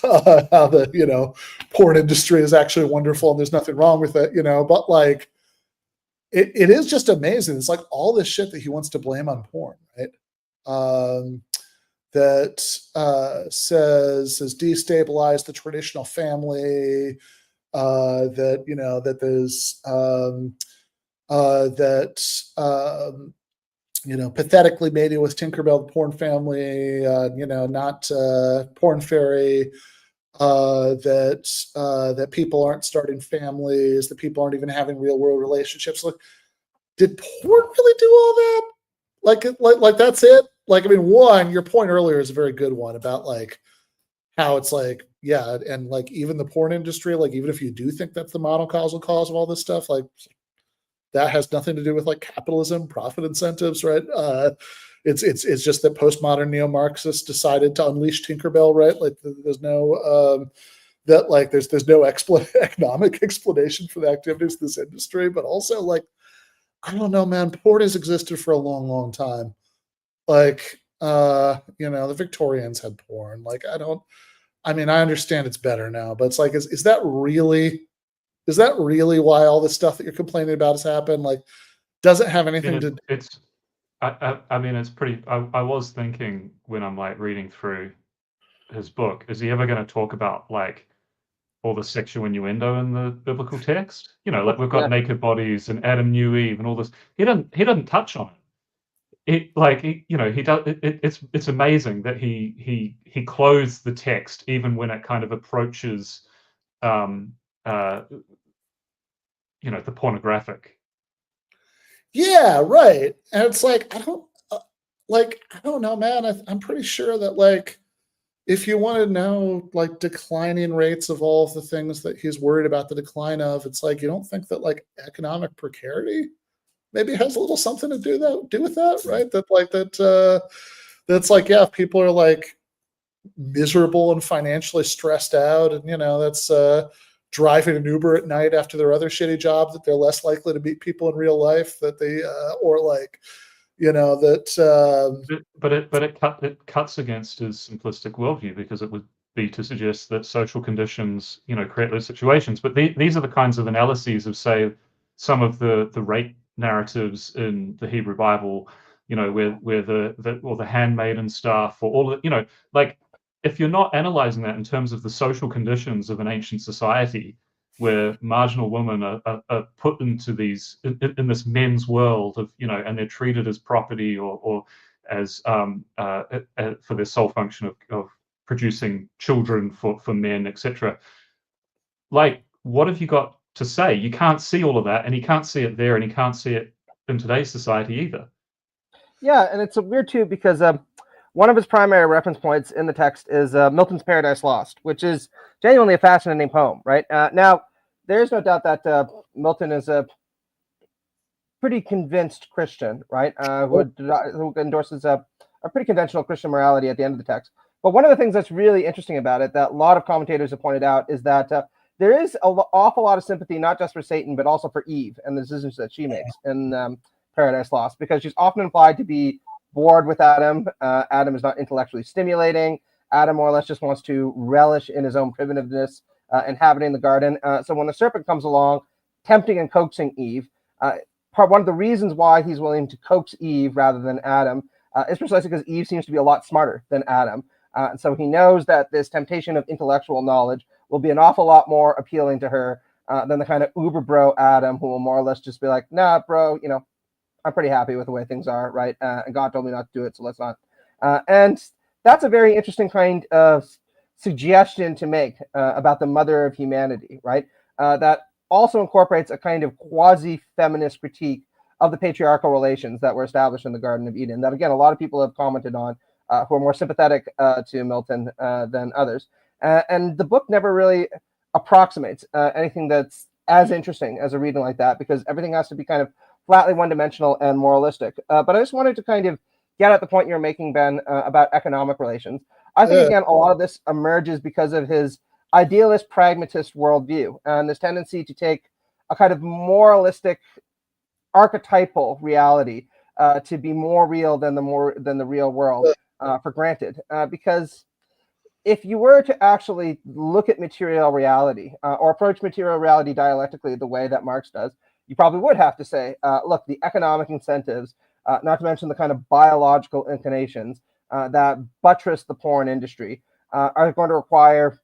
[SPEAKER 2] how the porn industry is actually wonderful and there's nothing wrong with it, but like it is just amazing. It's like all this shit that he wants to blame on porn, right? That says has destabilized the traditional family. That there's pathetically mated with Tinkerbell the porn family, not porn fairy, that people aren't starting families, that people aren't even having real world relationships. Like, did porn really do all that? Like that's it? Like, I mean, one, your point earlier is a very good one about like how it's like, yeah, and like even the porn industry, like even if you do think that's the monocausal cause of all this stuff, like that has nothing to do with like capitalism, profit incentives, right? It's just that postmodern neo-Marxists decided to unleash Tinkerbell, right? Like there's no there's no economic explanation for the activities of this industry, but also like I don't know, man, porn has existed for a long, long time. Like the Victorians had porn. Like I understand it's better now, but it's like is that really why all this stuff that you're complaining about has happened? Like, does it have anything to?
[SPEAKER 6] It's, I mean, it's pretty. I was thinking when I'm like reading through his book, is he ever going to talk about like all the sexual innuendo in the biblical text? Like we've got naked bodies and Adam knew Eve and all this. He doesn't touch on it. He does. It's amazing that he clothes the text even when it kind of approaches, the pornographic.
[SPEAKER 2] Yeah, right. And it's like I don't know, man. I'm pretty sure that like if you want to know like declining rates of all of the things that he's worried about the decline of, it's like you don't think that like economic precarity maybe has a little something to do with that, right? That's like, yeah, if people are like miserable and financially stressed out, and that's driving an Uber at night after their other shitty job, that they're less likely to meet people in real life, that they or like that.
[SPEAKER 6] But it cuts against his simplistic worldview, because it would be to suggest that social conditions create those situations. But these are the kinds of analyses of, say, some of the rape narratives in the Hebrew Bible, where the handmaiden stuff, or all the, like, if you're not analyzing that in terms of the social conditions of an ancient society where marginal women are put into these in this men's world of, and they're treated as property or as for their sole function of producing children for men, etc. Like, what have you got to say? You can't see all of that, and you can't see it there, and you can't see it in today's society either.
[SPEAKER 7] Yeah, and it's weird too, because one of his primary reference points in the text is Milton's Paradise Lost, which is genuinely a fascinating poem, right? Now, there's no doubt that Milton is a pretty convinced Christian, right? Who endorses a pretty conventional Christian morality at the end of the text. But one of the things that's really interesting about it, that a lot of commentators have pointed out, is that there is an awful lot of sympathy, not just for Satan, but also for Eve and the decisions that she makes in Paradise Lost, because she's often implied to be bored with Adam. Adam is not intellectually stimulating. Adam more or less just wants to relish in his own primitiveness, inhabiting the garden. So when the serpent comes along, tempting and coaxing Eve, one of the reasons why he's willing to coax Eve rather than Adam is precisely because Eve seems to be a lot smarter than Adam. And so he knows that this temptation of intellectual knowledge will be an awful lot more appealing to her than the kind of uber bro Adam who will more or less just be like, nah, bro, I'm pretty happy with the way things are, right? And God told me not to do it, so let's not. And that's a very interesting kind of suggestion to make about the mother of humanity, right? That also incorporates a kind of quasi-feminist critique of the patriarchal relations that were established in the Garden of Eden that, again, a lot of people have commented on who are more sympathetic to Milton than others. And the book never really approximates anything that's as interesting as a reading like that, because everything has to be kind of flatly one-dimensional and moralistic. But I just wanted to kind of get at the point you're making, Ben, about economic relations. I think, again, a lot of this emerges because of his idealist, pragmatist worldview and this tendency to take a kind of moralistic, archetypal reality to be more real than the real world for granted. Because if you were to actually look at material reality or approach material reality dialectically the way that Marx does, you probably would have to say, look, the economic incentives, not to mention the kind of biological inclinations that buttress the porn industry, are going to require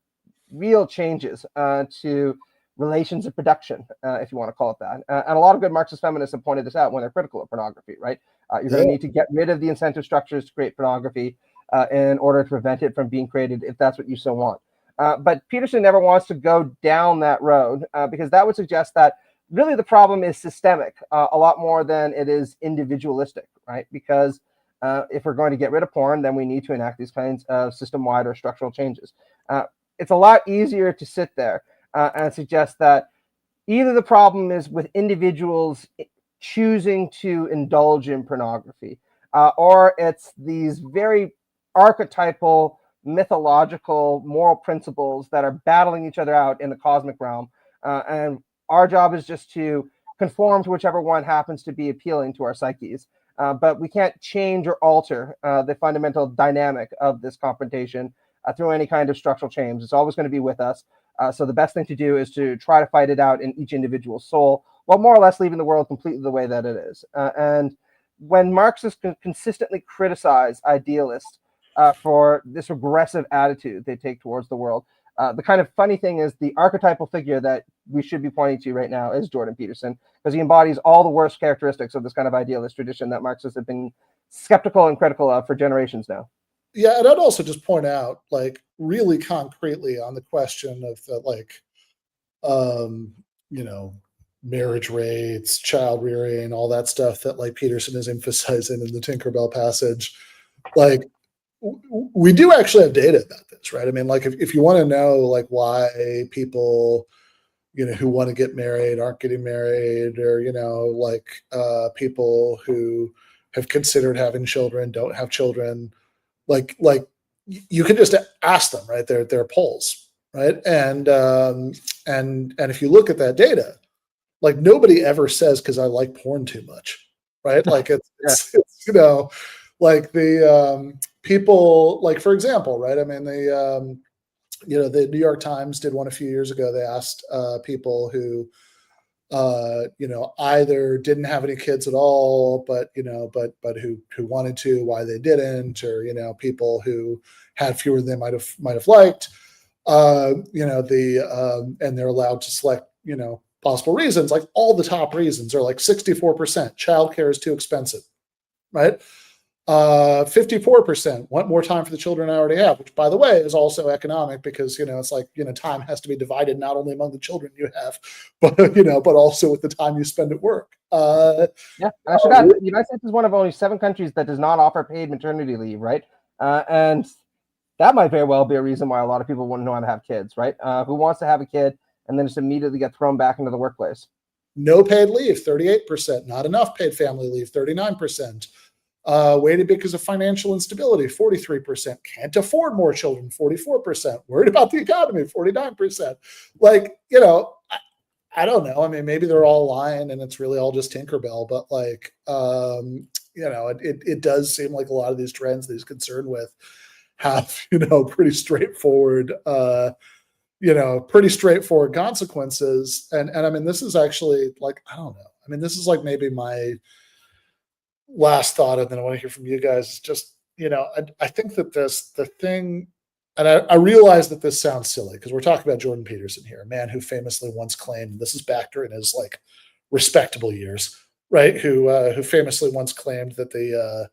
[SPEAKER 7] real changes to relations of production, if you want to call it that. And a lot of good Marxist feminists have pointed this out when they're critical of pornography, right? You're going to need to get rid of the incentive structures to create pornography in order to prevent it from being created, if that's what you so want. But Peterson never wants to go down that road because that would suggest that really the problem is systemic a lot more than it is individualistic, right? Because if we're going to get rid of porn, then we need to enact these kinds of system-wide or structural changes. It's a lot easier to sit there and suggest that either the problem is with individuals choosing to indulge in pornography, or it's these very archetypal, mythological, moral principles that are battling each other out in the cosmic realm. And our job is just to conform to whichever one happens to be appealing to our psyches. But we can't change or alter the fundamental dynamic of this confrontation through any kind of structural change. It's always going to be with us. So the best thing to do is to try to fight it out in each individual soul, while more or less leaving the world completely the way that it is. And when Marxists consistently criticize idealists for this regressive attitude they take towards the world, the kind of funny thing is the archetypal figure that we should be pointing to right now is Jordan Peterson, because he embodies all the worst characteristics of this kind of idealist tradition that Marxists have been skeptical and critical of for generations now.
[SPEAKER 2] Yeah, and I'd also just point out, like, really concretely on the question of the, like, marriage rates, child rearing, all that stuff that, like, Peterson is emphasizing in the Tinkerbell passage. Like, we do actually have data about this, right? I mean, like, if you want to know, like, why people, who want to get married aren't getting married, or, people who have considered having children don't have children, like you can just ask them, right? They're polls, right? And if you look at that data, like, nobody ever says because I like porn too much, right? Like it's like the people, like, for example, right? I mean, the New York Times did one a few years ago. They asked people who either didn't have any kids at all, but who wanted to, why they didn't, or, people who had fewer than they might have liked, and they're allowed to select, possible reasons. Like, all the top reasons are like 64%, childcare is too expensive, right? 54% want more time for the children I already have, which, by the way, is also economic, because it's like, time has to be divided not only among the children you have, but but also with the time you spend at work. I
[SPEAKER 7] should add, the United States is one of only 7 countries that does not offer paid maternity leave, right? And that might very well be a reason why a lot of people wouldn't want to have kids, right? Who wants to have a kid and then just immediately get thrown back into the workplace?
[SPEAKER 2] No paid leave, 38%. Not enough paid family leave, 39%. Waited because of financial instability, 43%. Can't afford more children, 44%. Worried about the economy, 49%. Like, I don't know. I mean, maybe they're all lying and it's really all just Tinkerbell, but, like, it does seem like a lot of these trends that he's concerned with have, pretty straightforward, consequences. And I mean, this is actually like, I don't know. I mean, this is like maybe my last thought, and then I want to hear from you guys. Just, I think that the thing, and I realize that this sounds silly because we're talking about Jordan Peterson here, a man who famously once claimed, this is back during his like respectable years, right? Who famously once claimed that the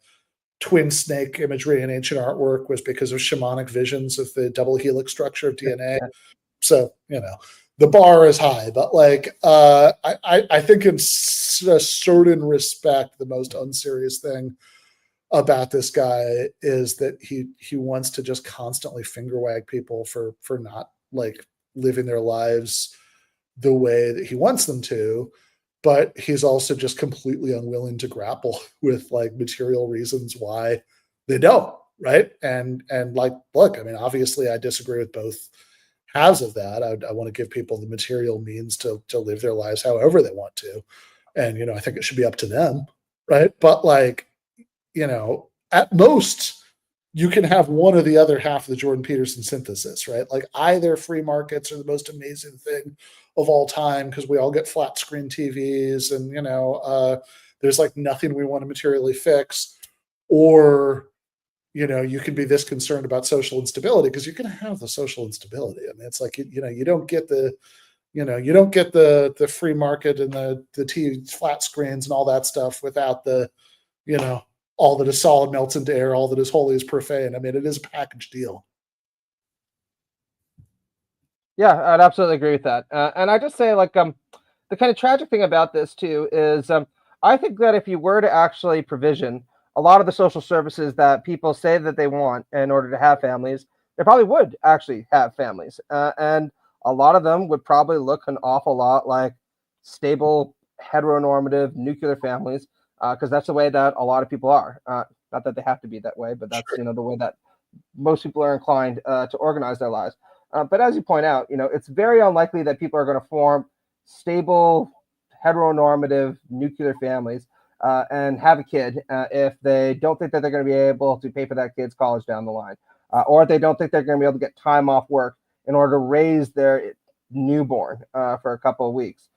[SPEAKER 2] twin snake imagery in ancient artwork was because of shamanic visions of the double helix structure of DNA. So, the bar is high, but like, I think in a certain respect, the most unserious thing about this guy is that he wants to just constantly finger wag people for not like living their lives the way that he wants them to. But he's also just completely unwilling to grapple with like material reasons why they don't, right? And like, look, I mean, obviously I disagree with both halves of that. I want to give people the material means to live their lives however they want to. And, I think it should be up to them, right? But like, at most, you can have one or the other half of the Jordan Peterson synthesis, right? Like either free markets are the most amazing thing of all time because we all get flat screen TVs and, there's like nothing we want to materially fix, or, you can be this concerned about social instability because you're going to have the social instability. I mean, it's like, you don't get the, the free market and the TV flat screens and all that stuff without the, all that is solid melts into air, all that is holy is profane. I mean, it is a package deal.
[SPEAKER 7] Yeah, I'd absolutely agree with that. And I just say, like, the kind of tragic thing about this too is, I think that if you were to actually provision a lot of the social services that people say that they want in order to have families, they probably would actually have families, and a lot of them would probably look an awful lot like stable, heteronormative, nuclear families, because that's the way that a lot of people are. Not that they have to be that way, but that's the way that most people are inclined to organize their lives. But as you point out, it's very unlikely that people are going to form stable, heteronormative, nuclear families and have a kid if they don't think that they're going to be able to pay for that kid's college down the line, or if they don't think they're going to be able to get time off work in order to raise their newborn for a couple of weeks.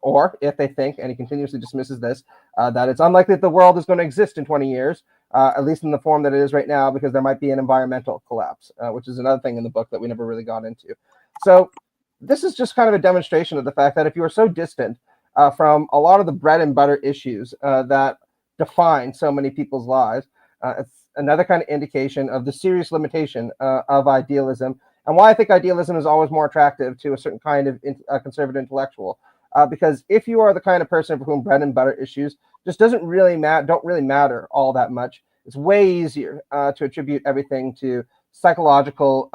[SPEAKER 7] Or if they think, and he continuously dismisses this, that it's unlikely that the world is going to exist in 20 years, at least in the form that it is right now, because there might be an environmental collapse, which is another thing in the book that we never really got into. So this is just kind of a demonstration of the fact that if you are so distant from a lot of the bread and butter issues that define so many people's lives, it's another kind of indication of the serious limitation of idealism, and why I think idealism is always more attractive to a certain kind of conservative intellectual. Because if you are the kind of person for whom bread and butter issues just don't really matter all that much, it's way easier to attribute everything to psychological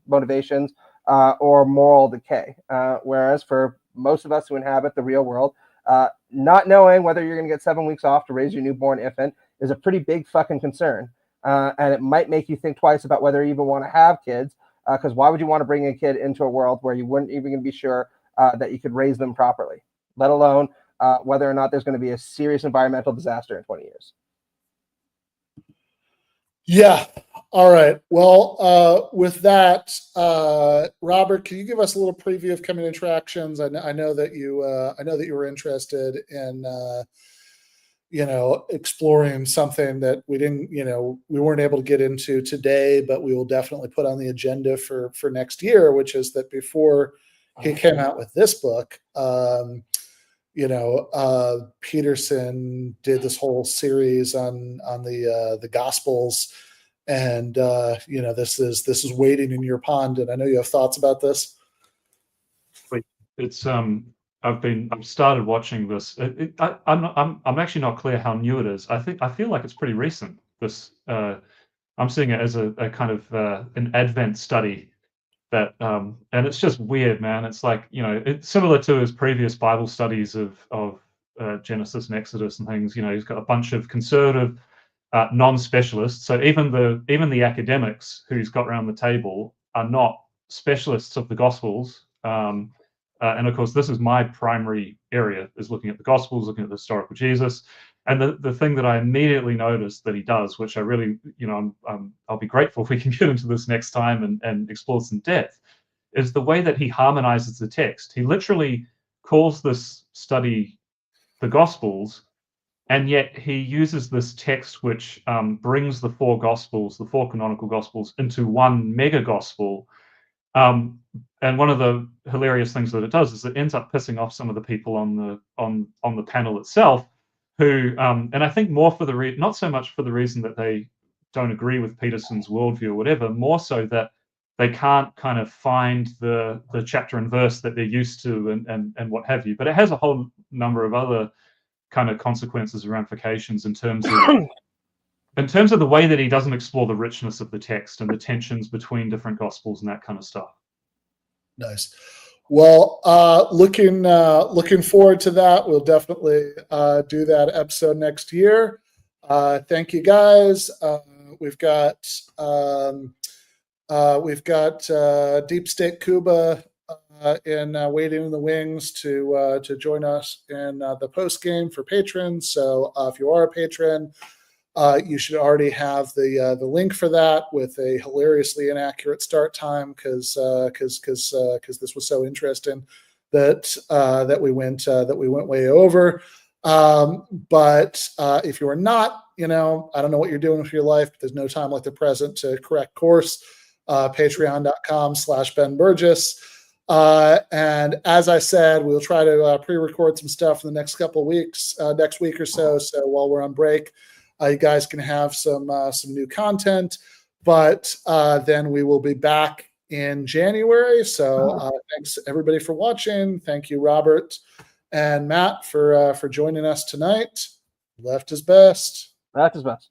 [SPEAKER 7] motivations or moral decay. Whereas for most of us who inhabit the real world, not knowing whether you're going to get 7 weeks off to raise your newborn infant is a pretty big fucking concern. And it might make you think twice about whether you even want to have kids, because why would you want to bring a kid into a world where you wouldn't even be sure that you could raise them properly, let alone whether or not there's going to be a serious environmental disaster in 20 years.
[SPEAKER 2] Yeah. All right. Well, with that, Robert, can you give us a little preview of coming interactions? I know that you were interested in, exploring something that we weren't able to get into today, but we will definitely put on the agenda for next year, which is that before he came out with this book, Peterson did this whole series on the Gospels, and this is wading in your pond, and I know you have thoughts about this.
[SPEAKER 6] It's I've started watching this. I'm actually not clear how new it is. I feel like it's pretty recent. This I'm seeing it as a kind of an Advent study. That and it's just weird, man. It's like, it's similar to his previous Bible studies of Genesis and Exodus and things. He's got a bunch of conservative non-specialists. So even the academics who he's got around the table are not specialists of the Gospels. And of course, this is my primary area, is looking at the Gospels, looking at the historical Jesus. And the thing that I immediately noticed that he does, which I really, I'll be grateful if we can get into this next time and explore this in depth, is the way that he harmonizes the text. He literally calls this study the Gospels, and yet he uses this text which brings the four Gospels, the four canonical Gospels, into one mega Gospel. And one of the hilarious things that it does is it ends up pissing off some of the people on the panel itself, who, and I think more for the not so much for the reason that they don't agree with Peterson's worldview or whatever, more so that they can't kind of find the chapter and verse that they're used to and what have you. But it has a whole number of other kind of consequences and ramifications in terms of the way that he doesn't explore the richness of the text and the tensions between different gospels and that kind of stuff.
[SPEAKER 2] Nice. Well, looking forward to that. We'll definitely do that episode next year. Thank you, guys. We've got Deep State Kuba waiting in the wings to join us in the post game for patrons. So if you are a patron, you should already have the link for that with a hilariously inaccurate start time because this was so interesting that we went way over. But if you are not, I don't know what you're doing with your life, but there's no time like the present to correct course. Patreon.com/Ben Burgis. And as I said, we'll try to pre-record some stuff in the next couple of weeks, next week or so. So while we're on break, you guys can have some new content, but then we will be back in January. So thanks everybody for watching. Thank you, Robert and Matt, for joining us tonight. Left is best.
[SPEAKER 7] Left is best.